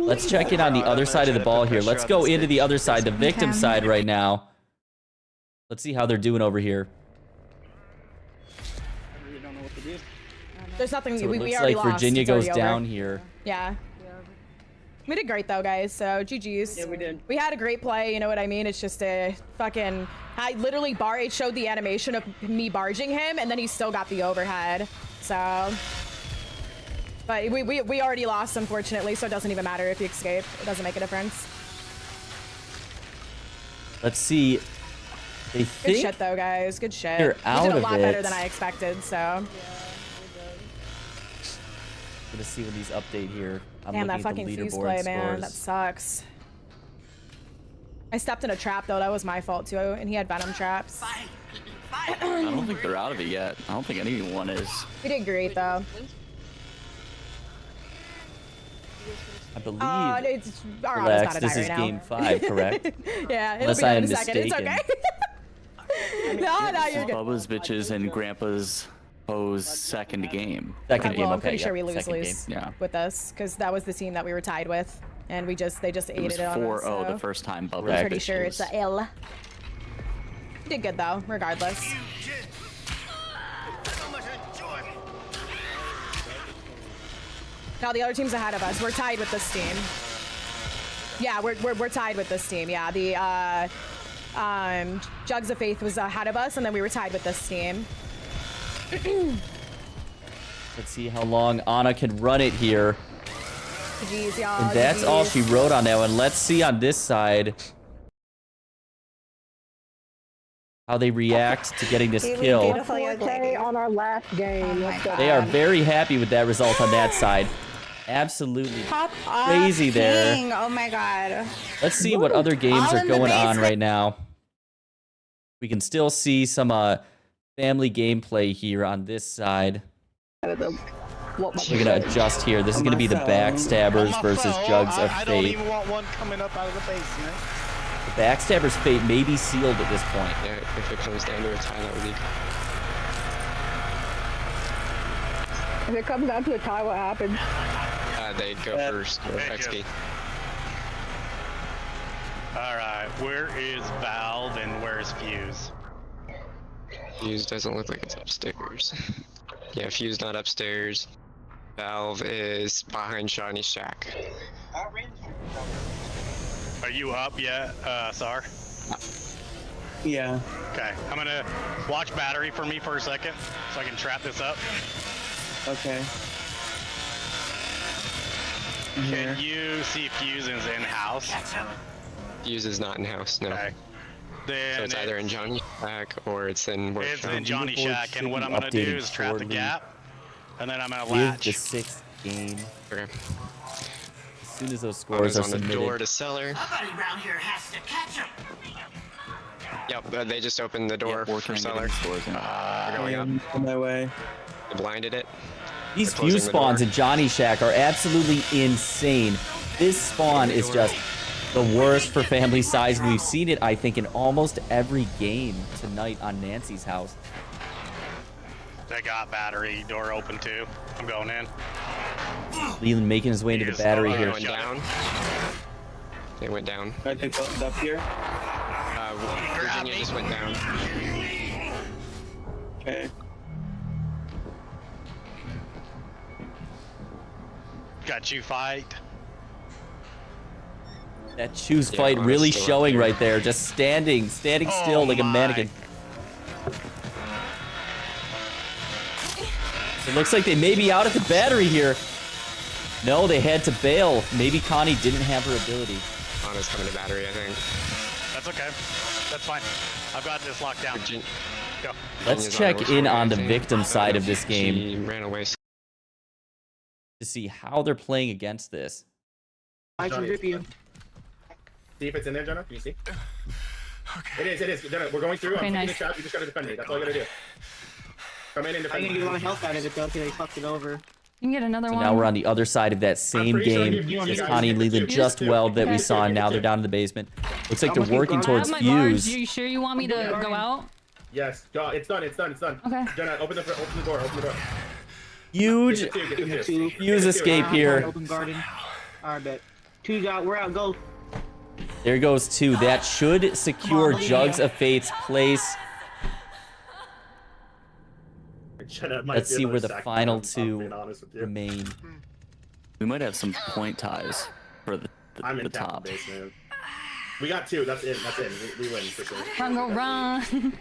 Let's check in on the other side of the ball here. Let's go into the other side, the victim side right now. Let's see how they're doing over here. I really don't know what to do. There's nothing. So we looks already like lost. Virginia It's goes already down over. here. Yeah. We did great though, guys. So GG's. Yeah, we did. We had a great play. You know what I mean? It's just a fucking. I literally it showed the animation of me barging him, and then he still got the overhead. So. But we already lost, unfortunately. So it doesn't even matter if you escape. It doesn't make a difference. Let's see. They Good think shit though, guys. Good shit. they're out we did a of lot it. better than I expected. So. I'm gonna see when these update here. I'm Damn, that looking fucking at the fuse leaderboard play, man. scores. That sucks. I stepped in a trap though. That was my fault too. And he had venom traps. I don't think they're out of it yet. I don't think anyone is. We did great though. I believe. It's our Relax, auto's this gotta die is right game 5, correct? Yeah, it'll Unless be I done am in a second. It's mistaken. okay. No, you're good. Bubba's bitches and Grandpa's Poe's second game. Second game, Well, I'm okay. pretty sure we Second lose game. Yeah. with us because that was the team that we were tied with, and they just It ate was it on 4-0 us. So. the first time Bubba's I'm pretty bitches. sure it's a L. We did good though, regardless. Now the other team's ahead of us. We're tied with this team. Yeah, we're tied with this team. Yeah, the Jugs of Faith was ahead of us, and then we were tied with this team. Let's see how long Anna can run it here. Jeez, y'all. And that's all she wrote on that one. Let's see on this side how they react to getting this kill. On our last game. They are very happy with that result on that side. Absolutely Pop off, crazy there. King. Oh my god. Let's see what other games All are in the going on basement. right now. We can still see some family gameplay here on this side. We're gonna adjust here. This is gonna be the Backstabbers versus Jugs of I don't Fate. even want one coming up out of the basement. The Backstabbers' fate may be sealed at this point. Yeah, if it comes down to a tie, that would be. If it comes down to a tie, what happens? They go first. XP. Alright, where is Valve and where's Fuse? Fuse doesn't look like it's upstairs. Yeah, Fuse not upstairs. Valve is behind Shiny Shack. Are you up yet, Sar? Yeah. Okay, I'm gonna watch battery for me for a second so I can trap this up. Okay. Can you see if Fuse is in-house? Fuse is not in house, no. Okay. Then So it's either in Johnny Shack or it's in It's workshop. in Johnny Shack, and what I'm gonna do is trap the gap, and then I'm gonna With latch. the 6th game. Okay. As soon as those scores are on the submitted. door to cellar. Somebody around here has to catch him. Yep, they just opened the door for cellar. We're going up. On my way. They blinded it. These They're closing fuse the spawns door. in Johnny Shack are absolutely insane. This spawn is just the worst for family size. We've seen it, I think, in almost every game tonight on Nancy's house. They got battery door open too. I'm going in. Leland making his way into the battery here. Going down. They went down. I think up here. Virginia just went down. Okay. Got you fight. That choose Yeah, fight Anna's really still up showing here. right there. Just standing still like a mannequin. It looks like they may be out at the battery here. No, they had to bail. Maybe Connie didn't have her ability. Anna's coming to battery, I think. That's okay. That's fine. I've got this locked down. Go. Let's check in on the victim side of this game She ran away. to see how they're playing against this. I can rip you. See if it's in there, Jenna. Can you see? Okay. It is. Jenna, we're going through. Okay, I'm taking nice. a shot. You just gotta defend me. That's all you gotta do. Come in and I'm defend gonna me. get a lot of health out of it though, because they fucked it over. You can get another So one. now we're on the other side of that same pretty sure game. you It's guys Connie and get Leland two. just weld that we Okay. saw, and now they're down in the basement. Looks like I'm they're looking working for- I have towards my guards. Fuse. You sure you want me to go out? Yes. Go. It's done. It's done. Okay. Jenna, open the door. Open the door. Huge Get the two. Fuse escape here. Open garden. Alright, bet. Two's out. We're out. Go. There goes 2. That should secure Jugs of Fate's place. Jenna might Let's be see another where the sack final I'm 2 being honest with you. remain. We might have some point ties for the I'm in the top top. base, man. We got 2. That's in. We win for sure. Run, go, run.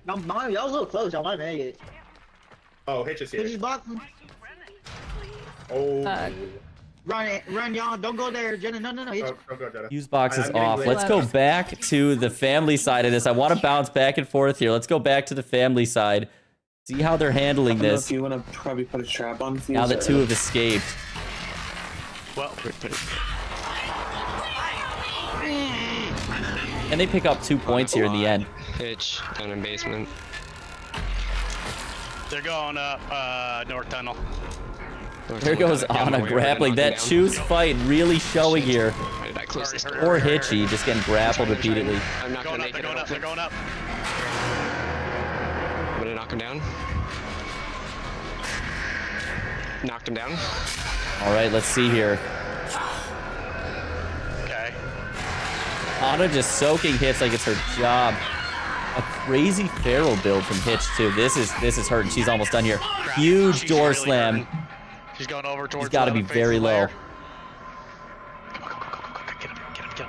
No, mine, that was a little close. I might make it. Oh, Hitch is here. Hitch is blocking. Oh. Run, y'all. Don't go there, Jenna. No. Hitch. Don't go, Jenna. Fuse box is I'm getting off. late. Let's go back to the family side of this. I want to bounce back and forth here. Let's go back to the family side. See how they're handling I don't know this if you want to probably put a trap on Fuse. now that or- 2 have escaped. Well, And they pick up 2 points here in the end. Pitch down in basement. they're going up North Tunnel. There goes Anna grappling. That choose fight really showing here. Why did I close this door? Or Hitchy just getting grappled repeatedly. I'm not gonna make it. They're going up. I'm gonna knock him down. Knocked him down. All right, let's see here. Okay. Anna just soaking hits like it's her job. A crazy Feral build from Hitch too. This is hurting. She's almost done here. Huge She's door really slam. hurting. She's going over towards. She's got to be very low. Get him.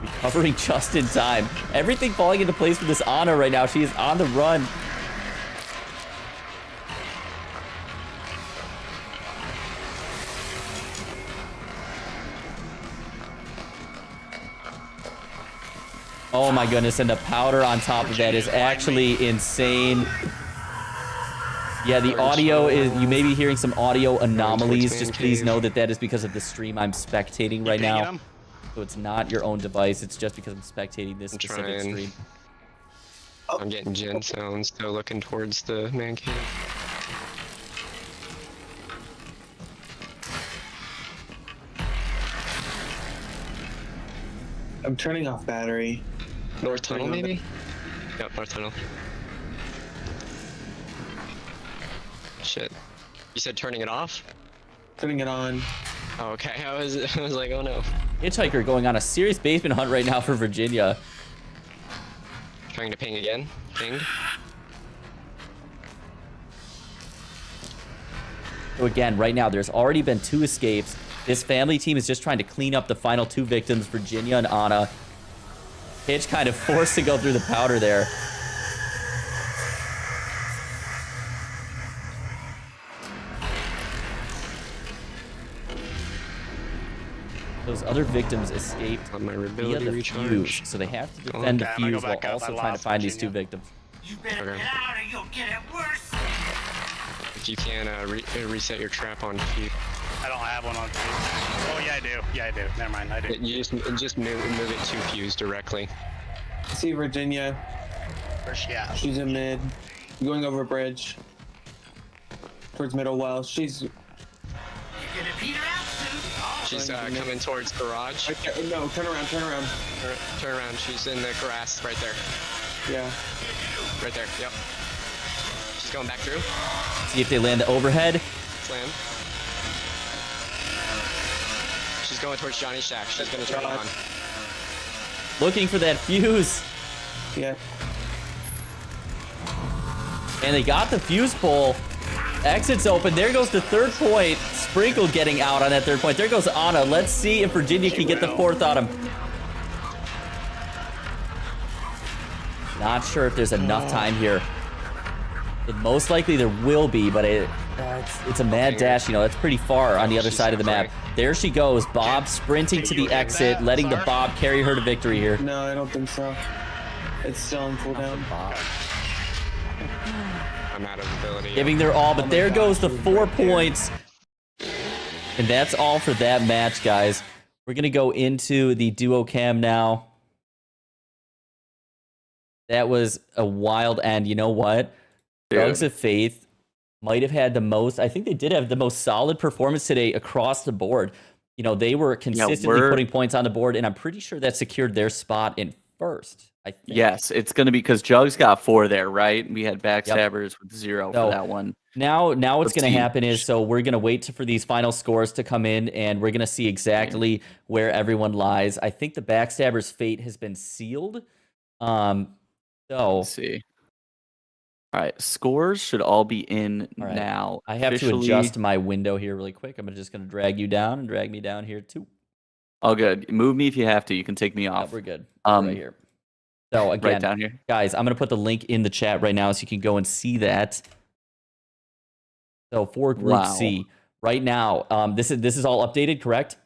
Recovering just in time. Everything falling into place for this Anna right now. She is on the run. Oh my goodness, and the powder on top of that is actually insane. Yeah, the audio is, you may be hearing some audio anomalies. Just please know that that is because of the stream I'm spectating right now. So it's not your own device, it's just because I'm spectating this specific stream. I'm getting gen sounds, so looking towards the man cave. I'm turning off battery. North tunnel, maybe? Yep, north tunnel. Shit. You said turning it off? Turning it on. Oh, okay. I was like, oh no. Hitchhiker going on a serious basement hunt right now for Virginia. Trying to ping again. Pinged. So again, right now, there's already been 2 escapes. This family team is just trying to clean up the final 2 victims, Virginia and Anna. Hitch kind of forced to go through the powder there. Those other victims escaped via the fuse, so they have to defend the fuse while also trying to find these 2 victims. You better get out or you'll get it worse. If you can reset your trap on fuse. I don't have one on fuse. Oh yeah, I do. Yeah, I do. Never mind, I do. You just move it to fuse directly. See Virginia. Where's she at? She's in mid. Going over bridge. Towards middle well. She's... You're gonna beat her out soon. Oh, She's coming towards garage. Right there. No, turn around, turn around. Turn around. She's in the grass right there. Yeah. Right there. Yep. She's going back through. See if they land the overhead. Slam. She's going towards Johnny's shack. She's gonna turn it on. Looking for that fuse. Yeah. And they got the fuse pole. Exit's open. There goes the 3rd point. Sprinkle getting out on that 3rd point. There goes Anna. Let's see if Virginia can get the 4th on him. Not sure if there's enough time here. It most likely there will be, but it's a mad dash. You know, that's pretty far on the other side of the map. There she goes. Bob sprinting to the exit, letting the Bob carry her to victory here. No, I don't think so. It's still on cooldown. I'm out of ability. Giving their all, but there goes the 4 points. And that's all for that match, guys. We're going to go into the duo cam now. That was a wild end. You know what? Jugs of Faith might have had the most, I think they did have the most solid performance today across the board. You know, they were consistently putting points on the board, and I'm pretty sure that secured their spot in first. I think. Yes, it's going to be because Jugs got 4 there, right? We had Backstabbers with 0 for that one. Now what's going to happen is, so we're going to wait for these final scores to come in, and we're going to see exactly where everyone lies. I think the Backstabbers' fate has been sealed. So let's see. All right, scores should all be in now. I have to adjust my window here really quick. I'm just going to drag you down and drag me down here too. All good. Move me if you have to. You can take me off. We're good. Right here. So again, right down here. Guys, I'm going to put the link in the chat right now so you can go and see that. So for Group C, right now, this is all updated, correct?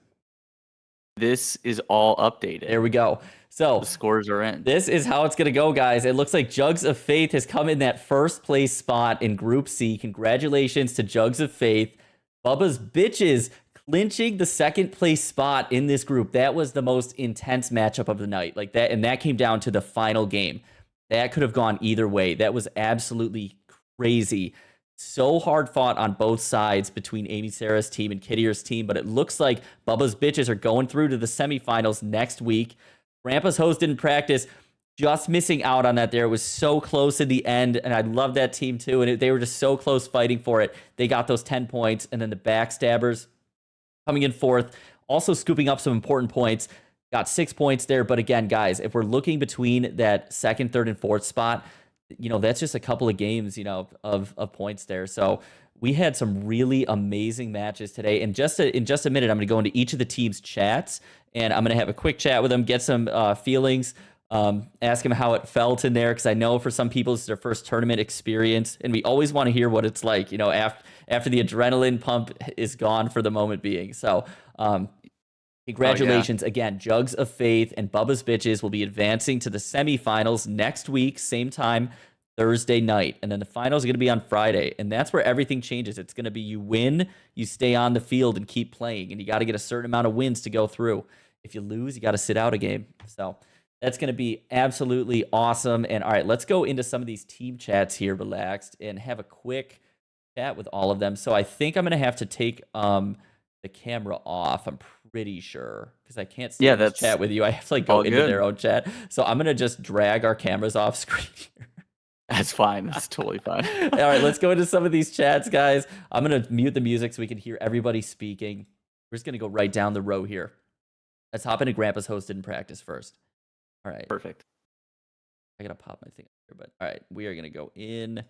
This is all updated. There we go. So the scores are in. This is how it's going to go, guys. It looks like Jugs of Faith has come in that 1st place spot in Group C. Congratulations to Jugs of Faith. Bubba's Bitches clinching the 2nd place spot in this group. That was the most intense matchup of the night. Like that, and that came down to the final game. That could have gone either way. That was absolutely crazy. So hard fought on both sides between Amy Sarah's team and Kittier's team, but it looks like Bubba's Bitches are going through to the semifinals next week. Grandpa's Host didn't practice, just missing out on that there. It was so close in the end, and I love that team too, and they were just so close fighting for it. They got those 10 points, and then the Backstabbers coming in 4th, also scooping up some important points, got 6 points there. But again, guys, if we're looking between that 2nd, 3rd, and 4th spot, you know, that's just a couple of games, you know, of points there. So we had some really amazing matches today. And in just a minute, I'm going to go into each of the teams' chats, and I'm going to have a quick chat with them, get some feelings, ask them how it felt in there, because I know for some people it's their first tournament experience, and we always want to hear what it's like, you know, after the adrenaline pump is gone for the moment being. So Congratulations again. Jugs of Faith and Bubba's Bitches will be advancing to the semifinals next week, same time, Thursday night. And then the finals are going to be on Friday. And that's where everything changes. It's going to be you win, you stay on the field and keep playing. And you got to get a certain amount of wins to go through. If you lose, you got to sit out a game. So that's going to be absolutely awesome. And all right, let's go into some of these team chats here, relaxed, and have a quick chat with all of them. So I think I'm going to have to take the camera off. I'm pretty sure, because I can't see this chat with you. I have to like go into their own chat. So I'm gonna just drag our cameras off screen here. That's fine. That's totally fine. All right, let's go into some of these chats, guys. I'm gonna mute the music so we can hear everybody speaking. We're just gonna go right down the row here. Let's hop into Grandpa's hosted in practice first. All right. Perfect. I gotta pop my thing up here, but all right, we are gonna go in.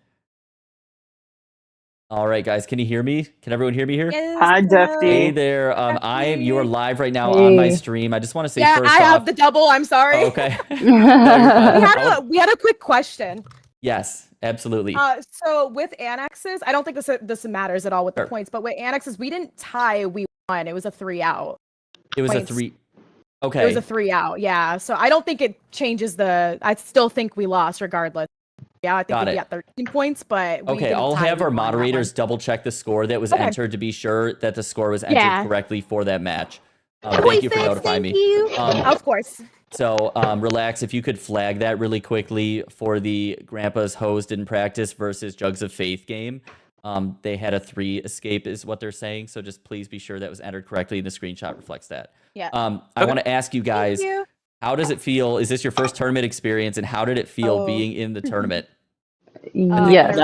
All right, guys, can you hear me? Can everyone hear me here? Yes, Hi, Defty. Hey there. You are live right now on my stream. I just want to say first I off. have the double. I'm sorry. Oh, okay. we had a quick question. Yes, absolutely. So with annexes, I don't think this matters at all with the points, but with annexes, we didn't tie. We won. It was a 3-out. It was points. a 3. Okay. It was a 3-out. Yeah. So I don't think it changes the. I still think we lost regardless. Yeah, I think we got 13 points, but we didn't I'll tie. have We our won that moderators double check the score that was entered to be sure that the score was entered correctly for that match. Thank you for notifying me. Of course. So relax. If you could flag that really quickly for the Grandpa's hosted in practice versus Jugs of Faith game. They had a 3 escape is what they're saying. So just please be sure that was entered correctly and the screenshot reflects that. Yeah. I want to ask you guys, how does it feel? Is this your first tournament experience, and how did it feel being in the tournament? Yes.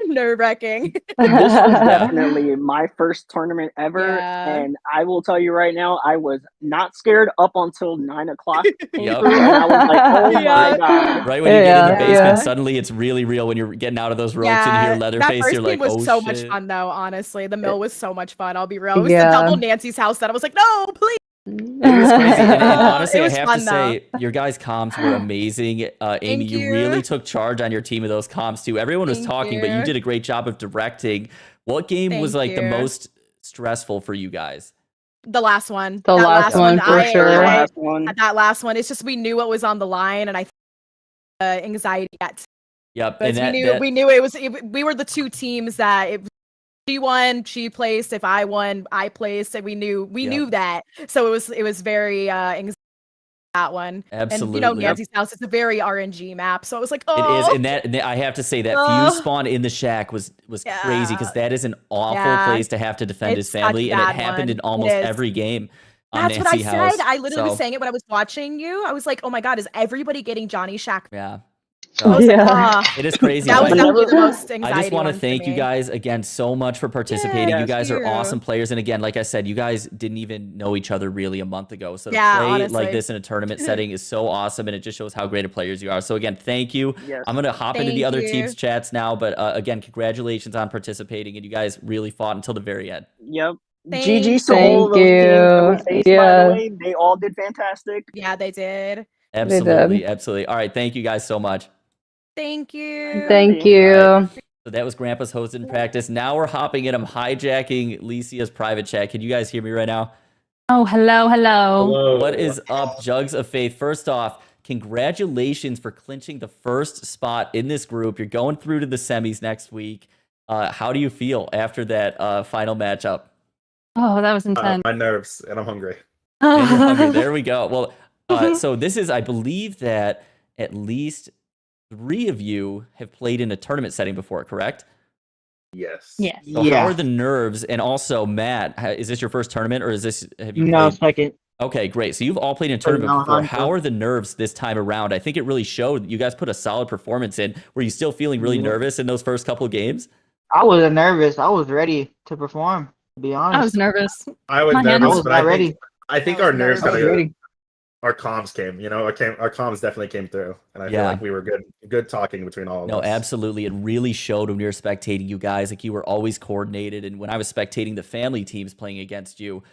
Nerve-wracking. This was definitely my first tournament ever, and I will tell you right now, I was not scared up until 9 o'clock. And I was like, oh my god! Right when you get in the basement, suddenly it's really real. When you're getting out of those ropes and you hear Leatherface, you're like, was oh so shit. much fun though. Honestly, the mill was so much fun. I'll be real. It was the double Nancy's house that I was like, no, please. It was crazy. And honestly, I have fun, to say, your guys' comms were amazing. Amy, you really took charge on your team of those comms too. Everyone was talking, but you did a great job of directing. What game was like the most stressful for you guys? The last one. The last one for sure. That last one. It's just we knew what was on the line, and I anxiety at. Yep. But we knew it was. We were the two teams that. She won, she placed. If I won, I placed. And we knew that. So it was very anxiety that one. Absolutely. And Nancy's house is a very RNG map. So I was like, it is, and that I have to say that fuse spawn in the shack was crazy, because that is an awful place to have to defend his family, and it happened in almost every game. That's Nancy what I house. said. I literally was saying it when I was watching you. I was like, oh my god, is everybody getting Johnny Shack? Yeah. Like, it is crazy. That was definitely the most anxiety. I just want to one thank for you me. guys again so much for participating. Yeah, you guys are you. awesome players, and again, like I said, you guys didn't even know each other really a month ago. So to play honestly. like this in a tournament setting is so awesome, and it just shows how great of players you are. So again, thank you. Yes. I'm gonna hop into the Thank other you. teams' chats now, but again, congratulations on participating, and you guys really fought until the very end. Yep. Thank GG to all those teams that were faced, by the way. They all did fantastic. Yeah, they did. Absolutely, absolutely. All right, thank you guys so much. Thank you. Thank you. So that was Grandpa's hosted in practice. Now we're hopping in. I'm hijacking Licia's private chat. Can you guys hear me right now? Oh, hello. What is up, Jugs of Faith? First off, congratulations for clinching the first spot in this group. You're going through to the semis next week. How do you feel after that final matchup? Oh, that was intense. My nerves, and I'm hungry. And you're hungry. There we go. Well, so this is, I believe that at least 3 of you have played in a tournament setting before, correct? Yes. Yes. So how are the nerves? And also, Matt, is this your first tournament, or have you? No, played? second. Okay, great. So you've all played in a tournament before. How are the nerves this time around? I think it really showed. You guys put a solid performance in. Were you still feeling really nervous in those first couple of games? I wasn't nervous. I was ready to perform. To be honest, I was nervous. I was My nervous, hands- but I think our nerves got our comms came. Our comms definitely came through, and I feel like we were good talking between all of us. No, absolutely. It really showed when you were spectating you guys. Like, you were always coordinated. And when I was spectating the family teams playing against you,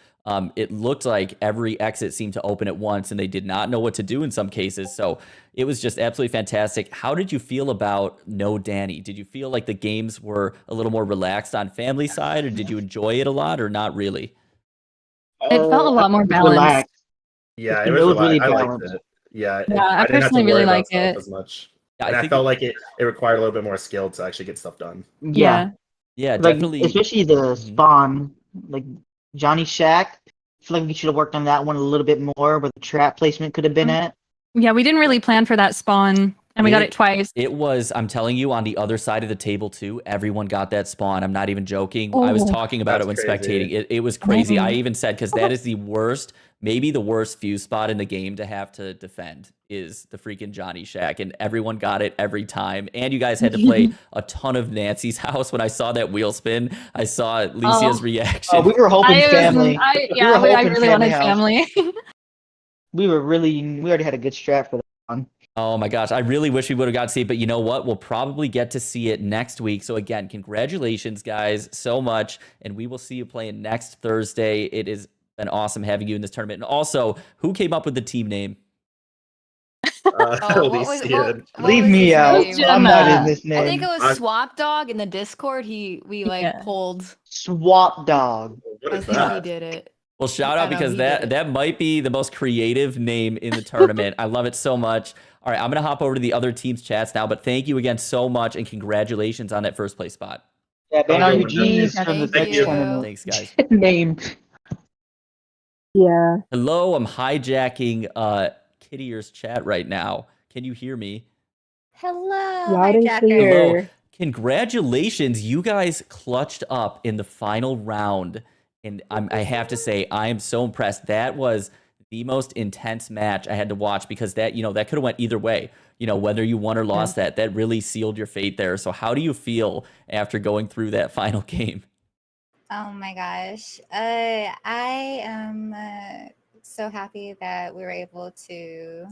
it looked like every exit seemed to open at once, and they did not know what to do in some cases. So it was just absolutely fantastic. How did you feel about no Danny? Did you feel like the games were a little more relaxed on family side, or did you enjoy it a lot, or not really? It felt a lot more balanced. Relaxed. Yeah, It it was was really I liked balanced. it. Yeah, Yeah, I didn't have to personally worry really about like stuff it. as much. Yeah, And I I think felt like it required a little bit more skill to actually get stuff done. Yeah. Yeah, Like, definitely. especially the Mhm. spawn, like Johnny Shack. I feel like we should have worked on that one a little bit more, where the trap placement could have been at. Yeah, we didn't really plan for that spawn, and we got it twice. It was, I'm telling you, on the other side of the table too. Everyone got that spawn. I'm not even joking. I was Oh. talking about it when That's crazy. spectating. It was crazy. I Mhm. even said, because that is the worst, maybe the worst fuse spot in the game to have to defend is the freaking Johnny Shack, and everyone got it every time. And you guys had to play a ton of Nancy's house. When I saw that wheel spin, I saw Licia's reaction. We were hoping family. I We were hoping really wanted house. family. We already had a good strat for that one. Oh my gosh, I really wish we would have got to see it, but you know what? We'll probably get to see it next week. So again, congratulations guys so much, and we will see you playing next Thursday. It has been awesome having you in this tournament. And also, who came up with the team name? Leave me out. I'm not in this name. I think it was Swap Dog in the Discord. We pulled Swap Dog. I think he did it. Well, shout I out know, because he did it. that might be the most creative name in the tournament. I love it so much. All right, I'm going to hop over to the other team's chats now, but thank you again so much, and congratulations on that first place spot. Yeah, ban on your G's for the Thank next you. tournament. Thanks, guys. Name. Yeah. Hello, I'm hijacking Kitty Ear's chat right now. Can you hear me? Hello. Loud and hijacker. clear. Hello. Congratulations, you guys clutched up in the final round. And I have to say, I am so impressed. That was the most intense match I had to watch, because that, that could have went either way. Whether you won or lost, that really sealed your fate there. So how do you feel after going through that final game? Oh my gosh. I am so happy that we were able to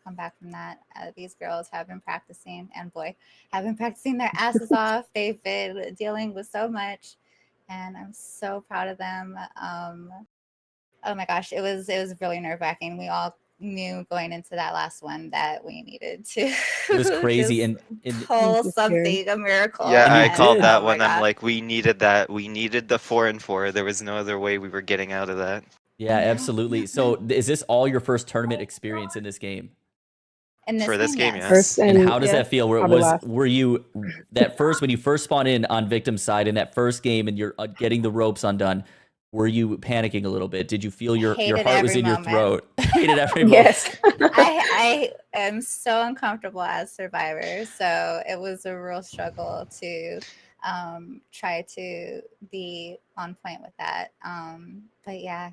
come back from that. These girls have been practicing, and boy, have been practicing their asses off. They've been dealing with so much, and I'm so proud of them. Oh my gosh, it was really nerve-wracking. We all knew going into that last one that we needed to It was crazy and pull something, a miracle. Yeah, I and- called that oh my one. I'm God. like, we needed that. We needed the 4-4. There was no other way we were getting out of that. Yeah, absolutely. So is this all your first tournament experience in this game? In For this game, yes. First And how does yeah, that feel? probably last. Were you that first, when you first spawned in on victim's side in that first game and you're getting the ropes undone, were you panicking a little bit? Did you feel your Hated heart was every in your moment. throat? Hated every moment. Yes. I am so uncomfortable as Survivor, so it was a real struggle to try to be on point with that. But yeah,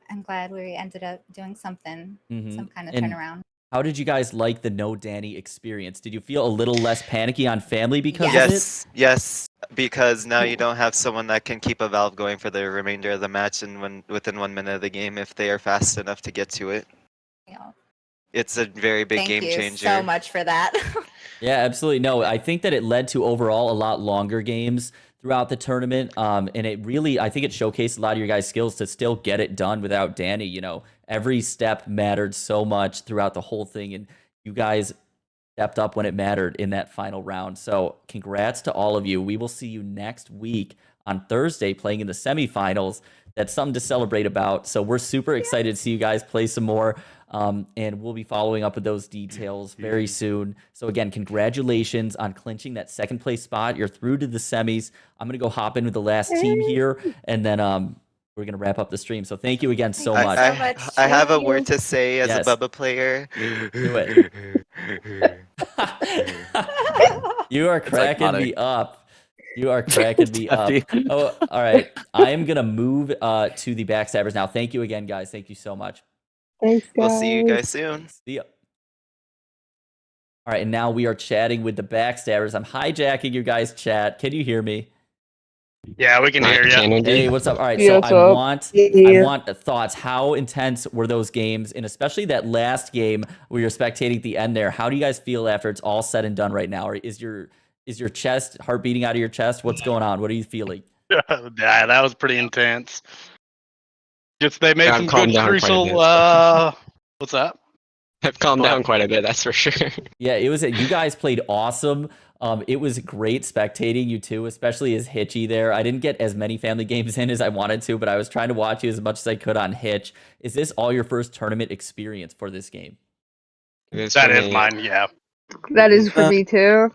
I'm glad we ended up doing something, some kind of And turnaround. how did you guys like the no Danny experience? Did you feel a little less panicky on family because of it? Yes, because now you don't have someone that can keep a valve going for the remainder of the match and within 1 minute of the game if they are fast enough to get to it. Yeah. It's a very big Thank game you changer. so much for that. Yeah, absolutely. No, I think that it led to overall a lot longer games throughout the tournament. And it really, I think it showcased a lot of your guys' skills to still get it done without Danny. Every step mattered so much throughout the whole thing. And you guys stepped up when it mattered in that final round. So congrats to all of you. We will see you next week on Thursday playing in the semifinals. That's something to celebrate about. So we're super excited to see you guys play some more. And we'll be following up with those details very soon. So again, congratulations on clinching that second place spot. You're through to the semis. I'm going to go hop in with the last team here, and then we're going to wrap up the stream. So thank you again so much. I have a word to say as Yes. a Bubba player. Do it. You are cracking iconic. me up. You are cracking me up. Oh, all right. I am going to move to the Backstabbers now. Thank you again, guys. Thank you so much. Thanks, guys. We'll see you guys soon. See ya. All right, and now we are chatting with the Backstabbers. I'm hijacking your guys' chat. Can you hear me? Yeah, we can hear you. Hey, what's up? All right, Yeah, so what's I up? want thoughts. How intense were those games, and especially that last game where you're spectating at the end there? How do you guys feel after it's all said and done right now? Or is your chest heart beating out of your chest? What's going on? What are you feeling? Yeah, that was pretty intense. Just they made I've some calmed good down quite a crucial. What's that? I've calmed down quite a bit, that's for sure. Yeah, it was. You guys played awesome. It was great spectating you too, especially as Hitchy there. I didn't get as many family games in as I wanted to, but I was trying to watch you as much as I could on Hitch. Is this all your first tournament experience for this game? That is mine, yeah. That is for me too.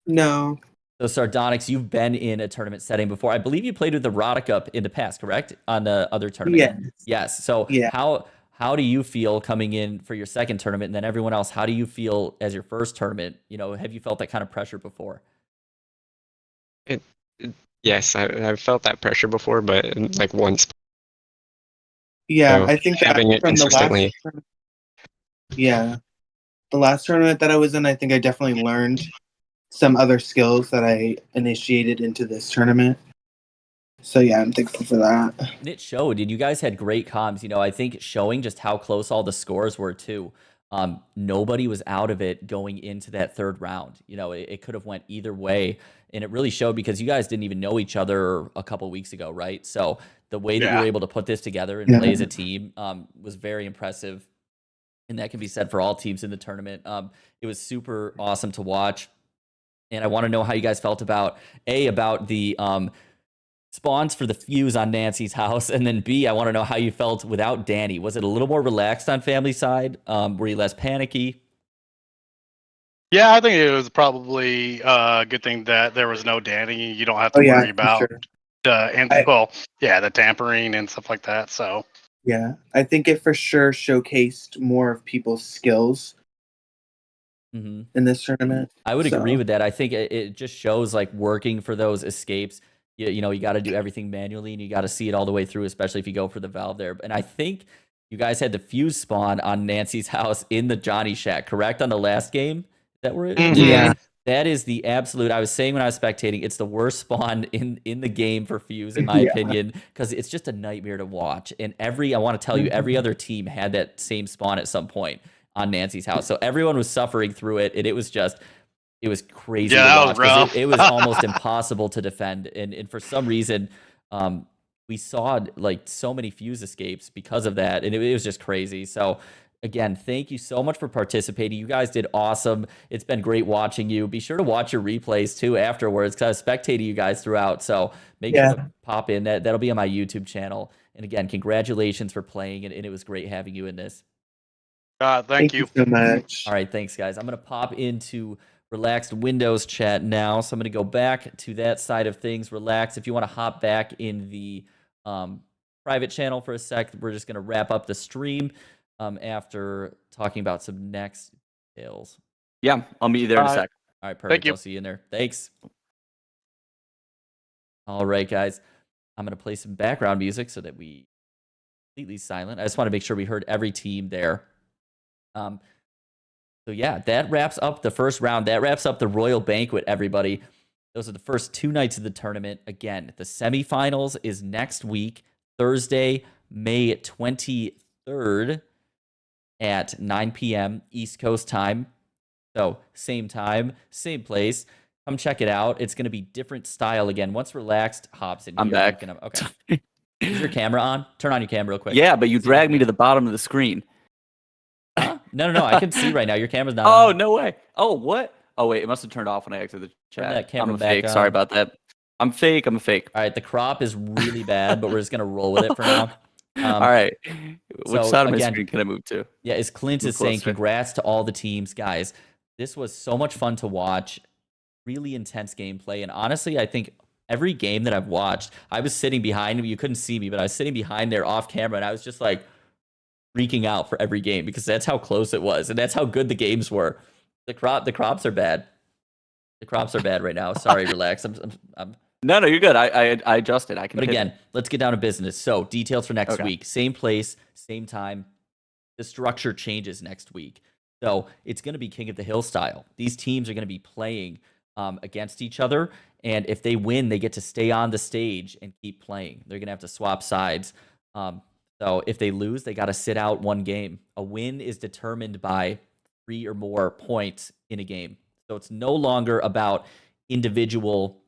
No. So Sardonyx, you've been in a tournament setting before. I believe you played with the Rodicup in the past, correct? On the other tournament. Yes. Yes. So Yeah. how do you feel coming in for your second tournament, and then everyone else? How do you feel as your first tournament? You know, have you felt that kind of pressure before? Yes, I've felt that pressure before, but like once. Yeah, So I think that having it from consistently. the last tournament that I was in, I think I definitely learned some other skills that I initiated into this tournament. So yeah, I'm thankful for that. And it showed, and you guys had great comms. You know, I think showing just how close all the scores were too. Nobody was out of it going into that third round. You know, it could have went either way, and it really showed because you guys didn't even know each other a couple weeks ago, right? So the way that you were able to put this together and play as a team was very impressive, and that can be said for all teams in the tournament. It was super awesome to watch, and I want to know how you guys felt about the spawns for the fuse on Nancy's house, and then B, I want to know how you felt without Danny. Was it a little more relaxed on family side? Were you less panicky? Yeah, I think it was probably a good thing that there was no Danny. You don't have to worry about the tampering and stuff like that. So yeah, I think it for sure showcased more of people's skills in this tournament. I would agree with that. I think it just shows like working for those escapes. You know, you got to do everything manually, and you got to see it all the way through, especially if you go for the valve there. And I think you guys had the fuse spawn on Nancy's house in the Johnny Shack, correct? On the last game that we're in? Yeah. That is the absolute, I was saying when I was spectating, it's the worst spawn in the game for fuse, in my opinion, because it's just a nightmare to watch. And I want to tell you, every other team had that same spawn at some point on Nancy's house. So everyone was suffering through it, and it was crazy to watch. It was almost impossible to defend. And for some reason, we saw like so many fuse escapes because of that. And it was just crazy. So again, thank you so much for participating. You guys did awesome. It's been great watching you. Be sure to watch your replays too afterwards, because I was spectating you guys throughout. So make sure to pop in. That'll be on my YouTube channel. And again, congratulations for playing. And it was great having you in this. Thank you so much. All right, thanks, guys. I'm going to pop into Relaxed Windows chat now. So I'm going to go back to that side of things. Relax. If you want to hop back in the private channel for a sec, we're just going to wrap up the stream after talking about some next details. Yeah, I'll meet you there in a sec. All right, perfect. I'll see you in there. Thanks. All right, guys. I'm going to play some background music so that we completely silent. I just want to make sure we heard every team there. So yeah, that wraps up the first round. That wraps up the Royal Banquet, everybody. Those are the first 2 nights of the tournament. Again, the semifinals is next week, Thursday, May 23rd at 9 p.m. East Coast time. So same time, same place. Come check it out. It's going to be different style again. Once Relaxed hops in. I'm back. Okay. Is your camera on? Turn on your camera real quick. Yeah, but you dragged me to the bottom of the screen. Huh? No. I can see right now. Your camera's not on. Oh, no way. Oh, what? Oh, wait. It must have turned off when I exited the chat. Turn that camera I'm back fake. on. Sorry about that. I'm fake. I'm a fake. All right. The crop is really bad, but we're just going to roll with it for now. All right. Which side of my screen can I move to? Yeah, as Clint is saying, congrats to all the teams, guys. This was so much fun to watch. Really intense gameplay. And honestly, I think every game that I've watched, I was sitting behind, you couldn't see me, but I was sitting behind there off camera, and I was just like freaking out for every game because that's how close it was, and that's how good the games were. The crops are bad. The crops are bad right now. Sorry, relax. I'm No, you're good. I adjusted. I can. But again, let's get down to business. So details for next week. Same place, same time. The structure changes next week. So it's going to be King of the Hill style. These teams are going to be playing against each other. And if they win, they get to stay on the stage and keep playing. They're going to have to swap sides. So if they lose, they got to sit out one game. A win is determined by 3 or more points in a game. So it's no longer about individual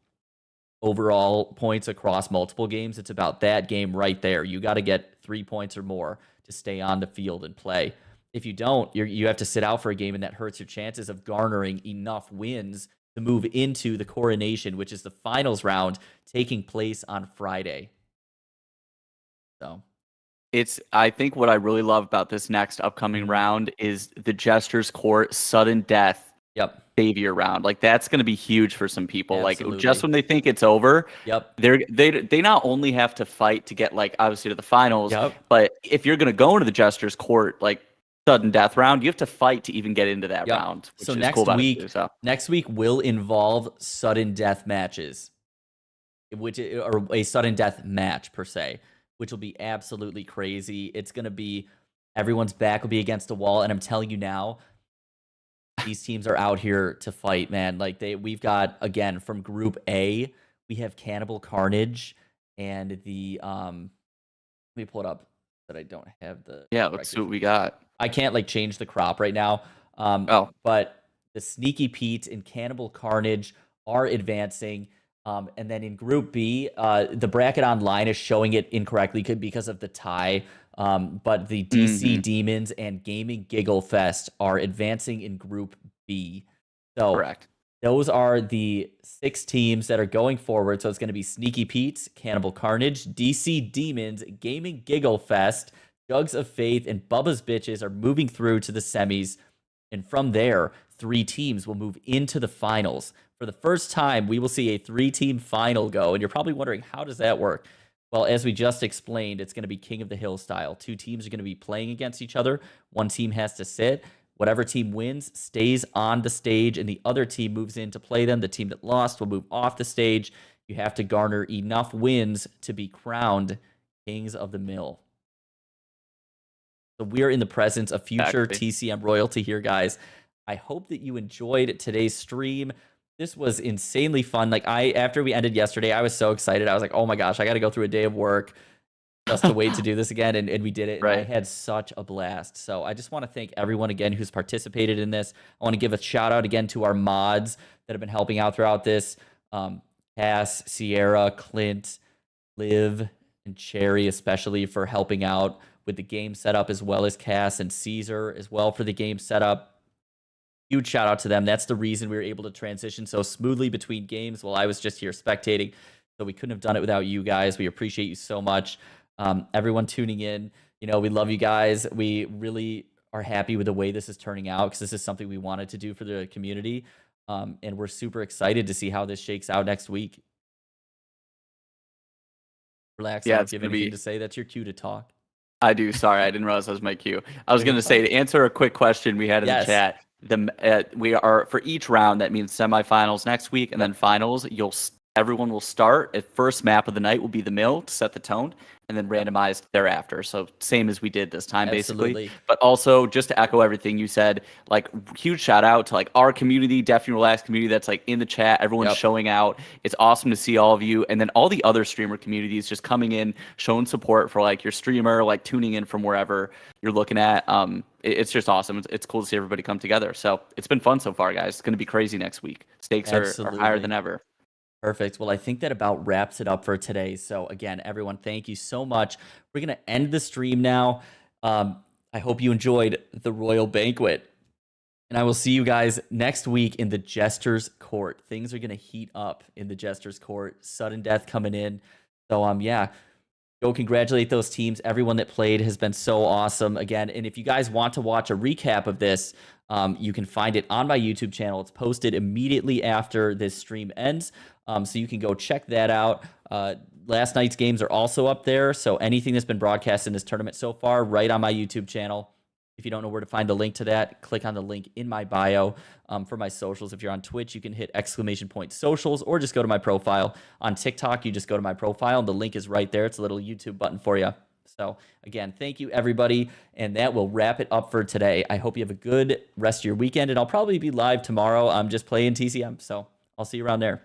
overall points across multiple games. It's about that game right there. You got to get 3 points or more to stay on the field and play. If you don't, you have to sit out for a game, and that hurts your chances of garnering enough wins to move into the coronation, which is the finals round taking place on Friday. So I think what I really love about this next upcoming round is the Jester's Court sudden death savior round. Like that's going to be huge for some people. Absolutely. Like just when they think it's over, Yep. they not only have to fight to get like obviously to the finals, but if you're going to go into the Jester's Court like sudden death round, you have to fight to even get into that round. Which So is next cool about week, it too, so. next week will involve sudden death matches, or a sudden death match per se, which will be absolutely crazy. It's going to be everyone's back will be against the wall, and I'm telling you now, these teams are out here to fight, man. Like we've got again from Group A, we have Cannibal Carnage and the let me pull it up that I don't have the let's see what we got. I can't like change the crop right now. But the Sneaky Pete and Cannibal Carnage are advancing. And then in Group B, the bracket online is showing it incorrectly because of the tie. But the DC Demons and Gaming Giggle Fest are advancing in Group B. So correct. Those are the 6 teams that are going forward. So it's going to be Sneaky Pete's, Cannibal Carnage, DC Demons, Gaming Giggle Fest, Jugs of Faith, and Bubba's Bitches are moving through to the semis. And from there, 3 teams will move into the finals. For the first time, we will see a 3-team final go. And you're probably wondering, how does that work? Well, as we just explained, it's going to be King of the Hill style. 2 teams are going to be playing against each other. 1 team has to sit. Whatever team wins stays on the stage, and the other team moves in to play them. The team that lost will move off the stage. You have to garner enough wins to be crowned Kings of the Mill. So we are in the presence of future TCM royalty here, guys. I hope that you enjoyed today's stream. This was insanely fun. Like after we ended yesterday, I was so excited. I was like, oh my gosh, I got to go through a day of work just to wait to do this again. And we did it. Right. And I had such a blast. So I just want to thank everyone again who's participated in this. I want to give a shout out again to our mods that have been helping out throughout this. Cass, Sierra, Clint, Liv, and Cherry, especially for helping out with the game setup, as well as Cass and Caesar as well for the game setup. Huge shout out to them. That's the reason we were able to transition so smoothly between games while I was just here spectating. So we couldn't have done it without you guys. We appreciate you so much. Everyone tuning in, we love you guys. We really are happy with the way this is turning out because this is something we wanted to do for the community. And we're super excited to see how this shakes out next week. Relax. Yeah, I don't it's give gonna anything be... to say. That's your cue to talk. I do. Sorry, I didn't realize that was my cue. I was going to say, to answer a quick question we had in the chat, we are for each round, that means semifinals next week, and then finals, everyone will start at first map of the night will be the mill to set the tone, and then randomized thereafter. So same as we did this time, basically. But also, just to echo everything you said, like huge shout out to like our community, Definitely Relax community that's like in the chat. Everyone's showing out. It's awesome to see all of you, and then all the other streamer communities just coming in, showing support for like your streamer, like tuning in from wherever you're looking at. It's just awesome. It's cool to see everybody come together. So it's been fun so far, guys. It's going to be crazy next week. Stakes are higher than ever. Perfect. Well, I think that about wraps it up for today. So again, everyone, thank you so much. We're going to end the stream now. I hope you enjoyed the Royal Banquet. And I will see you guys next week in the Jester's Court. Things are going to heat up in the Jester's Court. Sudden death coming in. So, go congratulate those teams. Everyone that played has been so awesome again. And if you guys want to watch a recap of this, you can find it on my YouTube channel. It's posted immediately after this stream ends. So you can go check that out. Last night's games are also up there. So anything that's been broadcast in this tournament so far, right on my YouTube channel. If you don't know where to find the link to that, click on the link in my bio. For my socials, if you're on Twitch, you can hit !socials or just go to my profile. On TikTok, you just go to my profile and the link is right there. It's a little YouTube button for you. So again, thank you everybody. And that will wrap it up for today. I hope you have a good rest of your weekend, and I'll probably be live tomorrow. I'm just playing TCM. So I'll see you around there.